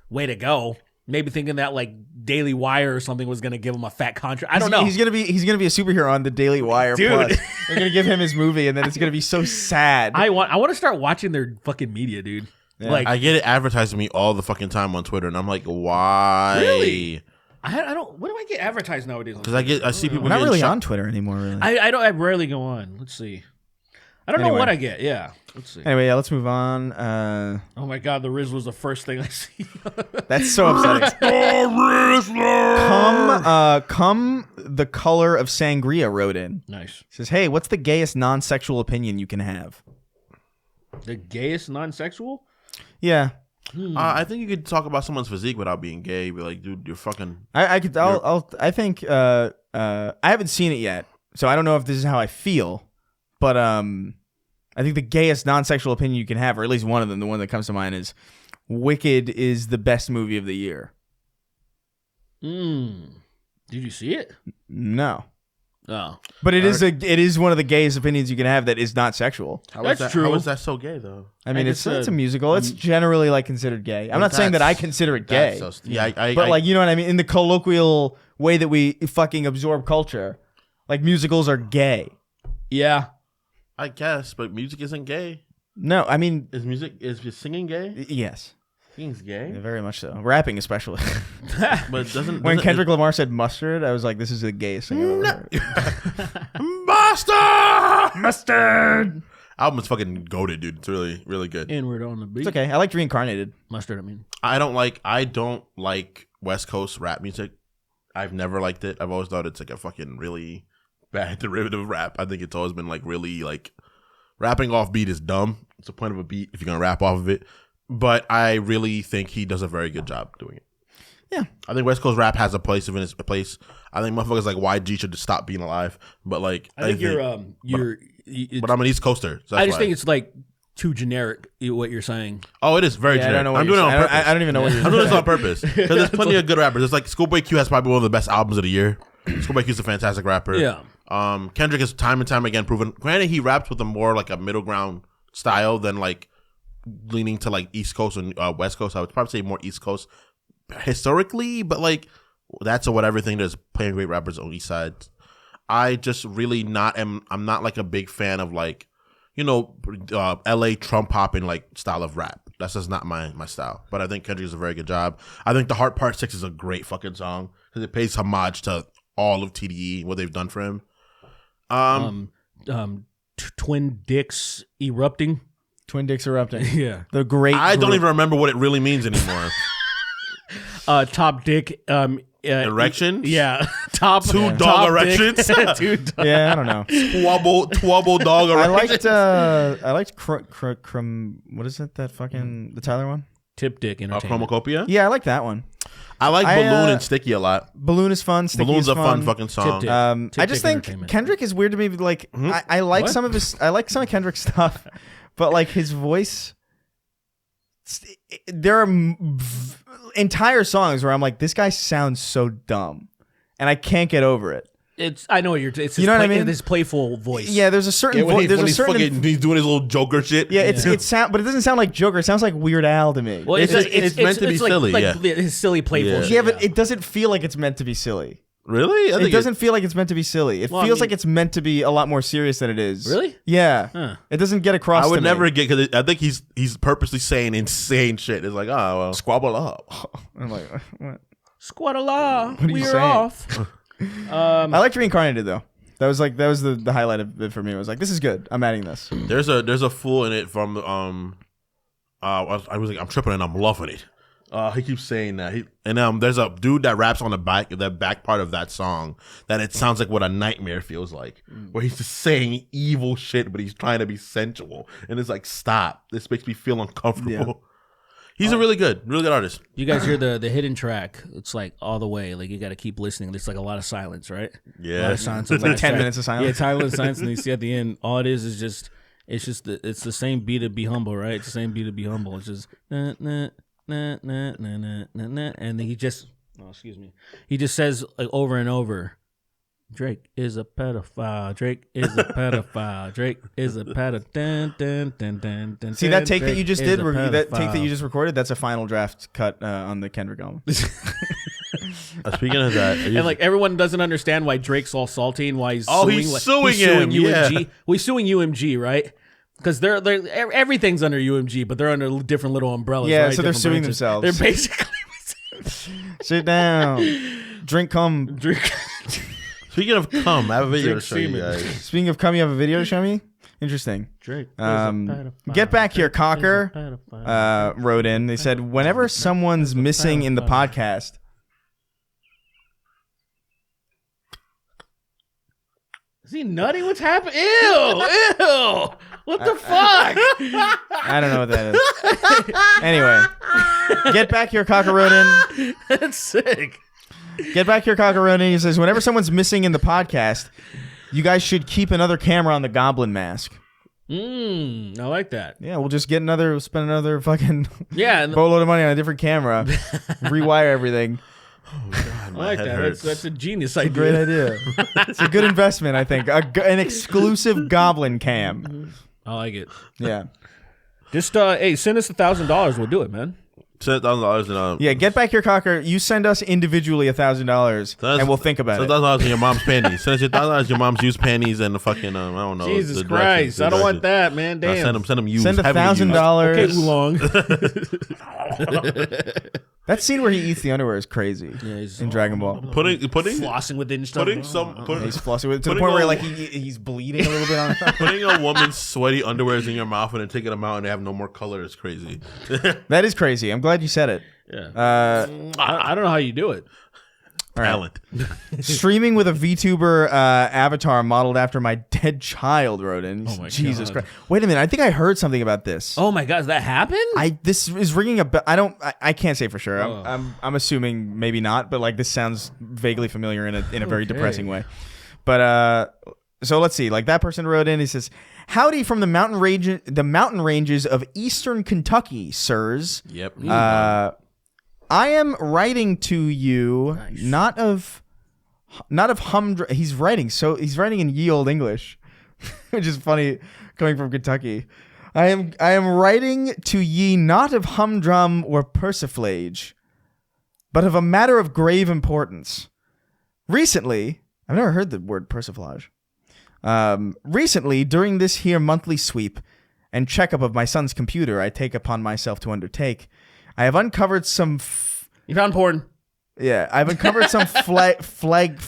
way to go, maybe thinking that like Daily Wire or something was going to give him a fat contract. I don't know. He's gonna be a superhero on the Daily Wire. Dude. Plus. They're gonna give him his movie, and then it's gonna be so sad. I want to start watching their fucking media, dude. Yeah. Like I get it advertised to me all the fucking time on Twitter, and I'm like, why? Really? I don't. What do I get advertised nowadays? Because I see people We're not getting really shot- on Twitter anymore, really. I rarely go on. Let's see. I don't know Anyway. what I get. Yeah. Let's see. Anyway, yeah, let's move on. Oh my God, the Riz was the first thing I see. That's so upsetting. Come the color of sangria wrote in. Nice. Says, hey, what's the gayest non-sexual opinion you can have? The gayest non-sexual? Yeah, I think you could talk about someone's physique without being gay. Be like, dude, you're fucking. I think I haven't seen it yet, so I don't know if this is how I feel, but I think the gayest non-sexual opinion you can have, or at least one of them, the one that comes to mind is Wicked is the best movie of the year. Did you see it? No. Oh, But it is one of the gayest opinions you can have that is not sexual. That's true. How is that so gay though? I mean, it's a musical. It's generally like considered gay. I'm not saying that I consider it gay. But like, you know what I mean? In the colloquial way that we fucking absorb culture, like musicals are gay. Yeah. I guess, but music isn't gay. No, I mean, is singing gay? yes. Singing's gay? Yeah, very much so. Rapping especially. But when Kendrick Lamar said mustard, I was like, this is the gayest thing I've ever heard. Mustard! Album is fucking goated, dude. It's really, really good. Inward on the beat. It's okay. I liked Reincarnated. Mustard, I mean. I don't like West Coast rap music. I've never liked it. I've always thought it's like a fucking really bad derivative of rap. I think it's always been like really like rapping off beat is dumb. It's the point of a beat if you're gonna rap off of it. But I really think he does a very good job doing it. Yeah, I think West Coast rap has a place in its place. I think motherfuckers like YG should just stop being alive. But like, I think you're. But I'm an East Coaster. So I just think it's like too generic. What you're saying. Oh, it is very generic. I don't know I'm doing it on purpose. I don't even know what you're I'm doing this on purpose because there's plenty of good rappers. It's like Schoolboy Q has probably one of the best albums of the year. Schoolboy Q's a fantastic rapper. Yeah. Kendrick has time and time again proven. Granted, he raps with a more like a middle ground style than like leaning to like East Coast and West Coast. I would probably say more East Coast historically, but like that's a whatever thing. There's plenty of great rappers on East Side. I just really I'm not like a big fan of like, you know, LA Trump hopping like style of rap. That's just not my style. But I think Kendrick does a very good job. I think The Heart Part 6 is a great fucking song because it pays homage to all of TDE, what they've done for him. Twin Dicks Erupting. Twin Dicks Erupting. Yeah. The great I don't even remember what it really means anymore. Top Dick. Erections? Yeah. Top Two dog top erections? Yeah, I don't know. Twubble dog erections? I liked what is it? That fucking the Tyler one? Tip Dick Entertainment. Chromacopia? Yeah, I like that one. I like Balloon and Sticky a lot. Balloon is fun. Sticky Balloon's is a fun fucking song. I just think Kendrick is weird to me. Like I like some of his. I like some of Kendrick's stuff, but like his voice. There are entire songs where I'm like, this guy sounds so dumb, and I can't get over it. I know what you're. It's you know what I mean? This playful voice. Yeah, there's a certain voice. There's a certain. He's doing his little Joker shit. Yeah, it sound, but it doesn't sound like Joker. It sounds like Weird Al to me. Well, it's meant to be silly. Like yeah, his silly playful. Yeah, but it doesn't feel like it's meant to be silly. Really? It doesn't feel like it's meant to be silly. It feels like it's meant to be a lot more serious than it is. Really? Yeah. Huh. It doesn't get across. I would to never me. get because I think he's purposely saying insane shit. It's like, oh well, Squabble up. I'm like, what? Squad-a-la. What are you We're saying? Off. I liked Reincarnated though. That was the highlight of it for me. I was like, this is good. I'm adding this. There's a fool in it from I was like, I'm tripping and I'm loving it. He keeps saying that. There's a dude that raps on the back part of that song that it sounds like what a nightmare feels like, where he's just saying evil shit, but he's trying to be sensual, and it's like, stop. This makes me feel uncomfortable. Yeah. He's a really good artist. You guys hear the hidden track? It's like all the way. Like you got to keep listening. There's like a lot of silence, right? Yeah, a lot of silence. It's like 10 minutes of silence. Yeah, silence, and you see at the end, all it is just it's the same beat of Be Humble, right? It's the same beat of Be Humble. It's just nah, nah, nah, nah, nah, nah, nah, nah. And then he just says like over and over, Drake is a pedophile. Drake is a pedophile. Drake is a pedophile. See that take that you just did? That take that you just recorded? That's a final draft cut on the Kendrick album. Speaking of that, and like everyone doesn't understand why Drake's all salty and why he's suing him. UMG. Yeah. He's suing UMG, right? Because they're everything's under UMG, but they're under different little umbrellas. Yeah, right? so they're different suing branches. themselves. They're basically sit down, drink cum. Speaking of cum, I have a video to show you guys. Speaking of cum, you have a video to show me? Interesting. Drake. Get back here, Cocker. Wrote in. They said, whenever someone's missing in the podcast. Is he nutty? What's happening? Ew! What the fuck? I don't know what that is. Anyway, get back here, Cocker wrote in. That's sick. Get back here, Cocker wrote in. He says, whenever someone's missing in the podcast, you guys should keep another camera on the Goblin mask. I like that. Yeah, we'll just spend another fucking boatload of money on a different camera, rewire everything. I like that. That's a genius idea. Great idea. It's a good investment, I think. An exclusive goblin cam. I like it. Yeah. Just hey, send us $1,000. We'll do it, man. $10,000 and Yeah, get back your cocker. You send us individually $1,000, and we'll think about it. $10,000 in your mom's panties. Send us your $1,000 your mom's used panties and the fucking I don't know. Jesus Christ, I don't want that, man. Damn. Send them used. Send $1,000. Okay, Oolong. That scene where he eats the underwear is crazy. Yeah, in Dragon Ball. Putting flossing within stuff. He's flossing with to the point where like he's bleeding a little bit on it. Putting a woman's sweaty underwears in your mouth and then taking them out and they have no more color is crazy. That is crazy. I'm glad you said it. Yeah. I don't know how you do it. Talent. Streaming with a VTuber avatar modeled after my dead child wrote in. Oh my Jesus God. Christ. Wait a minute. I think I heard something about this. Oh my God, does that happen? This is ringing a bell. I can't say for sure. I'm assuming maybe not, but like this sounds vaguely familiar in a very depressing way. But so let's see. Like that person wrote in. He says, "Howdy from the mountain ranges of eastern Kentucky, sirs. Yep. I am writing to you, not of humdrum." He's writing in ye old English, which is funny coming from Kentucky. I am writing to ye not of humdrum or persiflage, but of a matter of grave importance. Recently, I've never heard the word persiflage. Recently, during this here monthly sweep and checkup of my son's computer I take upon myself to undertake, I have uncovered some... You found porn. Yeah, I've uncovered some flagrant?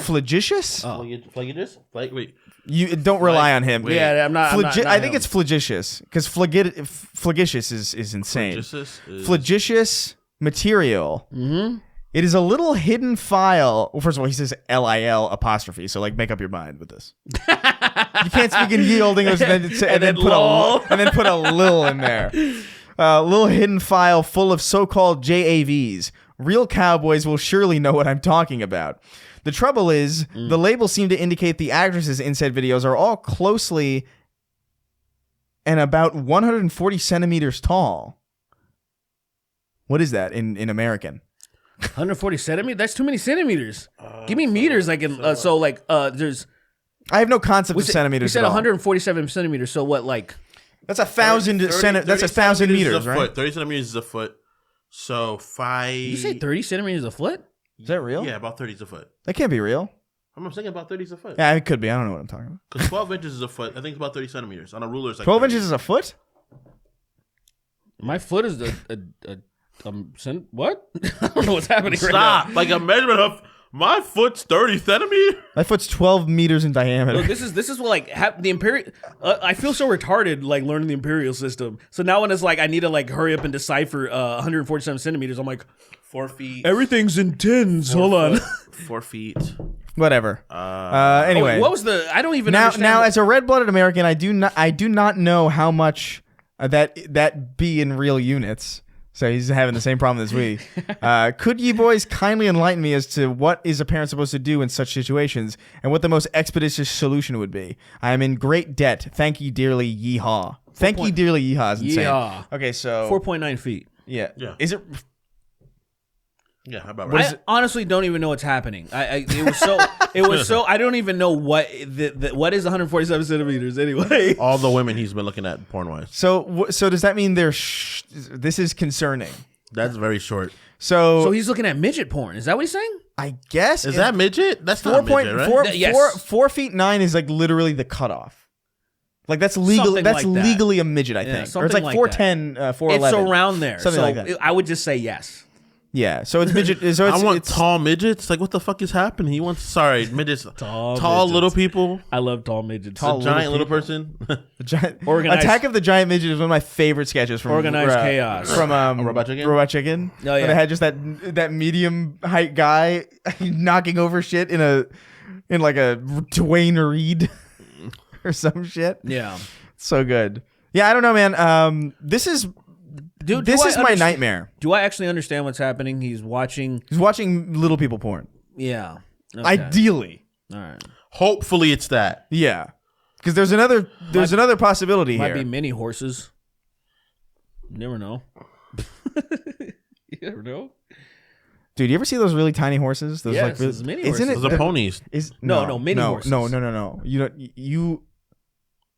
Flagitious? Oh. Flagitious? Wait. You don't rely on him. Yeah, I'm not. I think it's flagitious because flagitious is insane. Flagitious material. Mm-hmm. It is a little hidden file. Well, first of all, he says LIL apostrophe, so like make up your mind with this. You can't speak in ye old English and then put a lil in there. Little hidden file full of so-called JAVs. Real cowboys will surely know what I'm talking about. The trouble is, the labels seem to indicate the actresses in said videos are all closely and about 140 centimeters tall. What is that in American? 140 centimeters? That's too many centimeters. Give me meters. There's. I have no concept of centimeters. You said at all. 147 centimeters. So what? Like that's 1,000 That's 1,000 meters, right? 30 centimeters is a foot. So 5. You say 30 centimeters a foot? Is that real? Yeah, about 30 is a foot. That can't be real. I'm thinking about 30 is a foot. Yeah, it could be. I don't know what I'm talking about. Because 12 inches is a foot. I think it's about 30 centimeters. On a ruler, it's like 12 30. inches is a foot? My foot is what? I don't know what's happening right now. Stop! Like a measurement of my foot's 30 centimeters. My foot's 12 meters in diameter. Look, this is what like the imperial. I feel so retarded like learning the imperial system. So now when it's like I need to like hurry up and decipher 147 centimeters, I'm like 4 feet. Everything's in tins. Hold on. 4 feet. Whatever. Anyway, what was the? I don't even understand. Now, as a red-blooded American, I do not know how much that be in real units. So he's having the same problem as we. Could ye boys kindly enlighten me as to what is a parent supposed to do in such situations and what the most expeditious solution would be? I am in great debt. Thank ye dearly, yeehaw. Thank ye dearly, yeehaw is insane. Yeehaw. Okay, so 4.9 feet. Yeah. Is it? Yeah, how about right? I honestly don't even know what's happening. It was so. I don't even know what what is 147 centimeters anyway. All the women he's been looking at porn wise. So does that mean this is concerning? That's very short. So he's looking at midget porn. Is that what he's saying? I guess is that midget? That's not midget, right? Yes. 4 feet 9 is like literally the cutoff. Like that's legal. Something that's like that. legally a midget, I think. Or it's like 4'10", 4'11". It's around there. Something like that. I would just say yes. Yeah, so it's midget. So I want tall midgets. Like, what the fuck is happening? He wants midgets. Tall midgets. Little people. I love tall midgets. Tall giant little person. Organized. Attack of the Giant Midget is one of my favorite sketches from Organized Chaos. From Robot Chicken. Robot Chicken. Oh yeah. Where they had just that medium height guy knocking over shit in like a Dwayne Reed or some shit. Yeah. So good. Yeah, I don't know, man. This is. Dude, this is my nightmare. Do I actually understand what's happening? He's watching little people porn. Yeah. Okay. Ideally. All right. Hopefully it's that. Yeah. Because there's another possibility Might here. be mini horses. You never know. You never know. Dude, you ever see those really tiny horses? Those Yes, those mini horses. Those are ponies. No, mini horses. No.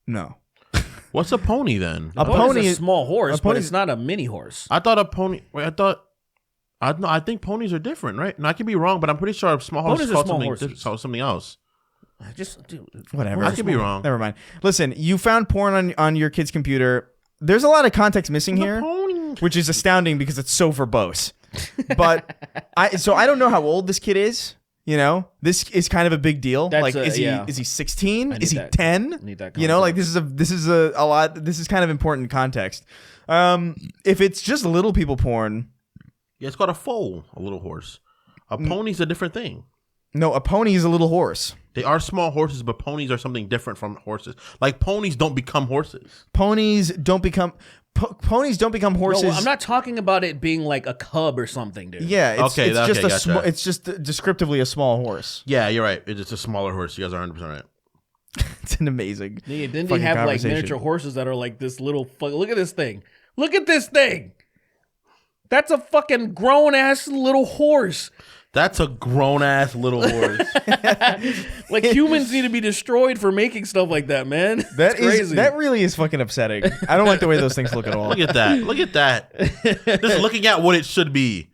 No. What's a pony then? A pony pony is a is small horse, but pony's- it's not a mini horse. I thought a pony. Wait, I think ponies are different, right? And I could be wrong, but I'm pretty sure a small horse Ponies is are called small something else. Dude, Whatever. I could be wrong. Never mind. Listen, you found porn on your kid's computer. There's a lot of context missing here, which is astounding because it's so verbose. But I don't know how old this kid is. You know, this is kind of a big deal. That's is he 16? Is he that. 10? Need that You know, like context. this is a lot. This is kind of important context. If it's just little people porn, Yeah, it's called a foal, a little horse. A pony's a different thing. no, a pony is a little horse. They are small horses, but ponies are something different from horses. Like ponies don't become horses. Ponies don't become horses. No, I'm not talking about it being like a cub or something, dude. Yeah, it's just gotcha. it's just descriptively a small horse. Yeah, you're right. It's a smaller horse. You guys are 100% right. It's an amazing. Then they fucking have like conversation. miniature horses that are like this little. Look at this thing. Look at this thing. That's a fucking grown ass little horse. That's a grown ass little horse. Like humans need to be destroyed for making stuff like that, man. That It's crazy. is that really is fucking upsetting. I don't like the way those things look at all. Look at that. Look at that. Just looking at what it should be.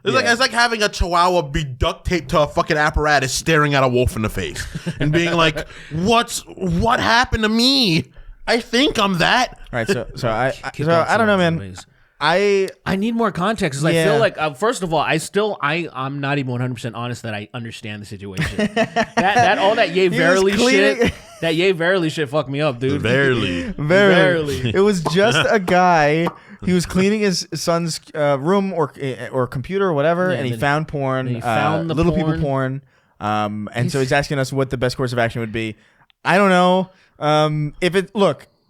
It's like having a chihuahua be duct taped to a fucking apparatus staring at a wolf in the face and being like, what happened to me? I think I'm that. All right, so I don't know, man. I need more context because I Yeah. feel like first of all, I'm not even 100% honest that I understand the situation. that all that yay was verily cleaning- shit, that yay verily shit fucked me up, dude. Barely. Barely. It was just a guy. He was cleaning his son's room or computer or whatever, Yeah, and he then- found porn. he found the little porn. people porn. And so he's asking us what the best course of action would be. I don't know.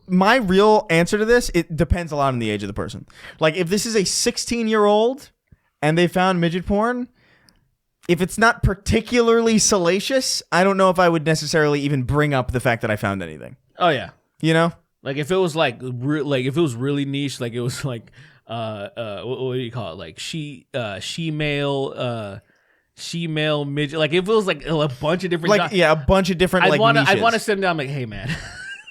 My real answer to this, it depends a lot on the age of the person. Like if this is a 16-year-old and they found midget porn, if it's not particularly salacious, I don't know if I would necessarily even bring up the fact that I found anything. Oh yeah. You know? Like if it was like if it was really niche, like it was like what do you call it? Like she male midget. Like if it was like a bunch of different a bunch of different I'd want niches. to sit him down. I'm like, hey man,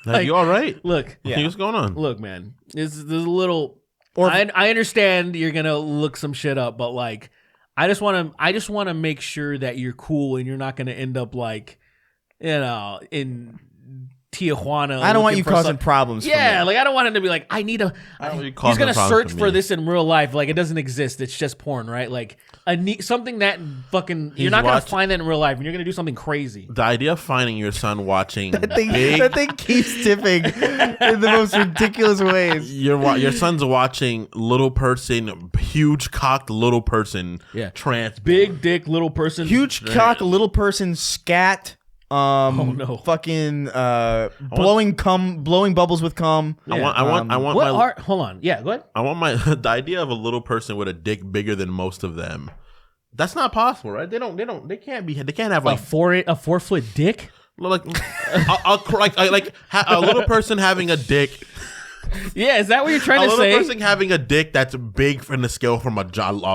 Like, you all right? look, What's going on? look, man, there's a little. Or- I understand you're gonna look some shit up, but like, I just want to make sure that you're cool and you're not gonna end up like, in Tijuana. I don't want looking you for causing some- problems. Yeah, for me. like I don't want him to be like, I need a. I don't want you He's causing gonna problems search for for me. this in real life. Like it doesn't exist. It's just porn, right? Like something that fucking. He's You're not gonna watching- find that in real life, and you're gonna do something crazy. The idea of finding your son watching That thing big. keeps tipping in the most ridiculous ways. Your son's watching little person, huge cocked little person, Yeah. trans Big dick little person. Huge cock, little person, scat. no. Fucking blowing bubbles with cum. I want Hold on. Yeah, go ahead. I want the idea of a little person with a dick bigger than most of them. That's not possible, right? They can't have like A 4 foot dick. like a little person having a dick. Yeah, is that what you're trying A to little say? person having a dick that's big from the scale from a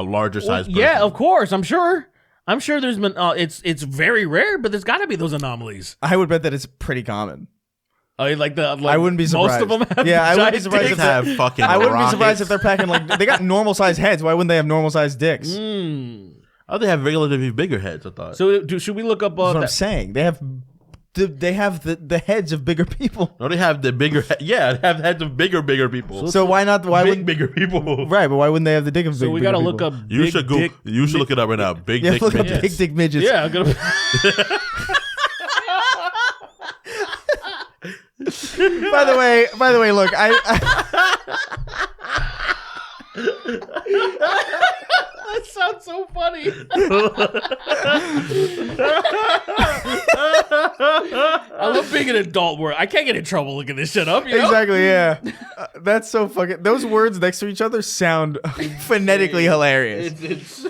larger size person. Yeah, of course. I'm sure there's been. It's very rare, but there's got to be those anomalies. I would bet that it's pretty common. I I wouldn't be surprised. Most of them have. Yeah, I wouldn't be giant surprised Dicks if dicks. have fucking. I wouldn't be surprised rockets. if they're packing like they got normal sized heads. Why wouldn't they have normal sized dicks? Oh, they have relatively bigger heads. I thought. So should we look up? That's what I'm saying. They have the heads of bigger people. No, they have the bigger. Yeah, they have heads of bigger people. So why not? Why big, wouldn't bigger people. right? But why wouldn't they have the dick of So we got to look up. You big should go. dick- You should look it up right now. Big Yeah, dick look up midgets. big dick midgets. Yeah, I'm gonna. By the way, look, That sounds so funny. I love being an adult where I can't get in trouble looking this shit up. You know? exactly, yeah. That's so fucking. Those words next to each other sound phonetically hilarious.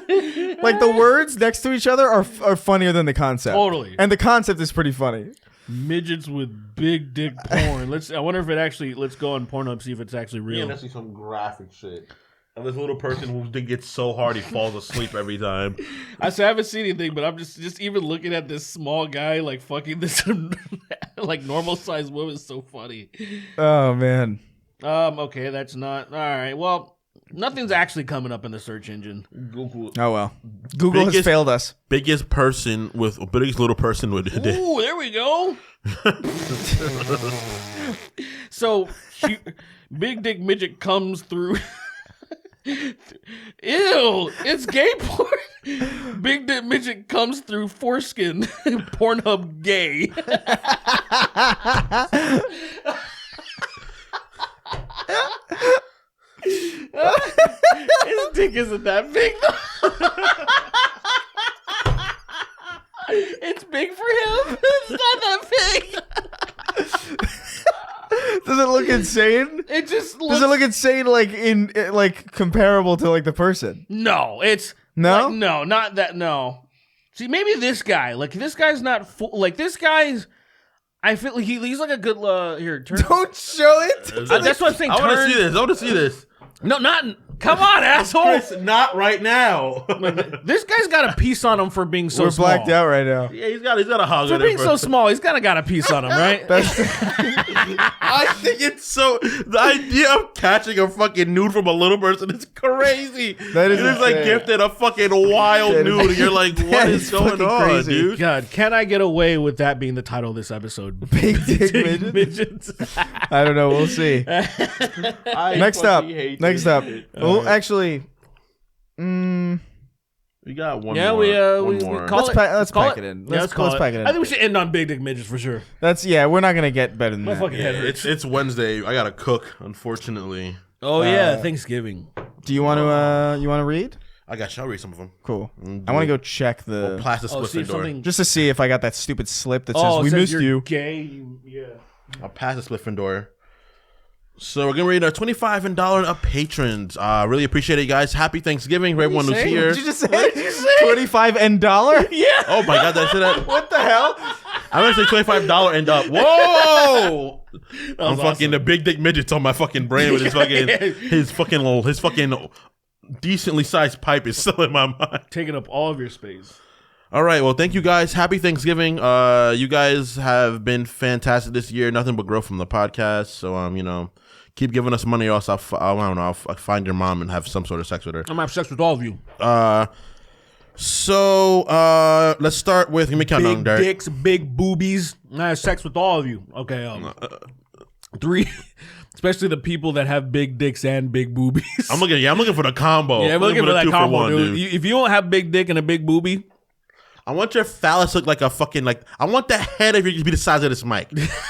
Like the words next to each other are funnier than the concept. Totally. And the concept is pretty funny. Midgets with big dick porn. I wonder if it actually. Let's go on Pornhub see if it's actually real. see some graphic shit. Of this little person who gets so hard he falls asleep every time. I haven't seen anything, but I'm just even looking at this small guy like fucking this like normal sized woman is so funny. Oh man. Okay, that's not all right. Well, nothing's actually coming up in the search engine. Google. Oh well. Google has failed us. Biggest little person with a day. Ooh, there we go. So, big dick midget comes through. Ew, it's gay porn. Big dick midget comes through foreskin. Pornhub gay. His dick isn't that big though. It's big for him. It's not that big. Does it look insane? It just looks... Does it look insane like comparable to like the person? No, it's no, like, no, not that. No, see, maybe this guy. Like this guy's not full. Like this guy's. I feel like he's like a good. Here, turn. Don't show it. That's what I'm saying. I want to see this. No, not. Come on, asshole. Chris, not right now. This guy's got a piece on him for being so small. We're blacked out right now. Yeah, he's got a hog. For being so small, he's kind of got a piece on him, right? I think it's so. The idea of catching a fucking nude from a little person is crazy. That is like gifted a fucking wild nude. And you're like, what is going on, crazy. dude? God, can I get away with that being the title of this episode? Big dick midgets. I don't know. We'll see. Next up. Well, actually, we got one. Yeah, more. we call let's it. let's call pack it in. Let's pack it in. I think we should end on big dick midgets for sure. We're not gonna get better than My that. fucking head hurts. It's Wednesday. I gotta cook, unfortunately. Oh yeah, Thanksgiving. Do you want to read? I got you. I'll read some of them. Cool. I want to go check the Plastic Oh, split see the door. something. just to see if I got that stupid slip that says Oh, it we says missed you're you. Gay. Yeah. I'll pass the split door. So we're gonna read our $25 and $1 patrons. Really appreciate it, guys. Happy Thanksgiving for everyone who's here. Did you just say $25 and $1? Yeah. Oh my god, did I say that? What the hell? I'm gonna say $25 and up. Whoa! I'm was fucking the big dick midgets on my fucking brain with his fucking decently sized pipe is still in my mind. Taking up all of your space. All right, well, thank you guys. Happy Thanksgiving. You guys have been fantastic this year. Nothing but growth from the podcast. So keep giving us money, or else I'll find your mom and have some sort of sex with her. I'm gonna have sex with all of you. So let's start with, give me a countdown, Big Derek. dicks, big boobies. I have sex with all of you. Okay. 3. Especially the people that have big dicks and big boobies. I'm looking for the combo. Yeah, I'm looking for that 2 combo, 1, dude. If you don't have big dick and a big boobie, I want your phallus to look like a fucking, I want the head of your dick to be the size of this mic.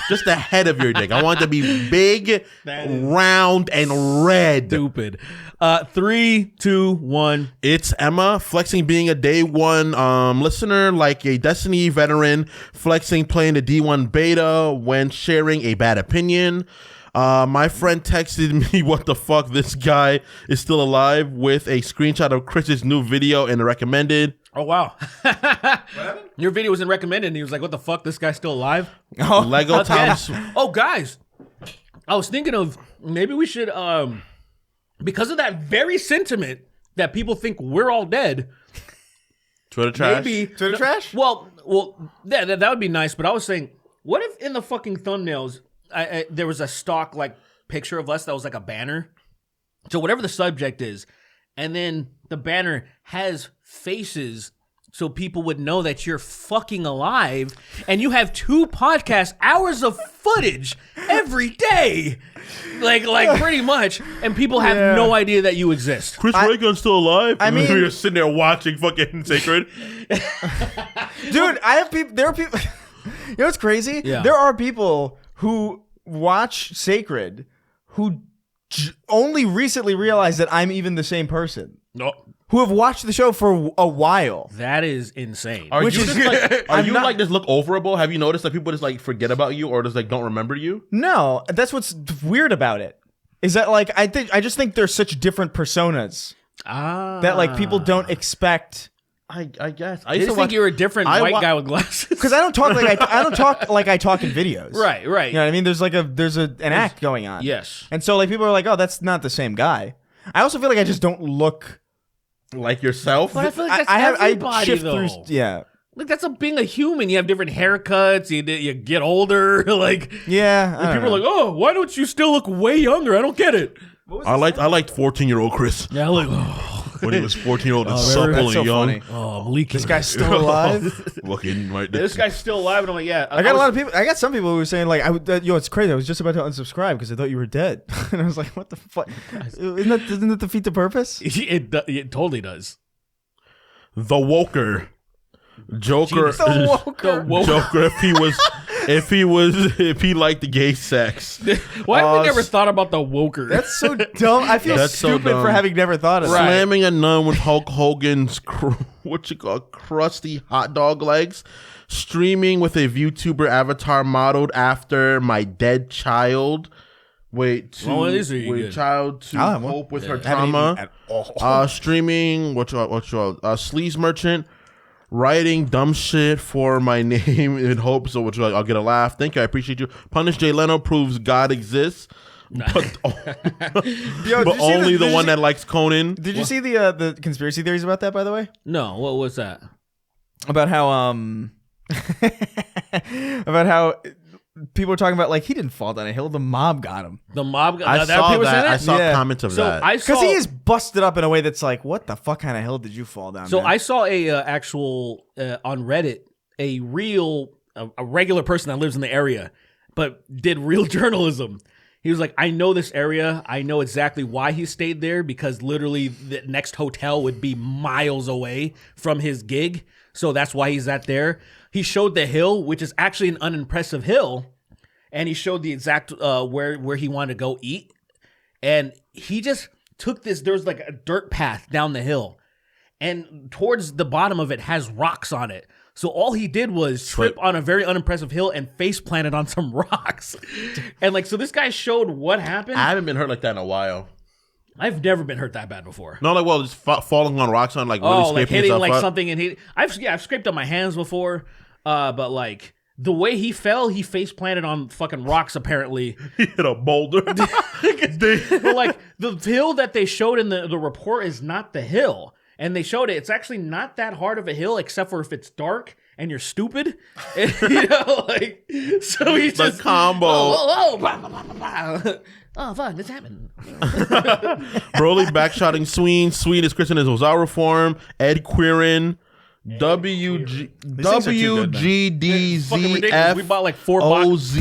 Just the head of your dick. I want it to be big, round, and red. stupid. 3, 2, 1. It's Emma flexing being a day one listener, like a Destiny veteran, flexing playing the D1 beta when sharing a bad opinion. My friend texted me, what the fuck, this guy is still alive, with a screenshot of Chris's new video and recommended. Oh, wow. Your video was in recommended, and he was like, what the fuck, this guy's still alive? Lego Tom's. Oh, guys, I was thinking of maybe we should, because of that very sentiment that people think we're all dead. Twitter trash. Twitter trash? Well, that would be nice, but I was saying, what if in the fucking thumbnails, there was a stock like picture of us that was like a banner? So whatever the subject is, and then the banner has faces so people would know that you're fucking alive, and you have 2 podcast hours of footage every day. Like pretty much, and people have no idea that you exist. Chris Reagan's still alive? I mean- you're sitting there watching fucking Sacred. Dude, I have people. There are people. You know what's crazy? Yeah. There are people who watch Sacred who only recently realized that I'm even the same person. No, Who have watched the show for a while. that is insane. Are Which you is- just like, are I'm you not- like just look overable? Have you noticed that people just like forget about you or just like don't remember you? No, that's what's weird about it. Is that like I just think they're such different personas that like people don't expect. I guess I just think you're a different white guy with glasses. Because I don't talk like I don't talk like I talk in videos. Right. You know what I mean? There's like an act going on. Yes. And so like people are like, oh, that's not the same guy. I also feel like I just don't look like yourself. But I feel like that's everybody, shift though. through. Yeah. Like that's being a human. You have different haircuts. You get older. Like Yeah. I don't people know. are like, oh, why don't you still look way younger? I don't get it. I liked 14-year-old Chris Yeah, like when he was 14-year-old and That's supple and so young. funny. oh, I'm leaking. This guy's still alive. Fucking right there. This guy's still alive, and I'm like, yeah. I got a lot of people. I got some people who were saying like, "Yo, it's crazy. I was just about to unsubscribe because I thought you were dead." And I was like, "What the fuck? Doesn't that defeat the purpose?" It totally does. The Woker. Joker. The Woker. Joker. If he liked the gay sex. Why have we never thought about the Woker? That's so dumb. I feel That's so stupid dumb. for having never thought of that. Slamming a nun with Hulk Hogan's crusty hot dog legs. Streaming with a VTuber avatar modeled after my dead child. Wait, child to I'll have one. cope with her I haven't trauma. eaten at all. Streaming sleaze merchant. Writing dumb shit for my name in hopes of I'll get a laugh. Thank you, I appreciate you. Punish Jay Leno proves God exists, but only the one that likes Conan. Did you see the conspiracy theories about that? By the way, No, what was that? about how about how people were talking about like he didn't fall down a hill, the mob got him The mob. I that saw was in that. it? I saw Yeah. comments of So that. I because saw. he is busted up in a way that's like, what the fuck kind of hill did you fall down? So man? I saw a actual on Reddit a regular person that lives in the area, but did real journalism. He was like, I know this area. I know exactly why he stayed there because literally the next hotel would be miles away from his gig. So that's why he's at there. He showed the hill, which is actually an unimpressive hill, and he showed the exact where he wanted to go eat. And he just took this. There's like a dirt path down the hill, and towards the bottom of it has rocks on it. So all he did was trip on a very unimpressive hill and face planted on some rocks. And like, so this guy showed what happened. I haven't been hurt like that in a while. I've never been hurt that bad before. No, like just falling on rocks on like really like scraping hitting yourself like up. something and I've scraped on my hands before, but like the way he fell, he face planted on fucking rocks apparently. He hit a boulder. But like the hill that they showed in the report is not the hill. And they showed it. It's actually not that hard of a hill, except for if it's dark and you're stupid. And, like so he The just combo. Oh, fun! This happened. Broly backshotting Sween. Sween is Christian as Ozawa form. Ed Quirin. things are too good, Fucking ridiculous. WGDZF. We bought like 4 OZ.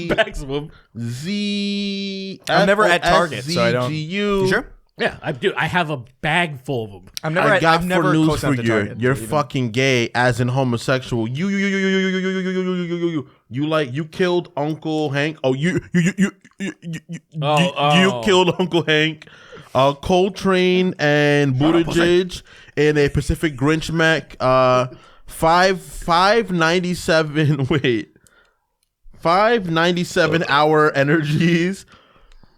bags of them. Z. I'm never at Target, so I don't. FOSZGU. You sure? Yeah, I have a bag full of them. I got I've never news close for enough to you. Target You're to even- fucking gay, as in homosexual. You killed Uncle Hank. Oh, you killed Uncle Hank. Coltrane and Buttigieg in a Pacific Grinch Mac. 597. Wait, 597 hour energies.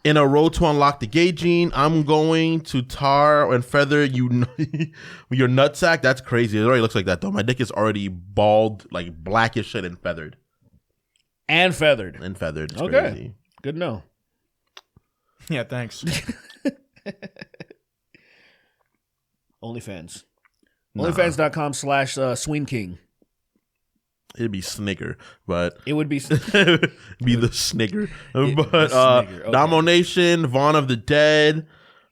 In a road to unlock the gay gene, I'm going to tar and feather you your nutsack. That's crazy. It already looks like that though. My dick is already bald, like black as shit and feathered. And feathered. It's Okay. crazy. Good to know. Yeah, thanks. OnlyFans. Nah. OnlyFans.com/SweenKing. It'd be Snigger, but It would be. be the Snigger. But Snigger, okay. Domination, Vaughn of the Dead,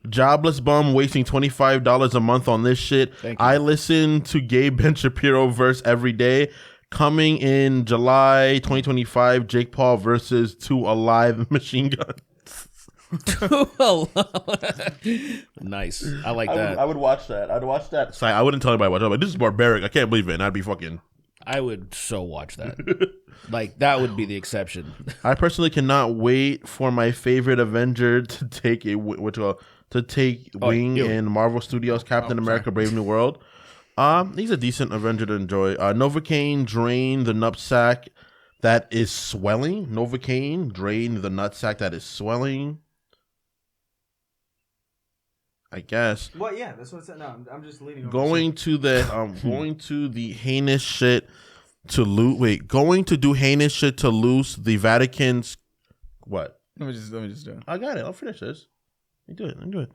Jobless Bum wasting $25 a month on this shit. Thank you. I listen to Gay Ben Shapiro verse every day. Coming in July 2025, Jake Paul versus 2 Alive Machine Gun. Nice. I like that. I would watch that. I'd watch that. Sorry, I wouldn't tell anybody to watch it, but this is barbaric. I can't believe it. And I'd be fucking. I would so watch that. Like that would be the exception. I personally cannot wait for my favorite Avenger to take wing ew. in Marvel Studios Captain America: Brave New World. He's a decent Avenger to enjoy. Novocaine, drain the nutsack that is swelling. Novocaine, drain the nutsack that is swelling. I guess. Well, yeah, that's what it said. No, I'm just leading. Going to the heinous shit to loot. Wait, going to do heinous shit to loose the Vatican's. What? Let me just do it. I got it. I'll finish this. They do it.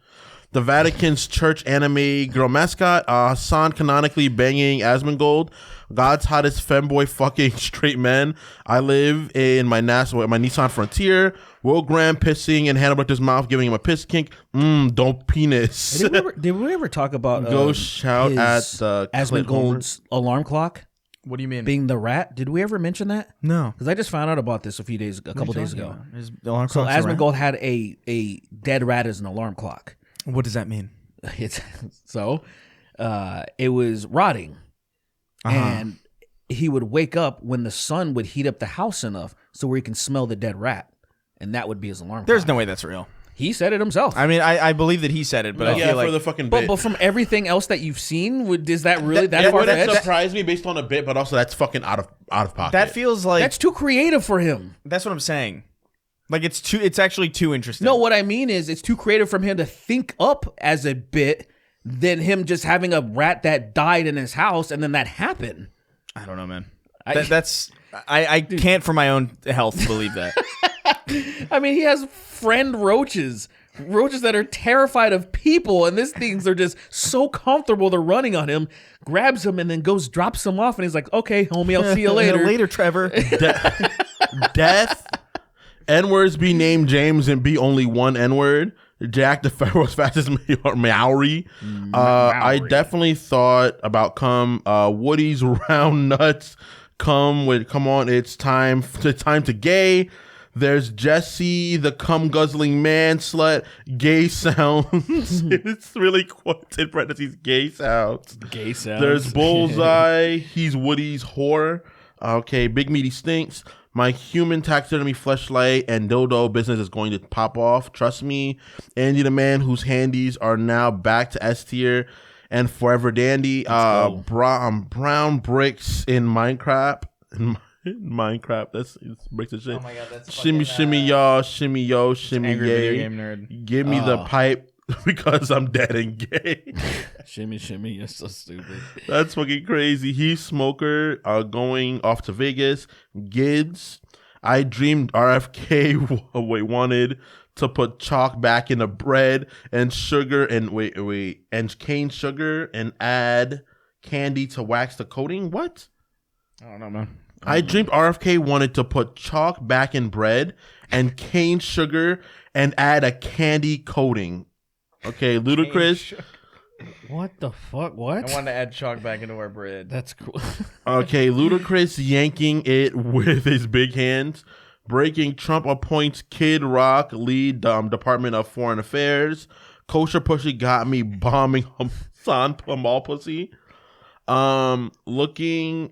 The Vatican's church anime girl mascot, Hassan canonically banging Asmongold, God's hottest femboy fucking straight men. I live in my Nissan Frontier. Will Graham pissing in Hannibal Lecter's mouth, giving him a piss kink. Don't penis. Did we ever talk about Go shout at the Asmongold's alarm clock? What do you mean? Being the rat? Did we ever mention that? No. Because I just found out about this a couple days ago. So So Asmongold had a dead rat as an alarm clock. What does that mean? It was rotting, and he would wake up when the sun would heat up the house enough so where he can smell the dead rat, and that would be his alarm. There's clock. no way that's real. He said it himself. I mean, I believe that he said it, but I feel like for the fucking bit. But from everything else that you've seen, is that really that It far wouldn't fetched? surprise me based on a bit, but also that's fucking out of pocket. that feels like That's too creative for him. that's what I'm saying. Like it's actually too interesting. No, what I mean is it's too creative from him to think up as a bit than him just having a rat that died in his house and then that happened. I don't know, man. I can't for my own health believe that. I mean, he has friend roaches that are terrified of people, and these things are just so comfortable they're running on him, grabs him, and then drops him off, and he's like, okay, homie, I'll see you later. Later, Trevor. Death. N-words be named James and be only one N-word. Jack the Pharaoh's fastest Maori. I definitely thought about Woody's round nuts. Come on, it's time to gay. There's Jesse, the cum guzzling man slut. Gay sounds. It's really quotes in parentheses. Gay sounds. Gay sounds. There's Bullseye. He's Woody's whore. Okay, Big Meaty stinks. My human taxidermy fleshlight and dildo business is going to pop off. Trust me. Andy the man whose handies are now back to S tier and forever dandy. Brown bricks in Minecraft. Minecraft. That's bricks of shit. Oh my God, that's shimmy, shimmy, y'all. Shimmy, yo. Shimmy, Angry video yay. game nerd. Give me the pipe because I'm dead and gay. Shimmy, you're so stupid. That's fucking crazy. He's smoker going off to Vegas. Gids. I dreamed RFK wanted to put chalk back in the bread and sugar and and cane sugar and add candy to wax the coating. What? I don't know, man. I dreamed RFK wanted to put chalk back in bread and cane sugar and add a candy coating. Okay, Ludacris. What the fuck? What? I wanted to add chalk back into our bread. That's cool. Okay, Ludacris yanking it with his big hands. Breaking Trump appoints Kid Rock lead Department of Foreign Affairs. Kosher Pussy got me bombing Hassan Pamal pussy. Look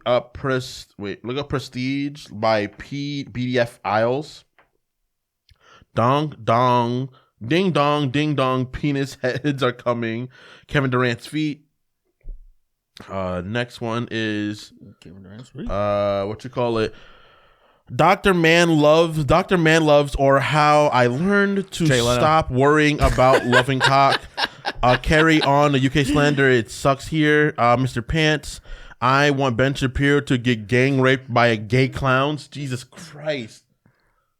up Prestige by BDF Isles. Dong dong. Ding dong, ding dong, penis heads are coming. Kevin Durant's feet. Next one is Kevin Durant's feet. What you call it? Dr. Man Loves, or How I Learned to Stop Worrying About Loving Cock. Carry on the UK slander. It sucks here. Mr. Pants. I want Ben Shapiro to get gang raped by a gay clowns. Jesus Christ.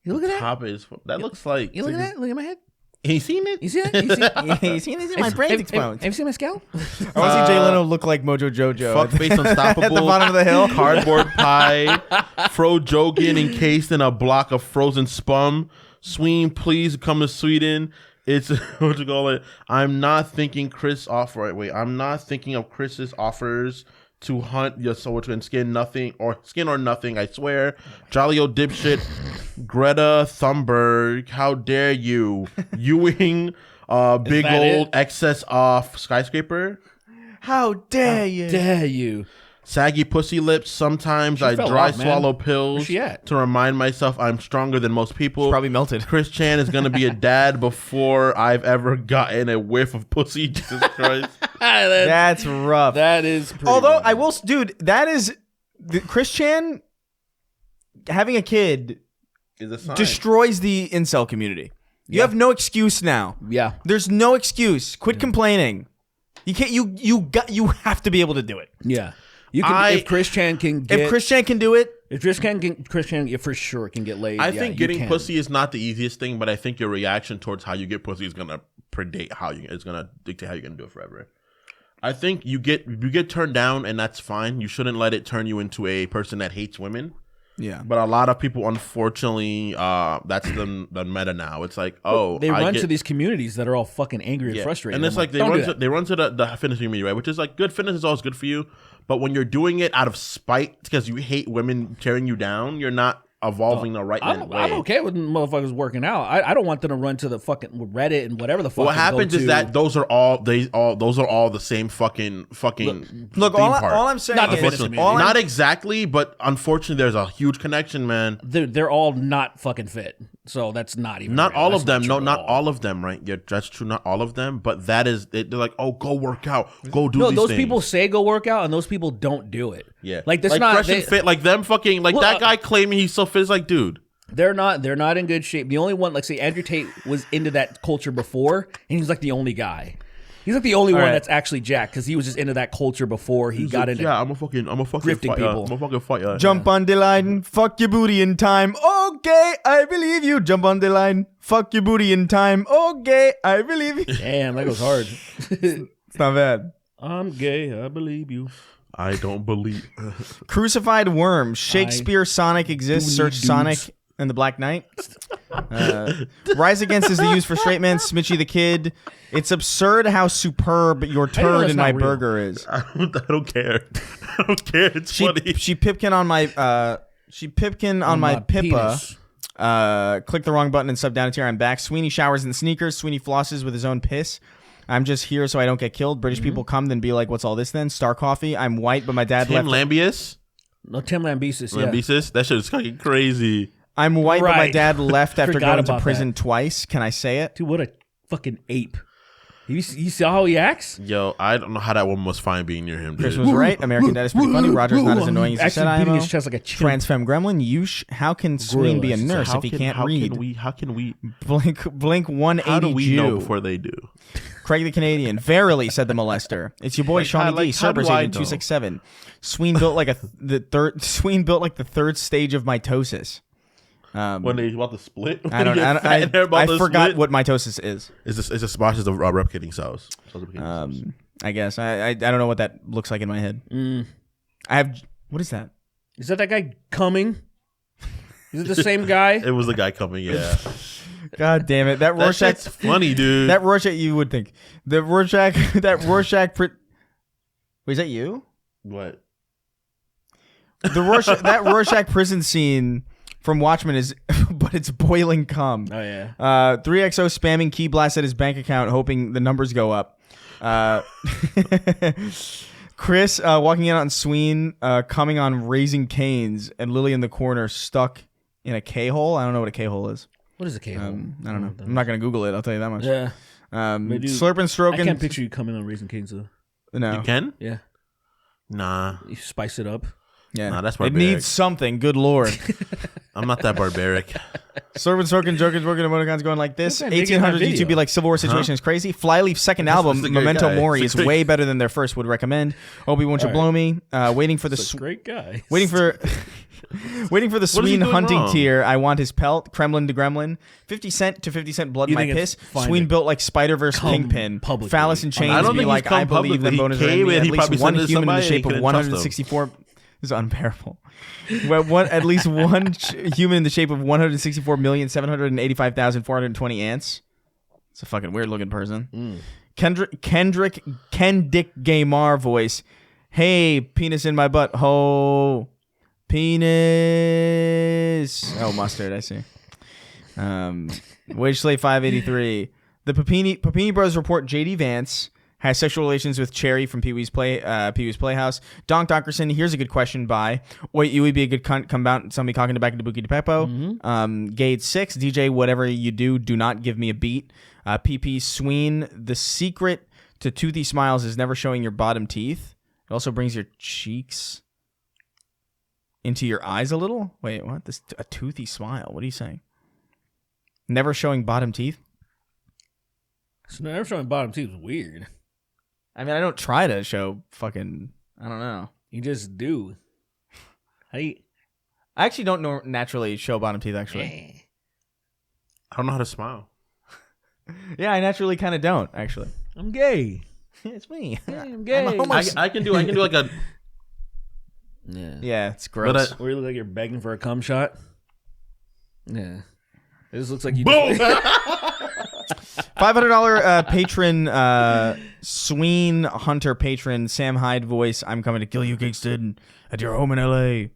You look at that? Top is that looks like. You look at that? Look at my head. You seen it? You see that? You seen this? My brain explodes. Have you seen my scalp? I want to see Jay Leno look like Mojo Jojo Fuckface Unstoppable. at the bottom of the hill. Cardboard Pie. Fro Jogan encased in a block of frozen spum. Sween, please come to Sweden. It's what you call it. I'm not thinking of Chris's offers to hunt your soul and skin or nothing, I swear. Jolly old dipshit. Greta Thunberg, how dare you? Ewing, big old excess off skyscraper. How dare you? Dare you? Saggy pussy lips. Sometimes I fell dry off, man. swallow Where's pills she at? to remind myself I'm stronger than most people. It's probably melted. Chris Chan is going to be a dad before I've ever gotten a whiff of pussy. Jesus Christ. That's rough. That is pretty Although rough. I will, dude, that is Chris Chan having a kid Is a sign. destroys the incel community. You have no excuse now. Yeah. There's no excuse. Quit complaining. You can't. You have to be able to do it. Yeah. You can, if Chris Chan can get... If Chris Chan can do it, Chris Chan for sure can get laid. I yeah, think you getting can. pussy is not the easiest thing, but I think your reaction towards how you get pussy is going to predate how you. It's gonna dictate how you're gonna do it forever. I think you get turned down, and that's fine. You shouldn't let it turn you into a person that hates women. Yeah, but a lot of people, unfortunately, that's the meta now. It's like, they run to these communities that are all fucking angry and frustrated, and it's like they run to the fitness community, right? Which is like good. Fitness is always good for you, but when you're doing it out of spite because you hate women tearing you down, you're not evolving the right way. I'm okay with motherfuckers working out. I don't want them to run to the fucking Reddit and whatever the fuck. What happens is that those are all the same fucking look. All I'm saying is not exactly, but unfortunately, there's a huge connection, man. They're all not fucking fit, so that's not even. Not all of them. No, not all of them. Right? Yeah, that's true. Not all of them, but that is. They're like, oh, go work out, go do. No, these those things. people say go work out, and those people don't do it. Yeah, like this, like not fresh and fit, like them fucking like that guy claiming he's so fit. Is like, dude. They're not in good shape. The only one, like say Andrew Tate was into that culture before, and he's like the only guy. He's like the only one that's actually jacked because he was just into that culture before he got into. Yeah, I'm a fucking grifting people. I'm a fucking fighter. Jump on the line, fuck your booty in time. Okay, I believe you. Jump on the line, fuck your booty in time. Okay, I believe you. Damn, that goes hard. It's not bad. I'm gay. I believe you. I don't believe. Crucified worm. Shakespeare Sonic exists. Search Sonic and the Black Knight. Rise Against is the use for straight men. Smitchy the Kid. It's absurd how superb your turd in my burger is. I don't care. I don't care. It's funny. She pipkin on my pippa. Click the wrong button and sub down a tier. I'm back. Sweeney showers in sneakers. Sweeney flosses with his own piss. I'm just here so I don't get killed. British people come, then be like, what's all this then? Star Coffee. I'm white, but my dad left. Tim Lambius? No, Tim Lambesis. Lambesis? That shit is fucking crazy. I'm white, but my dad left after going to prison twice. Can I say it? Dude, what a fucking ape. You saw how he acts? Yo, I don't know how that woman was fine being near him, dude. Chris was right. American Dad is pretty funny. Roger's not as annoying as he said. Beating his chest like a chimp. Transfemme Gremlin. Yush. How can Sween be a nurse if he can't read? How can we? Blink 180 How do we know Jew. before they do? Craig the Canadian. Verily, said the molester. It's your boy Shawnee D. Cerberus Agent 267. Sween built like the third stage of mitosis. When they about to split, I forgot what mitosis is. It's a process of replicating cells. I guess I don't know what that looks like in my head. I have. What is that? Is that guy coming? Is it the same guy? It was the guy coming. Yeah. God damn it! That Rorschach's funny, dude. That Rorschach, you would think the Rorschach. That Rorschach. Wait, is that you? What? The Rorschach. That Rorschach prison scene from Watchmen is, but it's boiling cum. Oh yeah. 3XO spamming key blast at his bank account, hoping the numbers go up. Chris walking in on Sween, coming on Raising Cane's, and Lily in the corner stuck in a K-hole. I don't know what a K-hole is. What is a K-hole? I don't know. I'm not going to Google it. I'll tell you that much. Yeah. Slurping, stroking. I can't picture you coming on Raising Cane's though. No. You can? Yeah. Nah. You spice it up. Yeah. Nah, that's it barbaric. needs something. Good Lord. I'm not that barbaric. Slurping, stroking, joking, working, emoticons going like this. 1800 YouTube be like Civil War situation is crazy. Flyleaf's second album, Memento Mori, is way better than their first. Would recommend. Obi-Wan should blow me. Waiting for the great guy. Waiting for the Sween hunting tier. I want his pelt. Kremlin to Gremlin. 50 Cent to 50 Cent blood You my think piss. it's fine Sween to built like Spider-Verse Kingpin. publicly. Phallus and chains I don't be think like, he's come I believe them publicly. bonus He came me. and At he least probably one sent it to human in the somebody shape and of he couldn't trust him. 164. This is unbearable. At least one human in the shape of 164,785,420 ants. It's a fucking weird looking person. Kendrick Gaymar voice. Hey, penis in my butt. Ho, penis. Oh, mustard. I see. Wage Slave 583. The Papini Bros report JD Vance has sexual relations with Cherry from Pee Wee's Playhouse. Donk Donkerson, here's a good question by Wait, you would be a good cunt, come out, somebody cocking the back into Bookie DePeppo. Gade 6, DJ, whatever you do not give me a beat. PP Sween, the secret to toothy smiles is never showing your bottom teeth. It also brings your cheeks into your eyes a little. Wait, what? This a toothy smile. What are you saying? Never showing bottom teeth? So never showing bottom teeth is weird. I mean, I don't try to show fucking. I don't know. You just do. I actually don't naturally show bottom teeth. Actually, I don't know how to smile. Yeah, I naturally kind of don't, actually. I'm gay. It's me. I'm gay. I can do like a. Yeah, it's gross. Where you look like you're begging for a cum shot. Yeah. This looks like you. Boom. $500 patron, Sween Hunter patron, Sam Hyde voice. I'm coming to kill you, Kingston, at your home in L.A.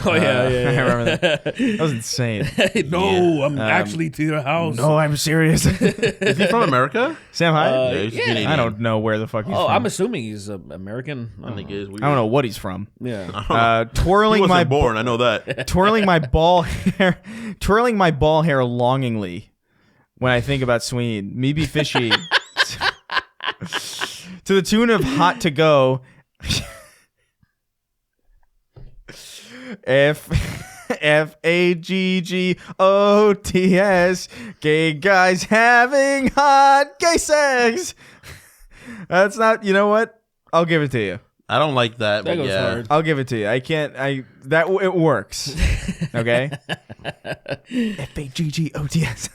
Oh, yeah. I remember that. That was insane. No, I'm actually to your house. No, I'm serious. Is he from America? Sam Hyde? He's Canadian. I don't know where the fuck he's Oh, from. I'm assuming he's American. I think it is weird. I don't know what he's from. Yeah. He Twirling wasn't my born. I know that. twirling my ball hair longingly when I think about Sween. Me be fishy. To the tune of Hot to Go. FAGGOTS. Gay guys having hot gay sex. That's not, you know what? I'll give it to you. I don't like that, That but goes yeah. hard. I'll give it to you. It works. Okay? FAGGOTS.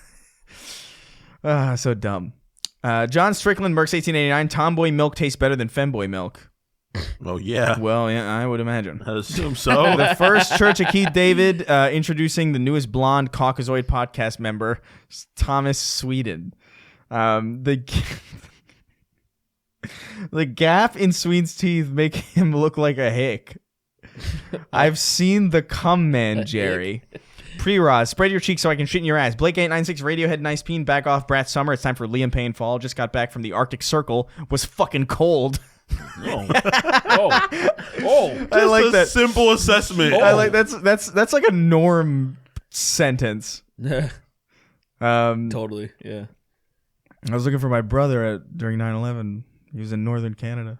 So dumb. John Strickland, Mercs 1889. Tomboy milk tastes better than femboy milk. Oh yeah. Well, yeah, I would imagine. I assume so. The first Church of Keith David, introducing the newest blonde Caucasoid podcast member, Thomas Sweden. The gap in Sween's teeth make him look like a hick. I've seen the cum man, Jerry. Pre-Roz, spread your cheeks so I can shit in your ass. Blake 896, Radiohead, Nice Peen, back off, Brat Summer. It's time for Liam Payne Fall. Just got back from the Arctic Circle. Was fucking cold. Oh. I like Just a that. simple assessment. I like that's like a norm sentence. Totally. Yeah. I was looking for my brother during 9/11. He was in northern Canada.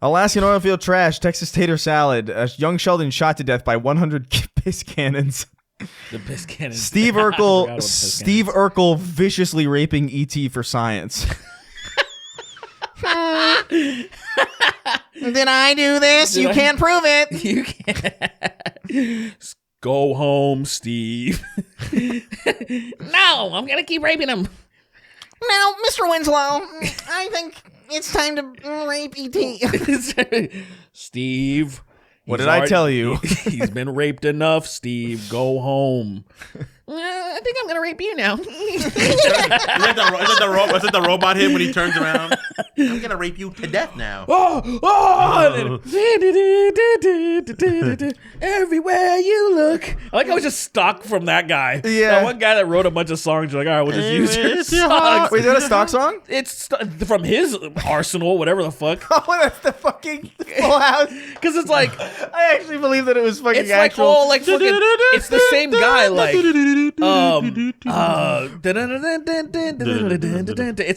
Alaskan oil field trash, Texas tater salad. Young Sheldon shot to death by 100 piss cannons. The piss cannon. Steve Urkel viciously raping E.T. for science. Did I do this? You can't prove it. You can't. Go home, Steve. No, I'm gonna keep raping him. Now, Mr. Winslow, I think it's time to rape E.T. Steve. What did I tell you? He's been raped enough, Steve. Go home. I think I'm gonna rape you now. Is that the robot hit when he turns around? I'm gonna rape you to death now. Everywhere you look. I like how it's just stock from that guy. Yeah. That one guy that wrote a bunch of songs. You're like, all right, we'll just use your It's your songs. Wait, is that a stock song? It's from his arsenal, whatever the fuck. Oh, that's the fucking Full House. Because it's like, I actually believe that it was fucking it's like actual. all like fucking. It's the same guy. Like, it's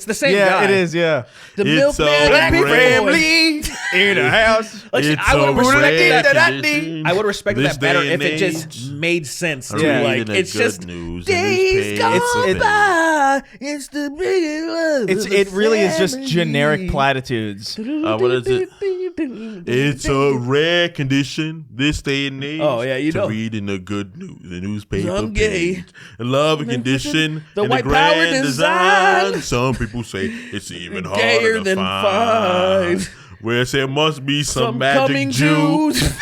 the same guy. Yeah, it is. Yeah. The It's milkman a and Family in a house. Like, It's I would a respect rare that. condition. I would respect This that better day if and it just age. made sense. To Yeah. like, Reading the it's good just news in days newspapers. gone by. It's the big love. It really is just generic platitudes. What is it? It's a rare condition this day and age. Oh, yeah, you to know. read in the good news, the newspaper. I'm gay. page. Love and condition. The and white the power grand design. Some people say it's even harder Gayer to than find. five. Where there must be some coming magic Jew Jews.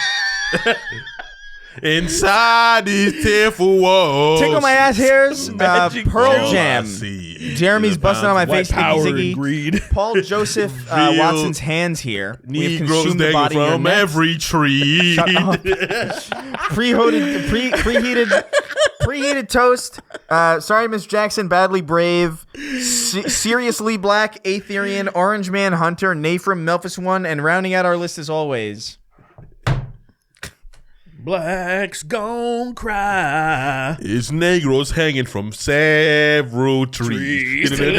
inside these tearful walls. Tickle my ass hairs. Magic Pearl Jew. All I Jam. see Jeremy's is busting on my White face. power Iggy and greed. Paul Joseph Real Watson's hands here. We have Negroes consumed the dangling body of your from neck. every tree. Shut up. Preheated toast. Sorry, Miss Jackson. Badly brave. Seriously black. Aetherian. Orange man. Hunter. Nafrim. Memphis one. And rounding out our list as always. Blacks gon' cry. It's Negroes hanging from several trees. He's going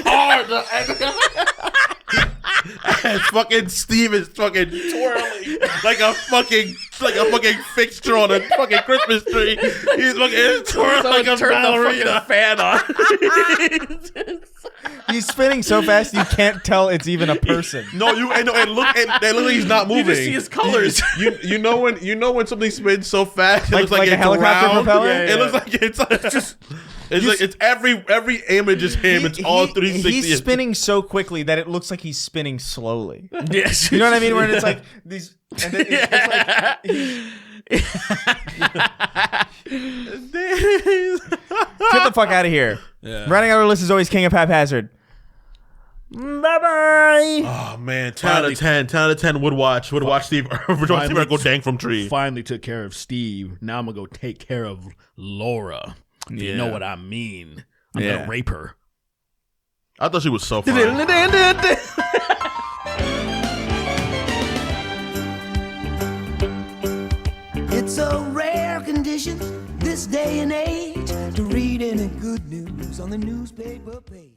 hard. And fucking Steve is fucking twirling like a fucking fixture on a fucking Christmas tree. He's fucking twirling like a Turn the ballerina. fucking fan on. He's spinning so fast you can't tell it's even a person. No, and look like he's not moving. You just see his colors. You know when something spins so fast, it Like- looks like like a it's helicopter round. propeller? It looks like it's just. It's like it's every image is him. It's all 360. He's spinning so quickly that it looks like he's spinning slowly. Yes. You know what I mean? Where it's like these. And then Get the fuck out of here. Running out our list is always king of haphazard. Bye-bye. Oh man, 10 out of 10. 10 out of 10 would watch Steve Urkel go dang from tree. Finally took care of Steve. Now I'm gonna go take care of Laura. You know what I mean? I'm gonna rape her. I thought she was so fun. It's a rare condition this day and age to read any good news on the newspaper page.